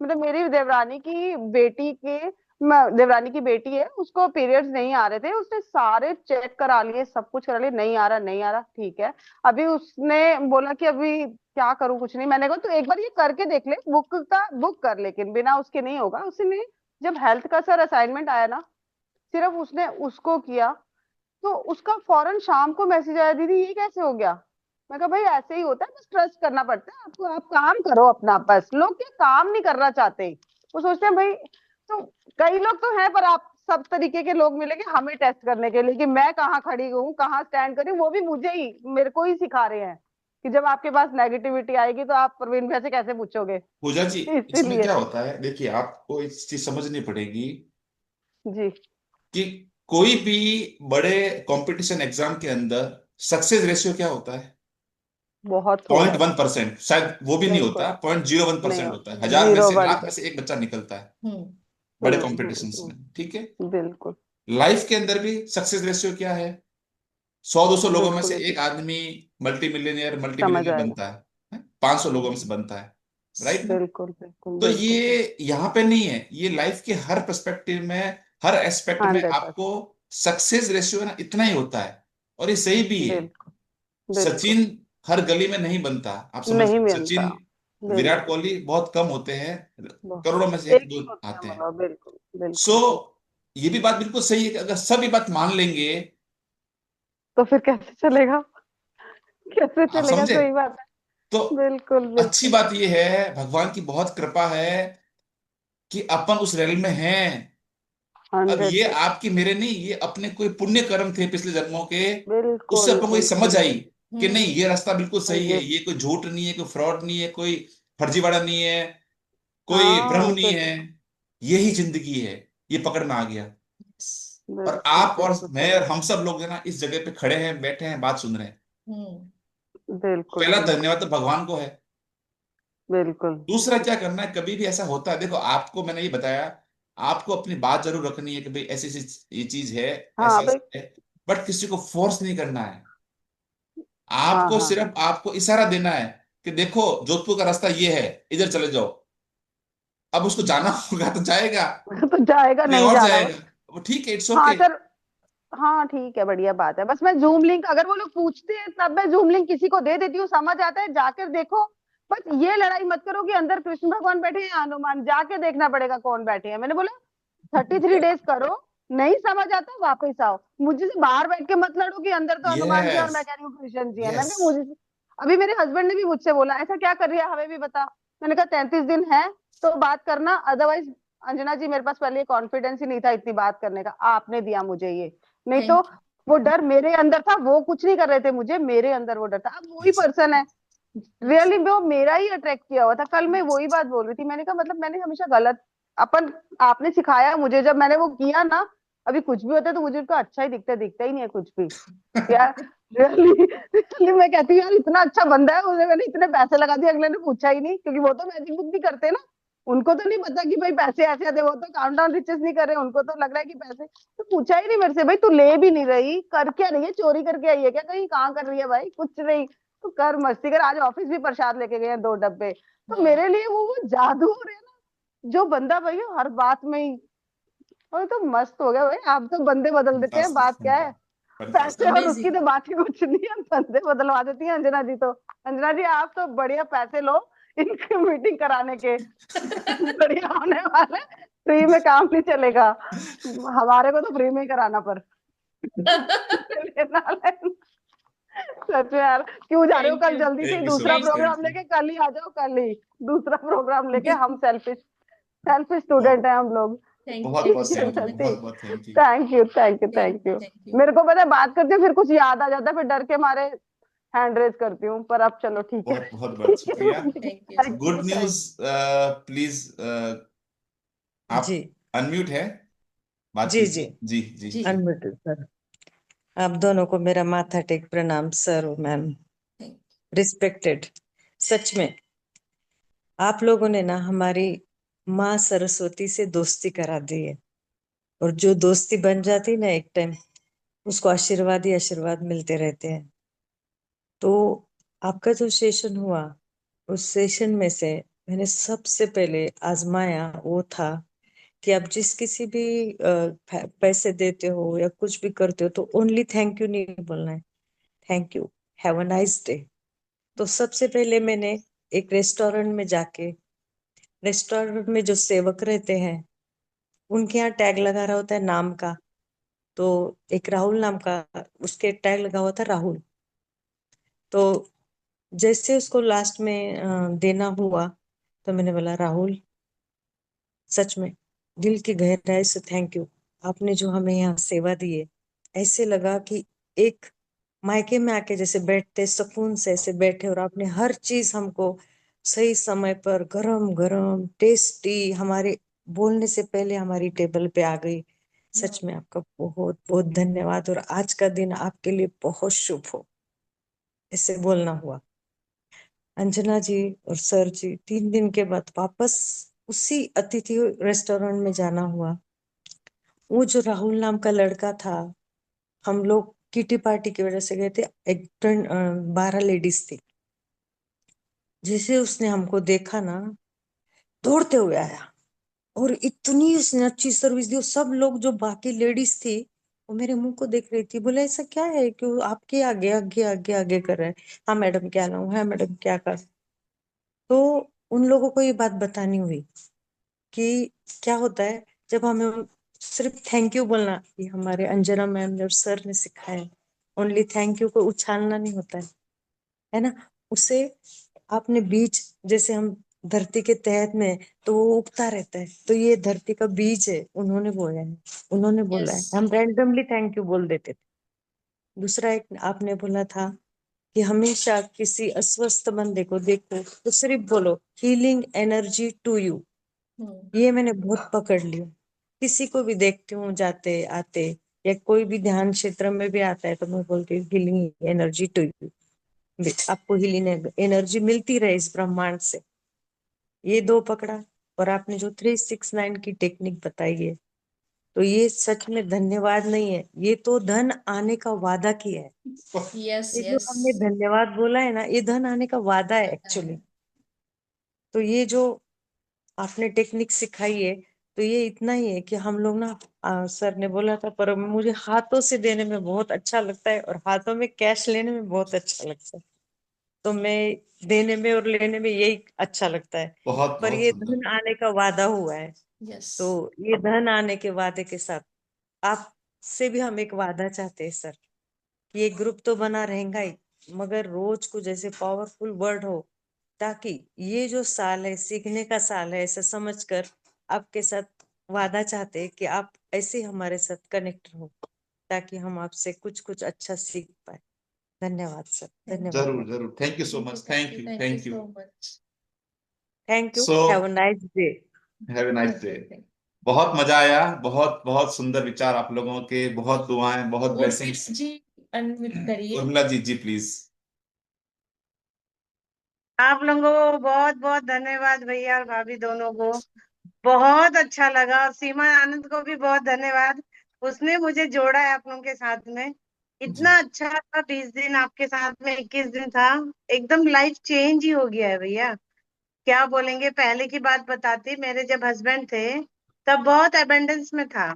मतलब मेरी देवरानी की बेटी के देवरानी की बेटी है, उसको पीरियड्स नहीं आ रहे थे, उसने सारे चेक करा लिए, सब कुछ करा लिया, नहीं आ रहा नहीं आ रहा, ठीक है। अभी उसने बोला कि अभी क्या करूं, कुछ नहीं। मैंने कहा तो एक बार ये करके देख ले, बुक कर, लेकिन बिना उसके नहीं होगा। उसने जब हेल्थ का सर असाइनमेंट आया ना, सिर्फ उसने उसको किया, तो उसका फौरन शाम को मैसेज आया, दीदी ये कैसे हो गया। मैं कहा भाई ऐसे ही होता है, बस ट्रस्ट करना पड़ता है आपको, आप काम करो अपना, बस लोग क्या काम नहीं करना चाहते, वो सोचते हैं भाई। तो कई लोग तो हैं, पर आप सब तरीके के लोग मिलेंगे हमें टेस्ट करने के लिए कि मैं कहाँ खड़ी हूँ, कहाँ स्टैंड करी हूँ, वो भी मुझे ही, मेरे को ही सिखा रहे हैं कि जब आपके पास नेगेटिविटी आएगी तो आप प्रवीण भैया से कैसे पूछोगे। पूजा जी, इसमें इसीलिए। क्या होता है, देखिए आपको एक चीज समझनी पड़ेगी जी। कि कोई भी बड़े कंपटीशन एग्जाम के अंदर सक्सेस रेशियो क्या होता है? बहुत थोड़ा है। 0.1%, शायद वो भी नहीं बिल्कुल होता, 0.01% नहीं होता है। होता, 1000 में जीरो से, वन लाख में पर। से एक बच्चा निकलता है हम्म। बड़े कॉम्पिटिशन्स में, ठीक है। बिल्कुल लाइफ के अंदर भी सक्सेस रेशियो क्या है? 100-200 लोगों में से बिल्कुल एक आदमी मल्टी मिलियनियर मल्टी समझ मिलियनियर आएगा। बनता है, 500 लोगों में से बनता है, राइट ना? बिल्कुल बिल्कुल तो बिल्कुल बिल्कुल। ये यहाँ पे नहीं है, ये लाइफ के हर पर्सपेक्टिव में, हर एस्पेक्ट में 100%। आपको सक्सेस रेशियो ना इतना ही होता है। और ये सही भी है। बिल्कुल बिल्कुल। सचिन हर गली में नहीं बनता, आप समझ नहीं रहे हैं? मिलता। सचिन, विराट बिल्कुल। कोहली बहुत कम होते हैं, बहुत करोड़ों में से एक एक दो ही होते हैं आते हैं। मतलब, बिल्कुल सो बिल्कुल बिल्कुल। ये भी बात बिल्कुल सही है कि अगर सब ये बात मान लेंगे, तो फिर कैसे चलेगा, कैसे आप चलेगा, समझे? सही बात तो है। बिल्कुल अच्छी बिल्कुल। बात ये है, भगवान की बहुत कृपा है कि अपन उस रेल में हैं। अब हंड्रेड ये परसेंट आपकी मेरे नहीं, ये अपने कोई पुण्य कर्म थे पिछले जन्मों के, उससे बिल्कुल अपन को ये समझ बिल्कुल आई बिल्कुल। कि नहीं, ये रास्ता बिल्कुल सही है, ये ये कोई झूठ नहीं है, कोई फ्रॉड नहीं है, कोई फर्जीवाड़ा नहीं है, कोई भ्रम हाँ नहीं है, बिल्कुल यही जिंदगी है। ये पकड़ में आ गया। और बिल्कुल आप और बिल्कुल मैं सही और बात। हम सब लोग है ना, इस जगह पे खड़े हैं, बैठे हैं, बात सुन रहे हैं। हम्म। बिल्कुल पहला बिल्कुल धन्यवाद तो भगवान को है। बिल्कुल। दूसरा क्या करना है, कभी भी ऐसा होता है, देखो आपको मैंने ये बताया, आपको अपनी बात जरूर रखनी है कि भाई ऐसी ऐसी ये चीज है, हाँ ऐसा भाई। ऐसा है, बट किसी को फोर्स नहीं करना है। हाँ आपको हाँ हाँ। सिर्फ आपको इशारा देना है कि देखो जोधपुर का रास्ता ये है, इधर चले जाओ। अब उसको जाना होगा तो जाएगा, तो जाएगा, नहीं नहीं और जाना जाएगा, बस। वो ठीक है, इट्स हाँ ओके। सर। हाँ ठीक है, बढ़िया बात है। बस मैं जूम लिंक, अगर वो लोग पूछते हैं तब मैं जूम लिंक किसी को दे देती हूँ, समझ आता है, जाकर देखो। बस ये लड़ाई मत करो कि अंदर कृष्ण भगवान बैठे हैं या हनुमान, जाके देखना पड़ेगा कौन बैठे हैं। मैंने बोला 33 डेज करो, नहीं समझ आता वापस आओ, मुझे से बाहर बैठ के मत लड़ो कि अंदर तो हनुमान जी है और यस, मैं कह रही हूँ कृष्ण जी है। मैंने यस। कहा मुझे, अभी मेरे हस्बैंड ने भी मुझसे बोला ऐसा क्या कर रही है, हमें भी बता। मैंने कहा 33 दिन है तो बात करना, अदरवाइज। अंजना जी मेरे पास पहले कॉन्फिडेंस ही नहीं था इतनी बात करने का, आपने दिया मुझे ये, नहीं तो थैंक वो डर मेरे अंदर था, वो कुछ नहीं कर रहे थे मुझे, मेरे अंदर वो डर था। अब वही पर्सन है, रियली वो मेरा ही अट्रैक्ट किया हुआ था। कल मैं वही बात बोल रही थी, मैंने कहा मतलब मैंने हमेशा गलत, अपन, आपने सिखाया मुझे, जब मैंने वो किया ना, अभी कुछ भी होता है तो मुझे उसका अच्छा ही दिखता है, दिखता ही नहीं है कुछ भी यार। रियली रियली मैं कहती हूँ यार, इतना अच्छा बंदा है, उसे मैंने इतने पैसे लगा दिए, अगले ने पूछा ही नहीं, क्योंकि वो तो मैजिक बुक भी करते हैं ना, उनको तो नहीं पता कि भाई पैसे ऐसे आते, वो तो काउंट डाउन रिचेस नहीं कर रहे, उनको तो लग रहा है कि पैसे। तो पूछा ही नहीं मेरे से, भाई तू ले भी नहीं रही, कर क्या रही है, चोरी करके आई है क्या, कहीं कहाँ कर रही है भाई, कुछ नहीं, तो कर मस्ती कर। आज ऑफिस भी प्रसाद लेके गए हैं 2 डब्बे। तो वाह। मेरे लिए वो जादू हो रहा है ना, जो बंदा भाई हर बात में ही, और तो मस्त हो गया भाई, आप तो बंदे बदल देते हैं, फंटास्टिक, बात क्या है। पैसे फंटास्टिक। और उसकी अमेजिंग। तो बात ही कुछ नहीं है, बंदे बदलवा देती है अंजना जी तो। अंजना जी आप तो बढ़िया पैसे लो इनकी मीटिंग कराने के, बढ़िया होने वाला है, फ्री में काम नहीं चलेगा, हमारे को तो फ्री में ही कराना पर लेना लेना। सच में यार, क्यों जा रहे हो, थैंक कल यू। जल्दी से ही थैंक यू सो दूसरा much, thank you. Programme thank you. लेके कल ही आ जाओ, कल ही दूसरा प्रोग्राम लेके, हम सेल्फिश सेल्फिश बहुत स्टूडेंट हैं हम लोग। बहुत थैंक यू बहुत सो थैंक यू, मच। बहुत बहुत thank you. Thank you thank you thank thank you. Thank you. मेरे को पता है, बात करती हूँ फिर कुछ याद आ जाता है, फिर डर के मारे हैंड रेज करती हूँ, पर अब चलो ठीक है। बहुत बहुत बहुत ठीक है शुक्रिया। Thank you so thank good you much. News, thank please, आप जी अनम्यूट है, बात जी जी। कीजिए, जी जी जी। जी। Unmuted sir. आप दोनों को मेरा माथा टेक प्रणाम सर और मैम, थैंक रिस्पेक्टेड। सच में आप लोगों ने ना हमारी माँ सरस्वती से दोस्ती करा दी है, और जो दोस्ती बन जाती ना एक टाइम, उसको आशीर्वाद ही आशीर्वाद मिलते रहते हैं। तो आपका जो सेशन हुआ, उस सेशन में से मैंने सबसे पहले आजमाया वो था कि आप जिस किसी भी पैसे देते हो या कुछ भी करते हो तो ओनली थैंक यू नहीं बोलना है, thank you, have a nice day. तो सबसे पहले मैंने एक रेस्टोरेंट में जाके, रेस्टोरेंट में जो सेवक रहते हैं उनके यहाँ टैग लगा रहा होता है नाम का, तो एक राहुल नाम का उसके टैग लगा हुआ था राहुल। तो जैसे उसको लास्ट में देना हुआ तो मैंने बोला राहुल, सच में दिल की गहराई से थैंक यू, आपने जो हमें यहाँ सेवा दी है, ऐसे लगा कि एक मायके में आके जैसे बैठते सुकून से ऐसे बैठे, और आपने हर चीज हमको सही समय पर गरम गरम टेस्टी हमारे बोलने से पहले हमारी टेबल पे आ गई। सच में आपका बहुत बहुत धन्यवाद, और आज का दिन आपके लिए बहुत शुभ हो, ऐसे बोलना हुआ। अंजना जी और सर जी 3 दिन के बाद वापस उसी अतिथि रेस्टोरेंट में जाना हुआ। वो जो राहुल नाम का लड़का था, हम लोग किटी पार्टी की वजह से गए थे, एक 12 लेडीज थी। जैसे उसने हमको देखा ना, दौड़ते हुए आया और इतनी उसने अच्छी सर्विस दी। और सब लोग जो बाकी लेडीज थी वो मेरे मुंह को देख रही थी, बोले ऐसा क्या है क्यों आपके आगे आगे आगे आगे कर रहे हैं, हाँ मैडम क्या लाऊं, हाँ मैडम क्या कर। तो उन लोगों को ये बात बतानी हुई कि क्या होता है जब हमें सिर्फ थैंक यू बोलना, ये हमारे अंजना मैम ने और सर ने सिखाया है। ओनली थैंक यू को उछालना नहीं होता है ना, उसे आपने बीज, जैसे हम धरती के तहत में तो वो उगता रहता है, तो ये धरती का बीज है, उन्होंने बोया है, उन्होंने बोला है, हम रैंडमली थैंक यू बोल देते थे। दूसरा एक आपने बोला था कि हमेशा किसी अस्वस्थ बंदे को देखो तो सिर्फ बोलो हीलिंग एनर्जी टू यू। ये मैंने बहुत पकड़ लिया, किसी को भी देखती हूँ जाते आते या कोई भी ध्यान क्षेत्र में भी आता है तो मैं बोलती हूँ हीलिंग एनर्जी टू यू, आपको हीलिंग एनर्जी मिलती रहे इस ब्रह्मांड से। ये 2 पकड़ा, और आपने जो 369 की टेक्निक बताई है, तो ये सच में धन्यवाद नहीं है, ये तो धन आने का वादा किया है। यस ये जो यस। हमने धन्यवाद बोला है ना, ये धन आने का वादा है एक्चुअली। तो ये जो आपने टेक्निक सिखाई है, तो ये इतना ही है कि हम लोग ना, सर ने बोला था, पर मुझे हाथों से देने में बहुत अच्छा लगता है और हाथों में कैश लेने में बहुत अच्छा लगता है। तो मैं देने में और लेने में यही अच्छा लगता है। बहुत पर बहुत ये सुंदर। धन आने का वादा हुआ है, यस। तो ये धन आने के वादे के साथ आपसे भी हम एक वादा चाहते हैं सर, कि ये ग्रुप तो बना रहेगा ही, मगर रोज को जैसे पावरफुल वर्ड हो, ताकि ये जो साल है सीखने का साल है ऐसा समझकर आपके साथ वादा चाहते हैं कि आप ऐसे हमारे साथ कनेक्ट हो, ताकि हम आपसे कुछ कुछ अच्छा सीख पाए। धन्यवाद सर, धन्यवाद जरूर मैम। जरूर, thank you so much, thank you thank you. So much. Thank you, so have a nice day. Have a nice day. बहुत मजा आया, बहुत बहुत सुंदर विचार आप लोगों के, बहुत दुआएं, बहुत ब्लेसिंग्स। जी अनम्यूट करिए। उर्मिला जी, जी प्लीज। आप लोगों को बहुत बहुत धन्यवाद भैया और भाभी दोनों को, बहुत अच्छा लगा। और सीमा आनंद को भी बहुत धन्यवाद, उसने मुझे जोड़ा है आप लोगों के साथ में। इतना अच्छा था 20 दिन आपके साथ में, 21 दिन था, एकदम लाइफ चेंज ही हो गया है भैया। क्या बोलेंगे, पहले की बात बताती, मेरे जब हस्बैंड थे तब बहुत एबेंडेंस में था,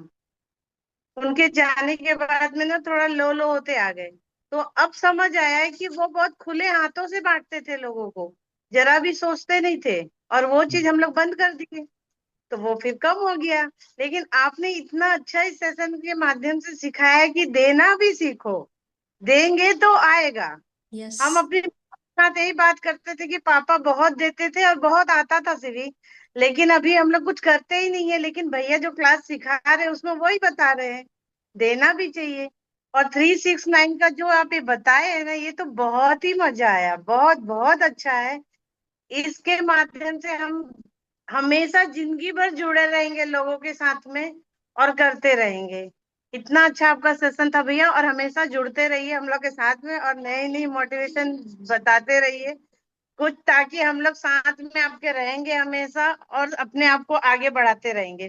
उनके जाने के बाद में ना थोड़ा लो लो होते आ गए। तो अब समझ आया है कि वो बहुत खुले हाथों से बांटते थे लोगों को, जरा भी सोचते नहीं थे, और वो चीज हम लोग बंद कर दिए, तो वो फिर कम हो गया। लेकिन आपने इतना अच्छा इस सेशन के माध्यम से सिखाया है कि देना भी सीखो, देंगे तो आएगा। यस। हम अपने साथ यही बात करते थे कि पापा बहुत देते थे और बहुत आता था सिवी, लेकिन अभी हम लोग कुछ करते ही नहीं है। लेकिन भैया जो क्लास सिखा रहे हैं उसमें वही बता रहे हैं, देना भी चाहिए। और 369 का जो आप ये बताए है ना, ये तो बहुत ही मजा आया, बहुत बहुत अच्छा है। इसके माध्यम से हम हमेशा जिंदगी भर जुड़े रहेंगे लोगों के साथ में और करते रहेंगे। इतना अच्छा आपका सेशन था भैया, और हमेशा जुड़ते रहिए हम लोग के साथ में और नई नई मोटिवेशन बताते रहिए कुछ, ताकि हम लोग साथ में आपके रहेंगे हमेशा और अपने आप को आगे बढ़ाते रहेंगे।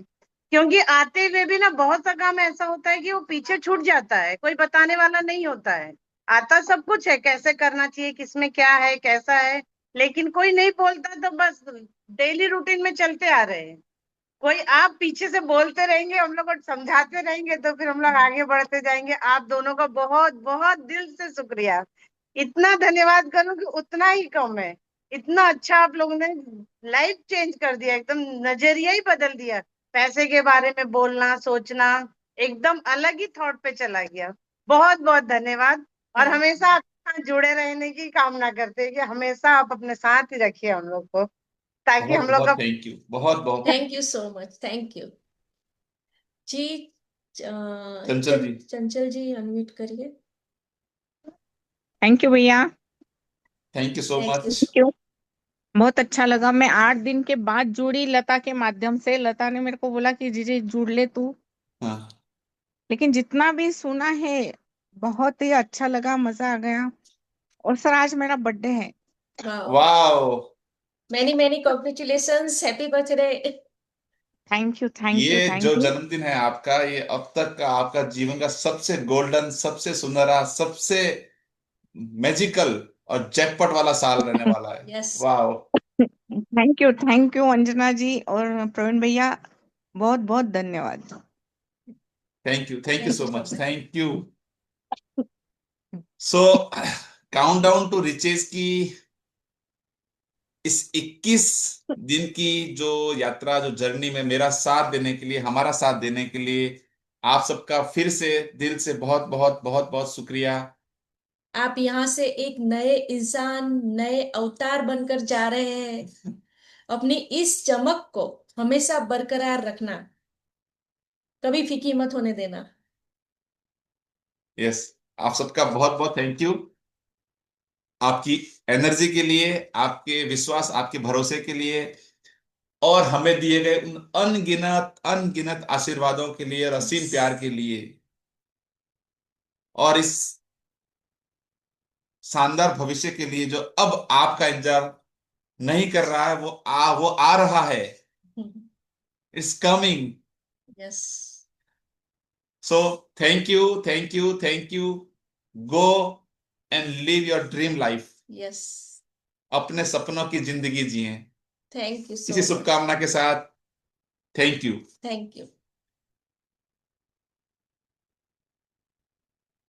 क्योंकि आते हुए भी ना बहुत सा काम ऐसा होता है कि वो पीछे छूट जाता है, कोई बताने वाला नहीं होता है। आता सब कुछ है, कैसे करना चाहिए, किसमें क्या है कैसा है, लेकिन कोई नहीं बोलता, तो बस डेली रूटीन में चलते आ रहे हैं। कोई आप पीछे से बोलते रहेंगे, हम लोग को समझाते रहेंगे, तो फिर हम लोग आगे बढ़ते जाएंगे। आप दोनों का बहुत बहुत दिल से शुक्रिया। इतना धन्यवाद करूं कि उतना ही कम है। इतना अच्छा आप लोगों ने लाइफ चेंज कर दिया, एकदम नजरिया ही बदल दिया। पैसे के बारे में बोलना, सोचना एकदम अलग ही थॉट पे चला गया। बहुत बहुत धन्यवाद। और हमेशा आपके साथ जुड़े रहने की कामना करते हैं कि हमेशा आप अपने साथ ही रखिए हम लोग को, ताकि बहुत हम लोग बहुत का थैंक यू, बहुत बहुत। Thank you so much, thank you जी। चंचल जी। चंचल जी अनम्यूट करिए। थैंक यू भैया। Thank you so thank you. Much. क्यों? बहुत अच्छा लगा। मैं 8 दिन के बाद जुड़ी लता के माध्यम से। लता ने मेरे को बोला कि जीजी जुड़ ले तू। हाँ, लेकिन जितना भी सुना है बहुत ही अच्छा लगा, मजा आ गया। और सर आज मेरा बर्थडे है। Wow, many many congratulations, happy birthday. Thank you thank you ये जो थैंक यू। जन्मदिन है आपका, ये अब तक का आपका जीवन का सबसे गोल्डन, सबसे सुनहरा, सबसे मैजिकल और जैकपॉट वाला साल रहने वाला है। Yes. Wow, thank you Anjana ji और प्रवीण भैया। बहुत बहुत धन्यवाद। Thank you thank so you so much, much. Thank you. So countdown to riches की इस 21 दिन की जो यात्रा, जो जर्नी में मेरा साथ देने के लिए, हमारा साथ देने के लिए आप सबका फिर से दिल से बहुत बहुत बहुत बहुत शुक्रिया। आप यहाँ से एक नए इंसान, नए अवतार बनकर जा रहे हैं। अपनी इस चमक को हमेशा बरकरार रखना, कभी फीकी मत होने देना। यस, आप सबका बहुत बहुत थैंक यू, आपकी एनर्जी के लिए, आपके विश्वास, आपके भरोसे के लिए, और हमें दिए गए उन अनगिनत अनगिनत आशीर्वादों के लिए और असीम प्यार के लिए, और इस शानदार भविष्य के लिए जो अब आपका इंतजार नहीं कर रहा है, वो आ रहा है। It's coming. Yes. So thank you, thank you, thank you. Go and live your dream life. Yes. अपने सपनों की जिंदगी जिए। थैंक यू इसी सो मच। शुभकामना के साथ थैंक यू। Thank you.